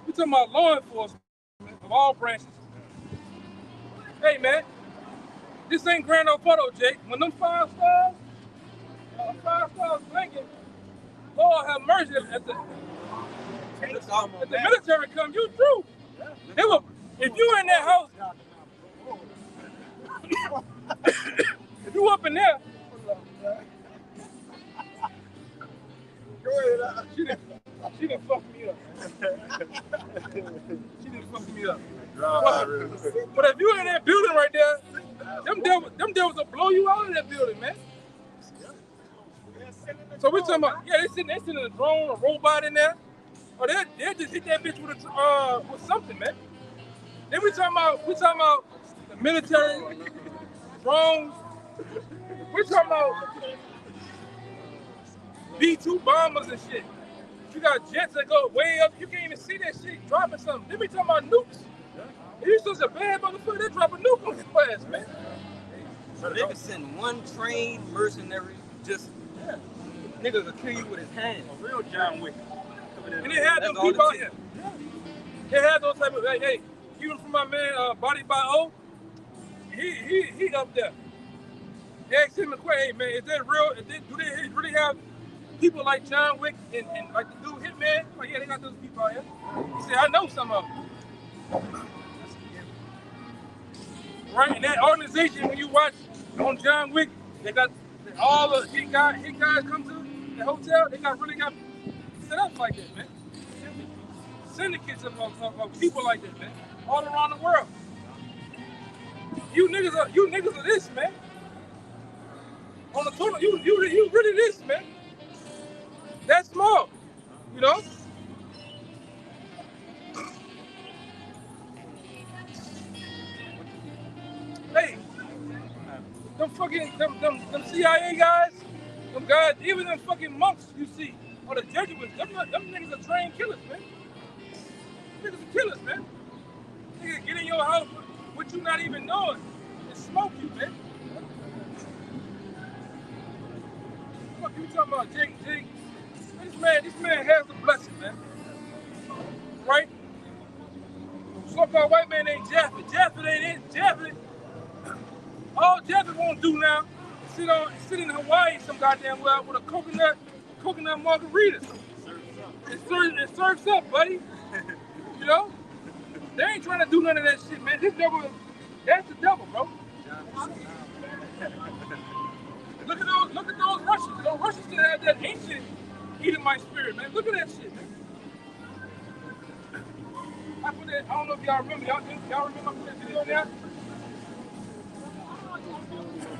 We talking about law enforcement of all branches. Hey, man, this ain't Grand Old Photo, Jake. When them 5 stars blinking, Lord have mercy. At the military come, you through. If you in that house, if you up in there, she done fucked me up. She done fucked me up. But if you in that building right there, them devils will blow you out of that building, man. So we're talking about, yeah, they sitting in a drone, a robot in there. Or they'll just hit that bitch with something, man. Then we talking about the military, drones. We're talking about B-2 bombers and shit. You got jets that go way up. You can't even see that shit dropping something. Then we talking about nukes. If you such a bad motherfucker, they drop a nuke on his ass, man. So they can send one trained mercenary, just nigga could kill you with his hands. A real John Wick. And they had them people out here. They had those type of, hey, even from my man, Body by O, he up there. They asked him a question, hey man, is that real? Do they really have people like John Wick and like the dude Hitman? Like, yeah, they got those people out here. He said, I know some of them. Right, and that organization, when you watch on John Wick, they got all the hit guys come to the hotel. They really got set up like that, man. Syndicates of people like that, man, all around the world. You niggas are this, man. On the total, you really this, man. That's small, you know. Hey, them CIA guys, them guys, even them fucking monks you see, or the Jesuits, them niggas are trained killers, man. Niggas are killers, man. Niggas get in your house with you not even knowing and smoke you, man. What you talking about, Jake? This man has the blessing, man. Right? So-called white man ain't Jaffet. Jaffet ain't it. Jaffet. All Jaffet won't do now is sit in Hawaii some goddamn well with a coconut margarita. It serves up, buddy. You know? They ain't trying to do none of that shit, man. This devil, that's the devil, bro. Look at those Russians. Those Russians still have that ancient Edomite spirit, man. Look at that shit, man. I don't know if y'all remember. Y'all remember I put that video in there?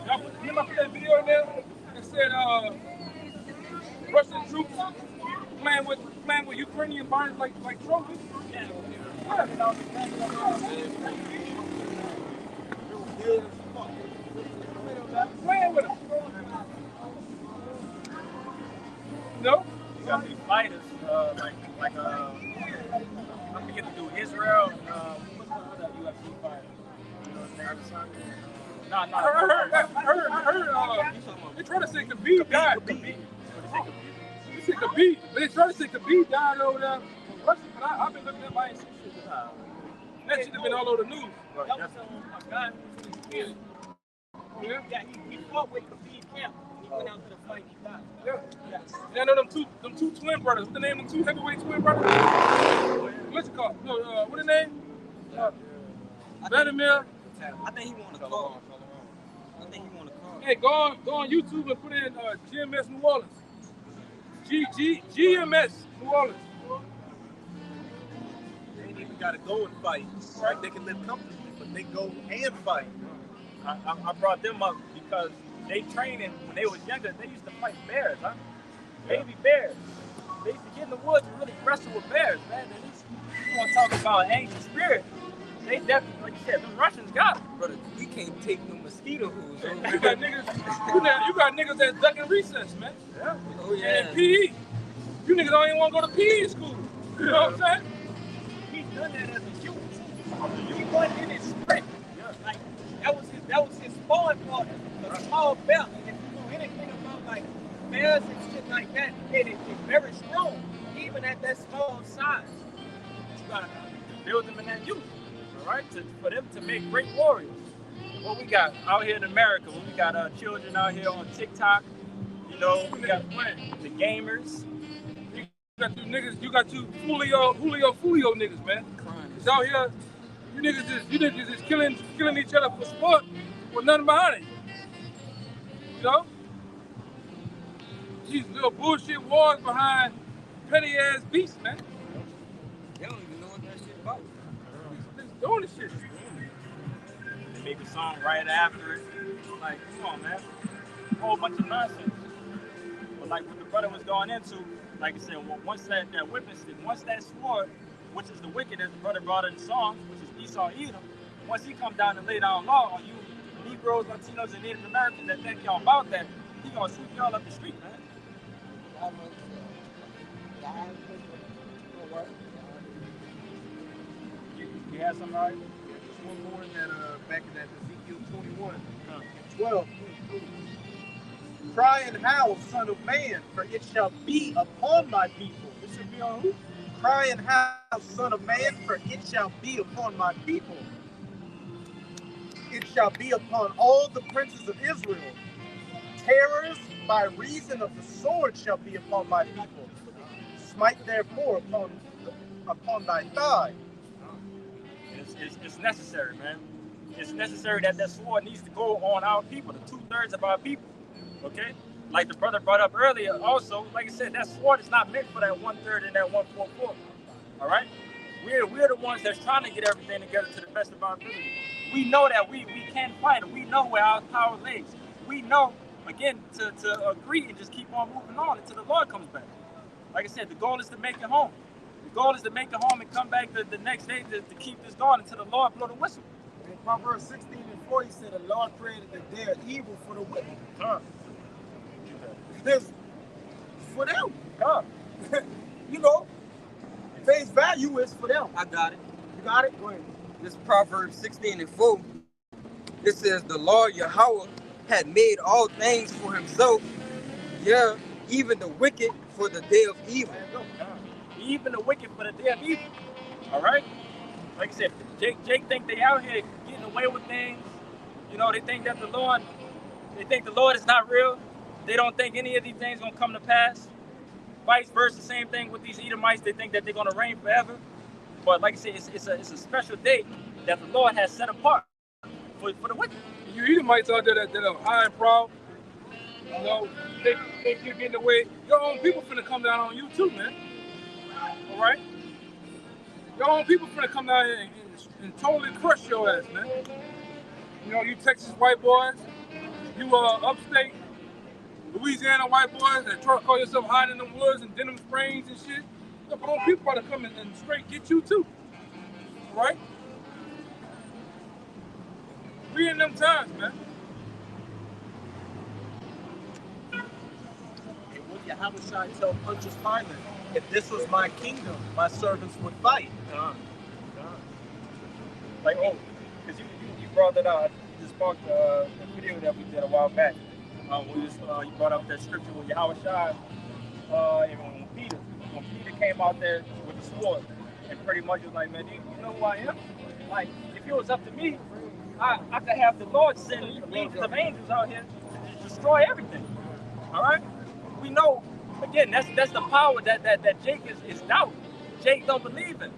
Y'all remember I put that video in there? It said Russian troops playing with Ukrainian barns like trophies. Yeah. Playing with them. No? You got these fighters, I forget the dude, Israel, what's the other UFC fighter? You know his name? Nah. I heard, they try to say Khabib died. They say Khabib, but they try to say Khabib died over there. But I've been looking at my shit. That shit have been all over the news. That was a guy who was yeah, he fought with Khabib Camp. He went out to the fight, he died. Yeah, I know them two twin brothers. What's the name of the two heavyweight twin brothers? What's it called? No, what's the name? Vladimir. I think he want to call. Hey, go on YouTube and put in GMS New Orleans. GMS New Orleans. They ain't even got to go and fight. Right? They can live comfortably, but they go and fight. I brought them up because they training when they was younger. They used to fight bears, huh? Baby bears. They used to get in the woods and really wrestle with bears, man. And you want to talk about an ancient spirit? They definitely, like you said, the Russians got it. Brother, we can't take no mosquito hoods. You got niggas that's ducking recess, man. Yeah. Oh yeah. And PE. You niggas don't even want to go to PE school. You know what I'm saying? He's done that as a youth. He wasn't in his sprint. Like that was his sparring partner, a small belt. And if you know anything about like bears and shit like that, it's very strong, even at that small size. You gotta build them in that youth, all right? For them to make great warriors. What we got out here in America, when we got children out here on TikTok, you know, we got the gamers. You got two Julio niggas, man. It's out here You niggas just killing each other for sport with nothing behind it. You know? These little bullshit wars behind petty ass beasts, man. They don't even know what that shit about. Niggas doing this shit. They make a song right after it. Like, come on, man. A whole bunch of nonsense. But like what the brother was going into, like I said, once that witness, once that sword, which is the wicked, as the brother brought in the song, which is Esau Edom, once he come down and lay down law on you, Negroes, Latinos, and Native Americans that think y'all about that, he gonna sweep y'all up the street, man. You had something, right? One more in that back in that Ezekiel 21, 12. Cry and howl, son of man, for it shall be upon my people. It should be on who? Cry and howl, son of man, for it shall be upon my people. It shall be upon all the princes of Israel. Terrors by reason of the sword shall be upon my people. Smite therefore upon thy thigh. It's necessary, man. It's necessary that sword needs to go on our people, the 2/3 of our people. Okay? Like the brother brought up earlier, also, like I said, that sword is not meant for that 1/3 and that 1/4. All right? We're the ones that's trying to get everything together to the best of our ability. We know that we can't fight it. We know where our power lays. We know, again, to agree and just keep on moving on until the Lord comes back. Like I said, the goal is to make it home. The goal is to make it home and come back the next day to keep this going until the Lord blow the whistle. In Proverbs 16:4, he said, the Lord created the day of evil for the wicked. This for them. You know, face value is for them. I got it. You got it? Go ahead. This is Proverbs 16:4. It says, the Lord Yahweh had made all things for himself, yeah, even the wicked for the day of evil. Even the wicked for the day of evil. All right? Like I said, Jake think they out here getting away with things. You know, they think the Lord is not real. They don't think any of these things gonna come to pass. Vice versa, same thing with these Edomites. They think that they're gonna reign forever. But like I said, it's a special day that the Lord has set apart for the wicked. You Edomites out there that are high and proud, you know, they think you're getting away. Your own people finna come down on you too, man. All right? Your own people finna come down here and totally crush your ass, man. You know, you Texas white boys, you upstate Louisiana white boys that try to call yourself hiding in them woods and Denham Springs and shit. Your own people about to come and straight get you too. All right? We in them times, man. What Yahushua tell Pontius Pilate? If this was my kingdom, my servants would fight. Like, because you brought that out. You just sparked the video that we did a while back. You brought up that scripture with Yahushua and when Peter came out there with the sword and pretty much was like, man, you know who I am? Like, if it was up to me, I could have the Lord send legions of angels out here to destroy everything. All right? We know, again, that's the power that Jake is doubt. Jake don't believe in.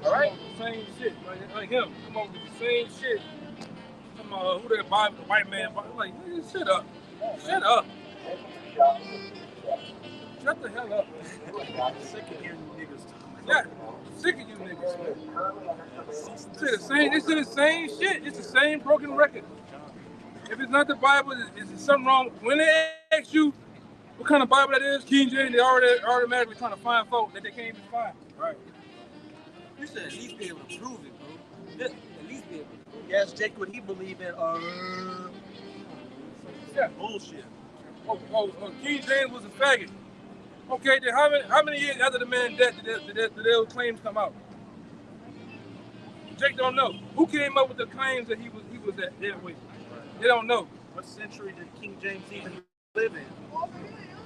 All right? Same shit, like him. Come on with the same shit. Come on, who that Bible, the white man? Like, nigga, shut up. Shut up. Shut the hell up. Sick of hearing you niggas. Yeah, sick of you niggas, man. They say the same shit. It's the same broken record. If it's not the Bible, is there something wrong? When they ask you what kind of Bible that is, King James, they automatically trying to find fault that they can't even find. Right. You should at least be able to prove it, bro. At least be able to prove it. Yes, Jake, would he believe in? Yeah. Bullshit. King James was a faggot. Okay, then how many years after the man dead did those claims come out? Jake don't know. Who came up with the claims that he was that way? They don't know. What century did King James even live in?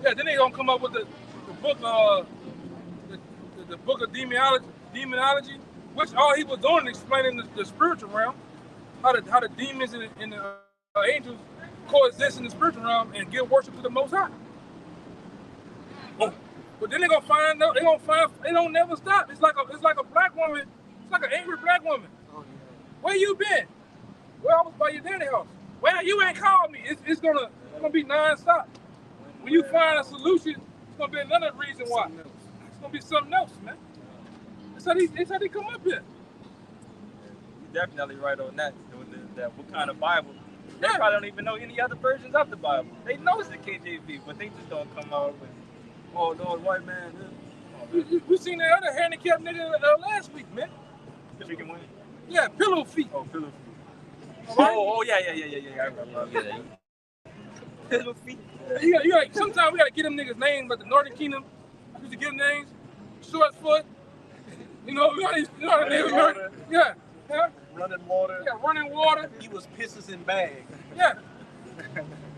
Yeah, then they gonna come up with the book the book of demonology, which all he was doing is explaining the spiritual realm, how the demons and the angels coexist in the spiritual realm and give worship to the Most High. But then they don't never stop. It's like a black woman. It's like an angry black woman. Where you been? Well, I was by your daddy house. Well, you ain't called me. It's gonna be non-stop. When you find a solution, it's gonna be another reason why. It's gonna be something else, man. That's how they come up here. You're definitely right on that. That what kind of Bible? They probably don't even know any other versions of the Bible. They know it's the KJV, but they just don't come out with, oh, Lord, white man. We seen that other handicapped nigga last week, man. Chicken wing? Yeah, pillow feet. Oh, pillow feet. Right? Oh, yeah. I remember. Pillow feet. Sometimes we gotta get them niggas names, but the Northern Kingdom used to give them names. Short foot. You know the name of it. Yeah. Running water. Yeah, running water. He was pisses in bag. Yeah.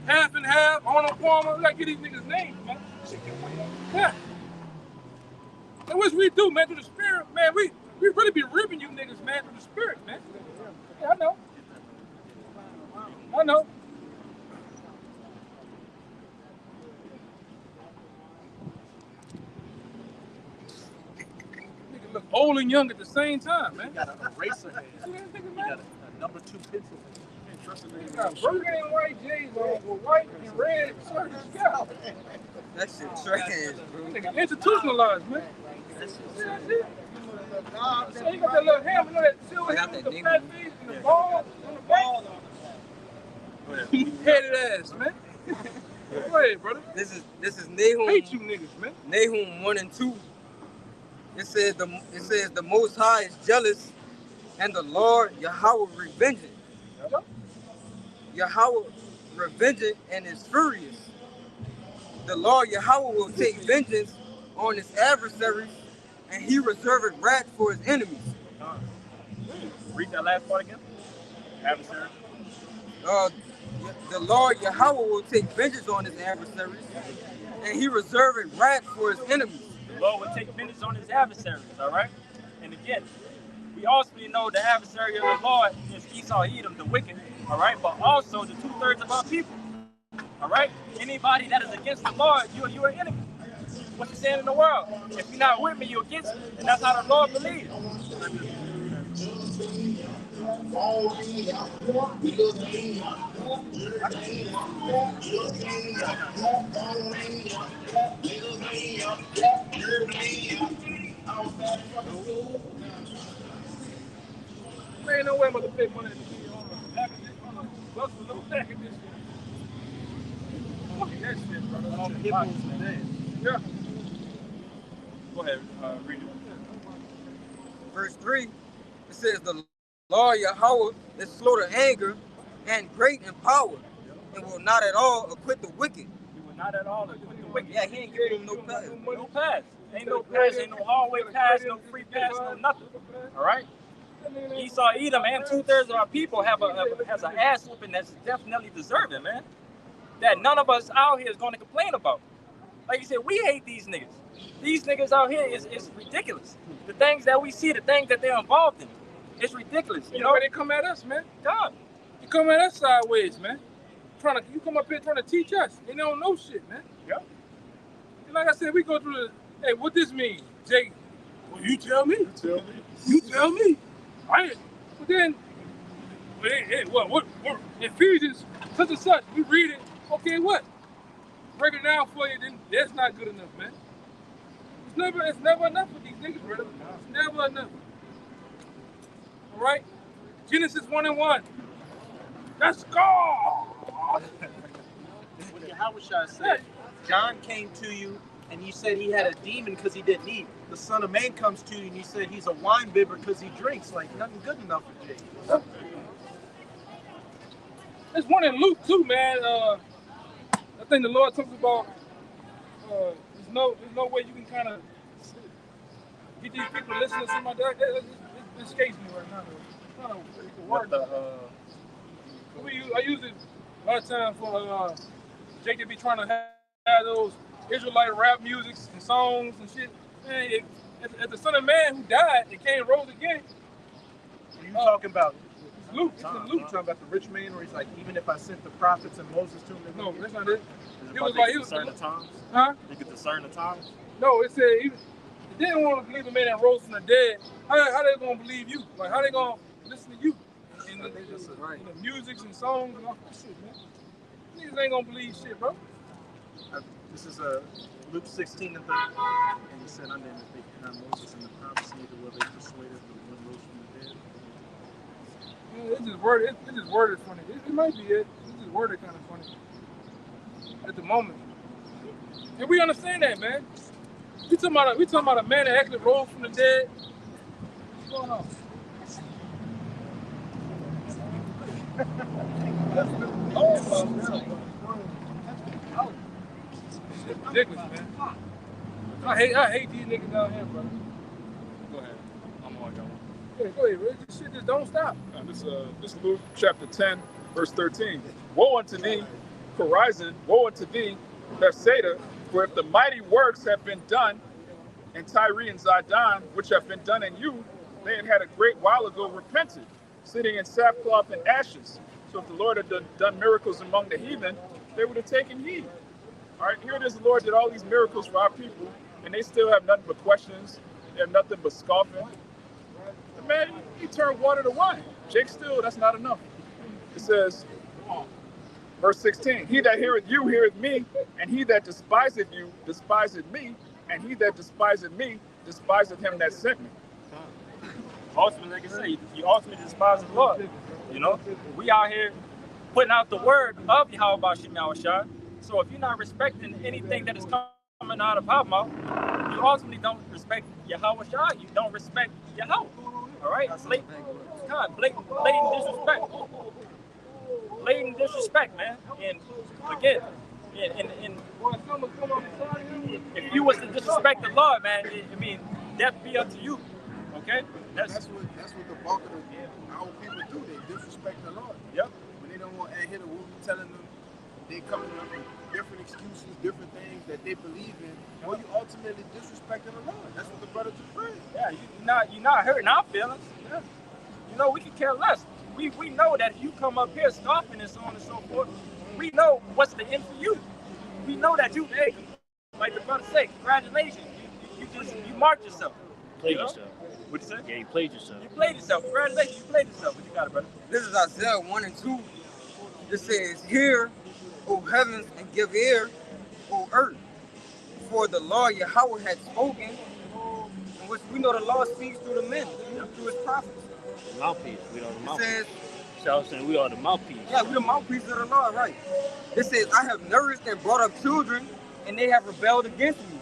Half and half, Arnold Palmer. We gotta get these niggas names, man. Yeah. And what we do, man, through the spirit, man, we really be ripping you niggas, man, through the spirit, man. Yeah, I know. Nigga look old and young at the same time, man. He got an eraser head. He got a number 2 pencil. He got burgundy and white J's on with white and red shirts. Yeah. That shit trash, bro. Nigga institutionalized, man. So you got that little hammer, you know that silver hammer with the fat face and the ball on the ball. Headed ass, man. Go ahead, brother. This is Nahum. Hate you niggas, man. Nahum 1 and 2. It says the Most High is jealous, and the Lord Yahweh revenging. Yahweh revenging and is furious. The Lord Yahweh will take vengeance on his adversaries, and he reserved wrath for his enemies. Read that last part again. Adversary. The Lord Yahweh will take vengeance on his adversaries, and he reserved wrath for his enemies. The Lord will take vengeance on his adversaries, all right? And again, we also know the adversary of the Lord is Esau, Edom, the wicked, all right? But also the 2/3 of our people, all right? Anybody that is against the Lord, you're an enemy. What you saying in the world? If you're not with me, you're against me. And that's how the Lord believes. Man, ain't no way I'm gonna pay money to be on the package. On the bus with no package. Fuck that shit, brother. Yeah. Go ahead, read it. Verse 3, it says, the Lord Yahweh is slow to anger and great in power, and will not at all acquit the wicked. He will not at all acquit the wicked. Yeah, he ain't giving them no pass. No pass. Ain't no pass, ain't no hallway pass, no free pass, no nothing. All right? Esau, Edom, and 2/3 of our people has an ass whooping that's definitely deserving, man. That none of us out here is going to complain about. Like you said, we hate these niggas. These niggas out here is ridiculous. The things that we see, the things that they're involved in, it's ridiculous. You know, they come at us, man. God, you come at us sideways, man. You come up here trying to teach us. They don't know shit, man. Yeah. And like I said, we go through the. Hey, what this mean, Jake? Well, you tell me. You tell me. Right. But then, what? Ephesians such and such. We read it. Okay, what? Break it down for you. Then that's not good enough, man. It's never enough for these niggas, brother. It's never enough. All right. Genesis 1 and 1. Let's go. What Yahushua said, John came to you and you said he had a demon because he didn't eat. The Son of Man comes to you and you said he's a wine bibber because he drinks. Like, nothing good enough for Jesus. There's one in Luke too, man. I think the Lord talks about there's no way you can kind of get these people listening to something like that. It escapes me right now. I use it a lot of times for Jake to be trying to have those Israelite rap musics and songs and shit. Man, if the Son of Man who died and came and rose again. Are you talking about? Luke. It's in Luke. Talking about the rich man, where he's like, even if I sent the prophets and Moses to him. No, that's not it. It was like he was discern the times. Huh? You could discern the times. No, it said he didn't want to believe a man that rose from the dead. How they gonna believe you? Like how they gonna listen to you? the music and songs and all that shit, man. Niggas ain't gonna believe shit, bro. This is Luke 16 and 30. And he said unto them, if they cannot Moses and the prophets, neither will they persuade us that one rose from the dead. Yeah, it's just worded funny. It might be it. It's just worded kind of funny at the moment. And we understand that, man. We talking about a man that actually rose from the dead. What's going on? It's ridiculous, man. I hate these niggas down here, bro. Go ahead. I'm on one. Yeah, go ahead, bro. This shit just don't stop. This is Luke chapter 10, verse 13. Woe unto thee, Chorazin, woe unto thee, Bethsaida, for if the mighty works have been done in Tyre and Zidon, which have been done in you, they had a great while ago repented, sitting in sackcloth and ashes. So if the Lord had done miracles among the heathen, they would have taken heed. All right, here it is, the Lord did all these miracles for our people, and they still have nothing but questions. They have nothing but scoffing. The man, he turned water to wine. Jake still, that's not enough. It says, verse 16, he that heareth you heareth me, and he that despiseth you despiseth me, and he that despiseth me despiseth him that sent me. Ultimately, like I say, you ultimately despise the Lord. You know, we out here putting out the word of Yahweh Shem Yahushua. So if you're not respecting anything that is coming out of our mouth, you ultimately don't respect Yahweh Shah. You don't respect Yahweh. All right? Blatant disrespect. Blatant disrespect, man. And again, if you was to disrespect the Lord, man, I mean, death be up to you. Okay? That's what the bulk of our people do. They disrespect the Lord. Yep. When they don't want to adhere to what we're telling them, they coming up with different excuses, different things that they believe in. Well, you ultimately disrespecting the Lord. That's what the brother just read. Yeah, you're not hurting our feelings. Yeah. You know, we can care less. We know that if you come up here scoffing and so on and so forth, we know what's the end for you. We know that you, hey, like the brother say, congratulations. You marked yourself. Played yourself. What'd you say? Yeah, you played yourself. You played yourself. Congratulations, you played yourself. What you got, brother? This is Isaiah 1 and 2. It says, hear, O heavens, and give ear, O earth. For the Lord Yahweh had spoken, in which we know the Lord speaks through the men, through his prophets. The mouthpiece. We are the mouthpiece. It says, so I was saying we are the mouthpiece. yeah, we're the mouthpiece of the Lord, right. It says, I have nourished and brought up children, and they have rebelled against me.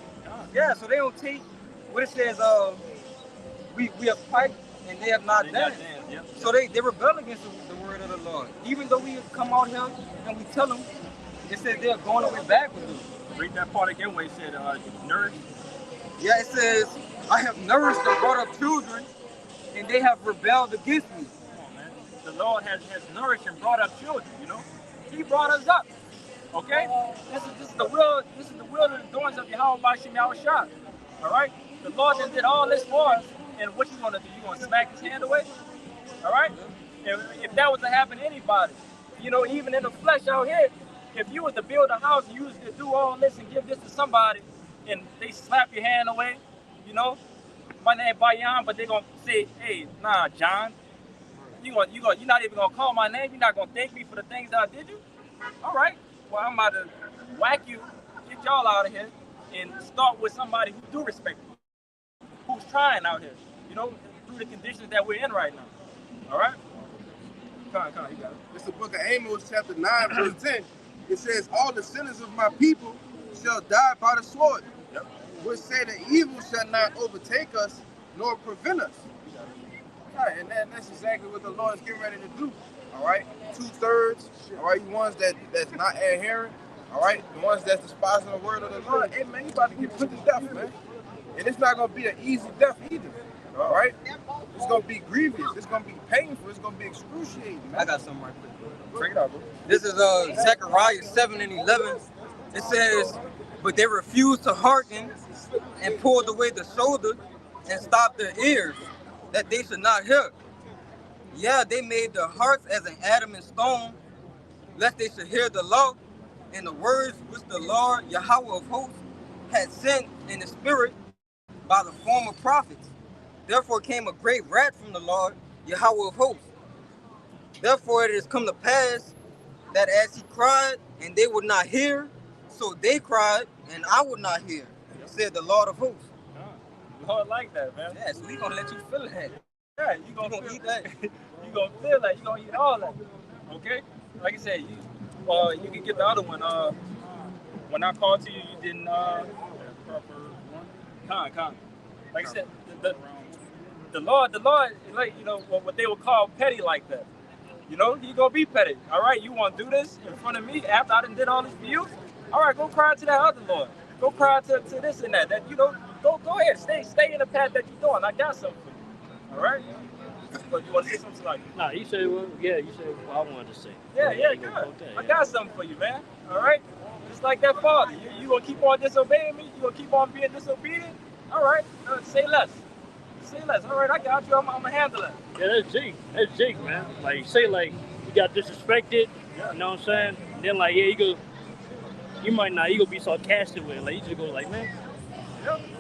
Yeah, so they don't take what it says, we have piped, and they have not danced. Yep. So they rebel against the word of the Lord. Even though we come out here and we tell them, it says they're going away backwards. Read that part again where it said, nourished. Yeah, it says, I have nourished and brought up children, and they have rebelled against me. Come on, man. The Lord has nourished and brought up children, you know? He brought us up. Okay? This is the will of the doings of Yahweh Shem Yahushua. All right? The Lord that did all this for us, and what you gonna do? You gonna smack his hand away? All right? If that was to happen to anybody, you know, even in the flesh out here, if you was to build a house and you was to do all this and give this to somebody, and they slap your hand away, you know, my name Bayan, but they gonna say, hey, nah, John, you're not even gonna call my name. You're not gonna thank me for the things that I did you. All right, well, I'm about to whack you, get y'all out of here, and start with somebody who do respect you, who's trying out here, you know, through the conditions that we're in right now. All right? Come on, you got it. It's the book of Amos, chapter 9, verse 10. It says, all the sinners of my people shall die by the sword, Yep. which say that evil shall not overtake us, nor prevent us. All right, and that's exactly what the Lord is getting ready to do. All right, 2/3. All right, you ones that's not adhering. All right, the ones that's despising the word of the Lord. Hey man, you about to get put to death, man. And it's not gonna be an easy death either. All right, it's gonna be grievous. It's gonna be painful. It's gonna be excruciating, man. I got something right quick. Bring it out, bro. This is Zechariah 7 and 11. It says, but they refused to hearken and pulled away the shoulder and stopped their ears, that they should not hear. Yeah, they made their hearts as an adamant stone, lest they should hear the law and the words which the Lord Yahweh of hosts had sent in the spirit by the former prophets. Therefore came a great wrath from the Lord Yahweh of hosts. Therefore it has come to pass that as he cried, and they would not hear, so they cried, and I would not hear, said the Lord of hosts. Lord like that, man. Yeah, so we gonna let you feel that. Yeah, you gonna eat that. You gonna feel that. You gonna eat all that. Okay? Like I said, you can get the other one. When I called to you, you didn't. Con. Like I said, the Lord, like what they would call petty like that. He gonna be petty. All right, you want to do this in front of me after I done did all this for you? All right, go cry to that other Lord. Go cry to this and that. Go ahead, stay in the path that you're doing. I got something for you. All right. But you want to say something like? Nah, you said what I wanted to say. Yeah, good. I got something for you, man. All right. Just like that father. You gonna keep on disobeying me? You gonna keep on being disobedient? All right. Say less. Say less. All right, I got you. I'm gonna handle it. Yeah, that's Jake, man. Like, say, like, you got disrespected, you know what I'm saying? Then, like, yeah, you might not, you gonna be sarcastic with it. Like, you just go, like, man,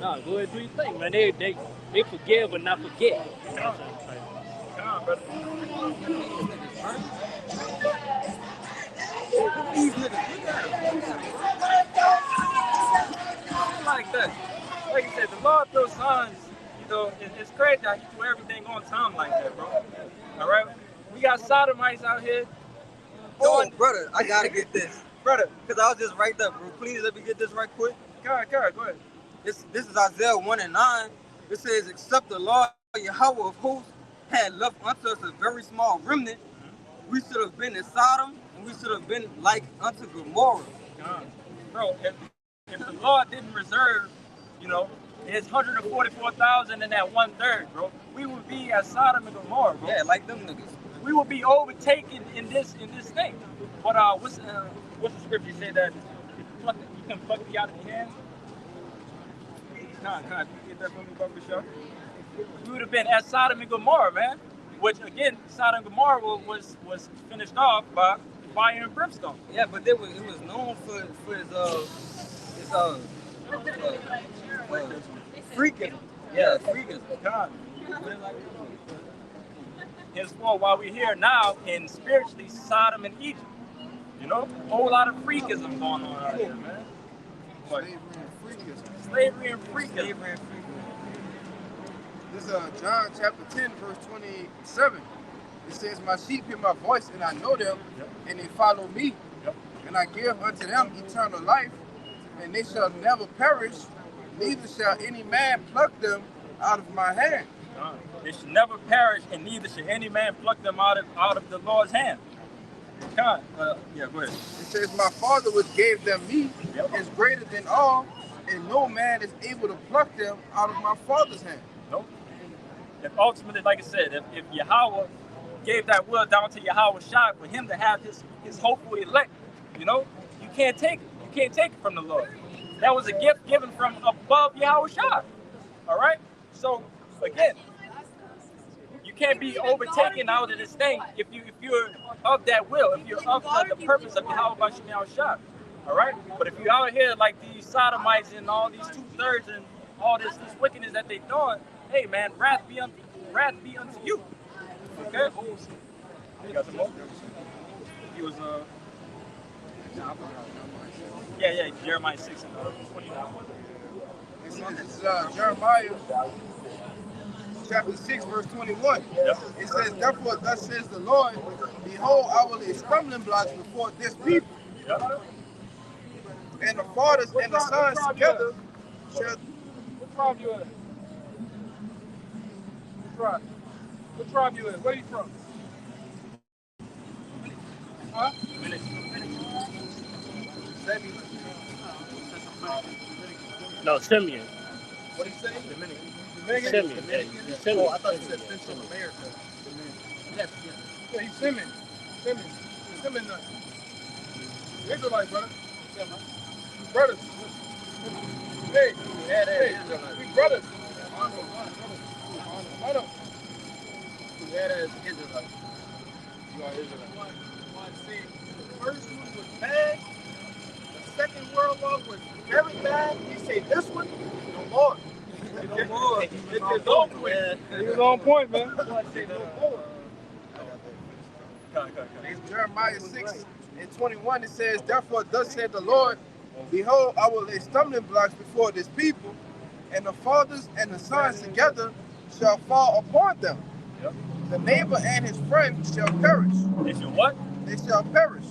nah, go ahead, do your thing, man. They forgive but not forget. You know what I'm saying? Come on, brother. Like that. Like you said, the Lord throws signs. It's crazy how he do everything on time like that, bro. All right, we got sodomites out here. Oh, brother, I gotta get this, brother, because I was just right there, bro. Please let me get this right quick. Go ahead. This is Isaiah 1:9. It says, "Except the Lord Yahweh of hosts had left unto us a very small remnant, we should have been in Sodom, and we should have been like unto Gomorrah." Bro, if the Lord didn't reserve, his 144,000 and that 1/3, bro, we would be at Sodom and Gomorrah, bro. Yeah, like them niggas. We will be overtaken in this thing. But what's the scripture say that you can pluck me out of your hand? Can you get that from me, Barbara Shaw? We would have been at Sodom and Gomorrah, man. Which again, Sodom and Gomorrah was finished off by fire and brimstone. Yeah, but it was known for his freaking. Yeah, freaking. God. Henceforth, while we're here now in spiritually Sodom and Egypt, a whole lot of freakism going on out here, man. Slavery and freakism. This is John chapter 10, verse 27. It says, "My sheep hear my voice, and I know them, and they follow me. And I give unto them eternal life, and they shall never perish, neither shall any man pluck them out of my hand." They should never perish, and neither should any man pluck them out of the Lord's hand. God, go ahead. It says, "My Father which gave them me is greater than all, and no man is able to pluck them out of my Father's hand." Nope. If ultimately, like I said, if Yahweh gave that will down to Yahweh Shai for him to have his hopeful elect, you can't take it. You can't take it from the Lord. That was a gift given from above Yahweh Shai. All right? So, again, you can't be overtaken out of this thing if you're of that will, if you're of the purpose of Yahweh Shai. All right? But if you're out here like these sodomites and all these 2/3 and all this wickedness that they're doing, hey, man, wrath be unto you. Okay? You got some more? He was, Jeremiah 6 and 29. This is Jeremiah chapter 6, verse 21. It says, "Therefore, thus says the Lord, behold, I will lay stumbling blocks before this people. And the fathers and the sons together shall..." What tribe you in? What tribe you in? Where you from? Huh? No, Simeon. What did he say? Dominican. Simeon. Oh, I thought you said Central America. Yes. Yeah, he's Simeon. Simeon nut. Israelite, brother. Yeah, man. Brothers. Hey. We brothers. I know. That is Israelite. You are Israelite. See, the first one was bad. The Second World War was very bad. You say this one, no more. No more. He was on point, man. No more. In Jeremiah 6:21, it says, therefore, thus said the Lord, behold, I will lay stumbling blocks before this people, and the fathers and the sons together shall fall upon them. Yep. The neighbor and his friend shall perish. They shall what? They shall perish.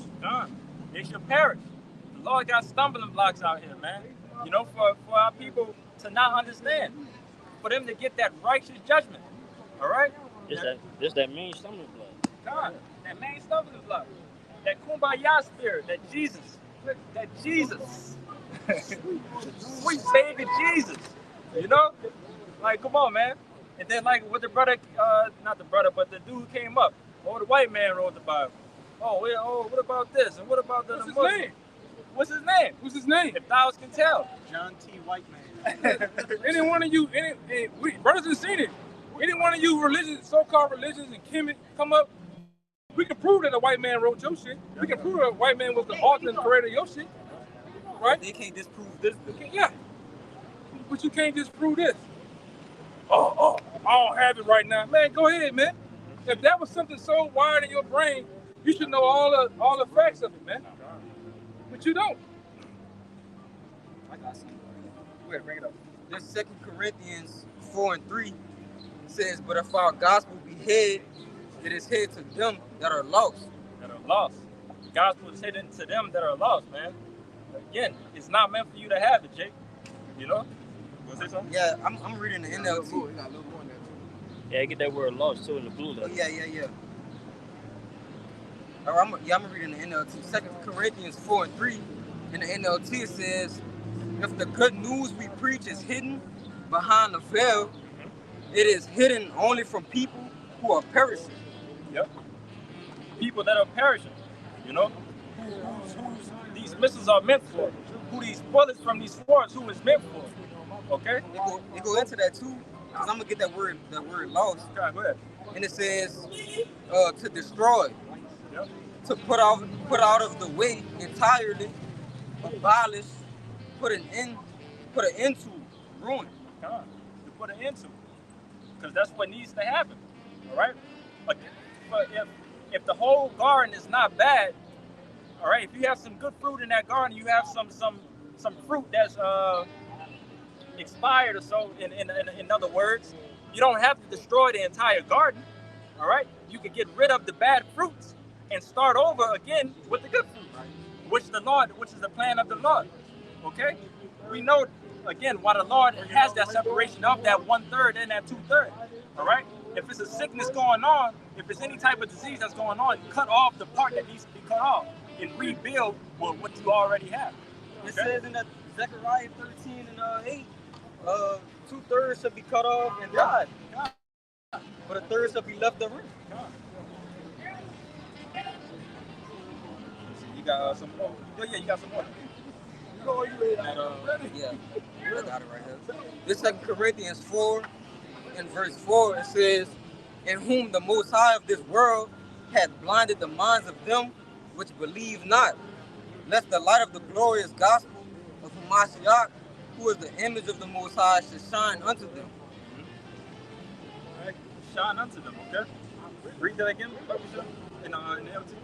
They shall perish. The Lord got stumbling blocks out here, man. You know, for our people to not understand, for them to get that righteous judgment. All right? This that main stumbling block. God, that main stumbling block. That kumbaya spirit, that Jesus, sweet baby Jesus. You know? Like, come on, man. And then, like, with the brother, not the brother, but the dude came up. Oh, the white man wrote the Bible. Oh, what about this? And what about the What's his Muslim? name? What's his name? What's his name? If thou can tell. John T. Whiteman. Any one of you, we brothers have seen it. Any one of you religions, so-called religions, and Kemet come up, we can prove that a white man wrote your shit. We can prove that a white man was the author and creator of your shit, right? They can't disprove this. Yeah, but you can't disprove this. Oh, I don't have it right now, man. Go ahead, man. If that was something so wired in your brain, you should know all the facts of it, man. But you don't. I got something. Go ahead, bring it up. This 2 Corinthians 4:3 says, but if our gospel be hid, it is hid to them that are lost. That are lost. The gospel is hidden to them that are lost, man. Again, it's not meant for you to have it, Jake. You know? You want to say something? Yeah, I'm reading the NLT. Yeah, get that word lost too in the blue. Oh, yeah. All right, I'm reading the NLT. 2 Corinthians 4:3 in the NLT, it says, if the good news we preach is hidden behind the veil, it is hidden only from people who are perishing. Yep. People that are perishing, you know? Who's these missiles are meant for. Who these bullets from these swords, who is meant for. Okay? They go into that too, because I'm going to get that word lost. Okay, go ahead. And it says to destroy, yep. To put out of the way entirely, abolish, put an end to, ruin. To put an end to. Because that's what needs to happen. All right? But if the whole garden is not bad, all right, if you have some good fruit in that garden, you have some fruit that's expired or so, in other words, you don't have to destroy the entire garden. All right? You can get rid of the bad fruits and start over again with the good fruit, which is the plan of the Lord. Okay? We know, again, why the Lord has that separation of that 1/3 and that 2/3. All right? If it's a sickness going on, if it's any type of disease that's going on, cut off the part that needs to be cut off and rebuild what you already have. Okay? It says in that Zechariah 13:8, 2/3 shall be cut off and died, but 1/3 shall be left therein. You got some more? Yeah, you got some more. Yeah, I got it right here. This 2 Corinthians 4, in verse 4, it says, in whom the Most High of this world hath blinded the minds of them which believe not, lest the light of the glorious gospel of Hamashiach, who is the image of the Most High, should shine unto them. Right. Shine unto them, okay? Read that again, in the NLT.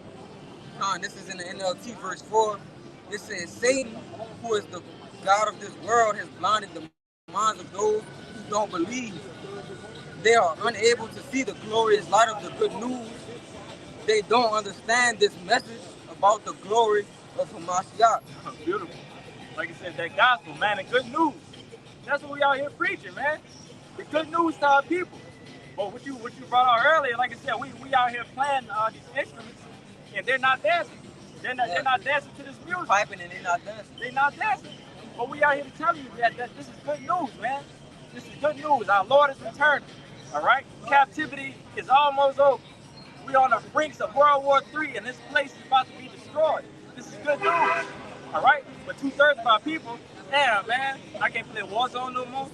This is in the NLT, verse 4. It says, Satan, who is the God of this world, has blinded the minds of those who don't believe. They are unable to see the glorious light of the good news. They don't understand this message about the glory of Hamashiach. Beautiful. Like I said, that gospel, man, the good news. That's what we out here preaching, man. The good news to our people. But what you brought out earlier, like I said, we out here playing these instruments, and they're not dancing. They're not dancing to this music. Piping and they're not dancing. They're not dancing. But we out here to tell you that this is good news, man. This is good news. Our Lord is returning. All right? Captivity is almost over. We on the brinks of World War III, and this place is about to be destroyed. This is good news. All right? But 2/3 of our people, damn, man, I can't play Warzone no more.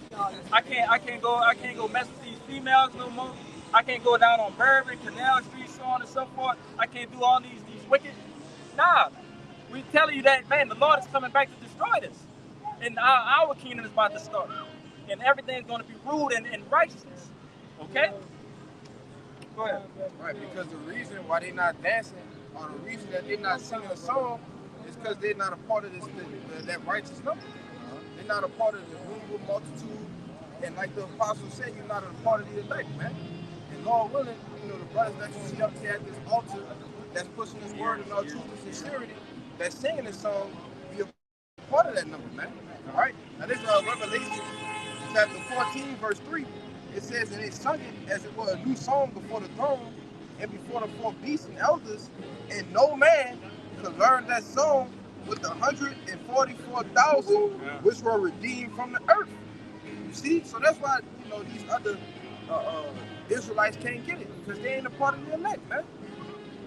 I can't go mess with these females no more. I can't go down on Bourbon, Canal Street, so on and so forth. I can't do all these wicked. Nah, we telling you that, man, the Lord is coming back to destroy this. And our kingdom is about to start. And everything's going to be ruled in righteousness. Okay? Go ahead. Right, because the reason why they're not dancing, or the reason that they're not singing a song, is because they're not a part of this that righteous number. They're not a part of the innumerable multitude, and like the apostle said, you're not a part of the elect, man. And Lord willing, you know, the brothers that you see up here at this altar, that's pushing this word in all truth and sincerity, that's singing this song, be a part of that number, man. All right. Now this is Revelation chapter 14, verse 3. It says, and they sung it as it was a new song before the throne and before the four beasts and elders, and no man could learn that song with the 144,000 which were redeemed from the earth. You see? So that's why, you know, these other Israelites can't get it, because they ain't a part of the elect, man.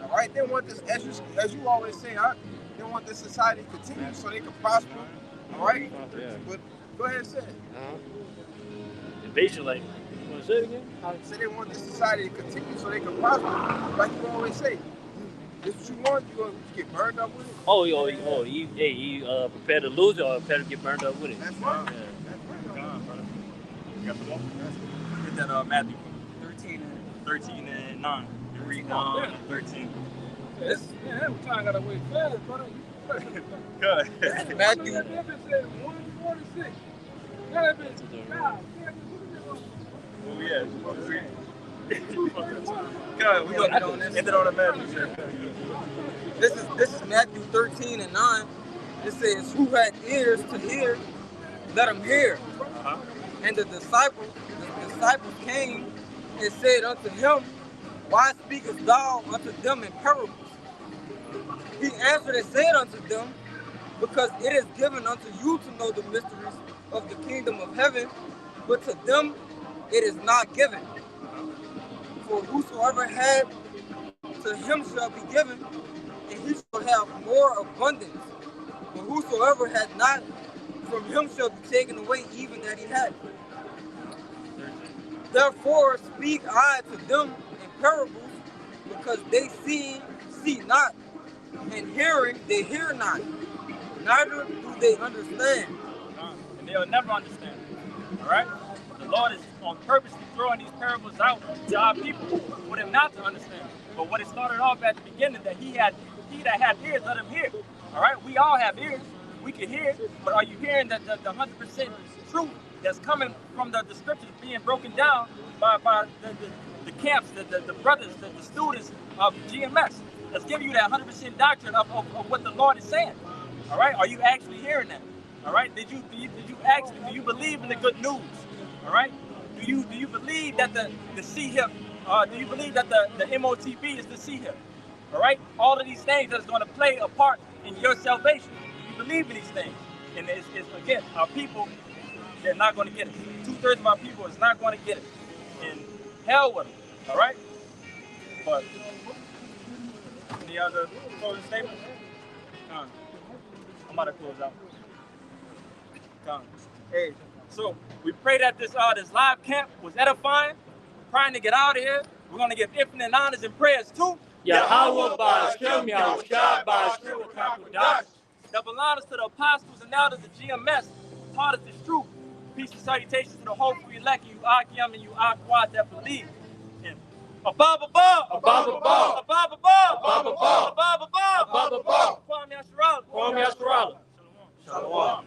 All right? They want this, as you always say, they want this society to continue so they can prosper. All right? But go ahead and say it. Basically, you want to say it again? Say they want this society to continue so they can prosper. Like you always say, this what you want, you're going to get burned up with it. You prepared to lose it or prepared to get burned up with it? That's right. Yeah. That's right. Brother. You got the ball? Get that Matthew 13 and 9. You read 13. This time got to wait fast, brother. Good. Matthew. That said 146. That bitch, God. Oh, yeah. Good. We're going to end it on a Matthew. This is Matthew 13 and 9. It says, who had ears to hear, let him hear. And the disciples came and said unto him, why speakest thou unto them in parables? He answered and said unto them, because it is given unto you to know the mysteries of the kingdom of heaven, but to them it is not given. For whosoever had, to him shall be given, and he shall have more abundance. But whosoever had not, from him shall be taken away even that he had. Therefore speak I to them in parables, because they see not, and hearing they hear not, neither do they understand. And they'll never understand. All right? The Lord is on purposely throwing these parables out to our people for them not to understand. But what it started off at the beginning, that he that had ears, let him hear. All right? We all have ears. We can hear. But are you hearing that the 100% truth that's coming from the scriptures being broken down by the camps, the brothers, the students of GMS, that's giving you that 100% doctrine of what the Lord is saying? All right? Are you actually hearing that? All right? Do you believe in the good news? All right? Do you believe that the C-hip, do you believe that the MOTB is the C-hip? All right? All of these things that's going to play a part in your salvation. Do you believe in these things? And it's again, our people, they're not going to get it. 2/3 of our people is not going to get it. And hell with them. All right? But any other closing statements? I'm about to close out. Hey, so we pray that this live camp was edifying. Trying to get out of here. We're going to give infinite honors and prayers to Yahweh Ba'ashem, Yahushua Ba'ashem, Kakudash. Double honors to the apostles and elders of GMS, taught us this truth. Peace and salutations to the hopeful elect, you Akim and you Aquad that believe. And above, Above, above, above, above, above, above, above, above, above. Kwame Yasharala. Kwame Yasharala. Shalom.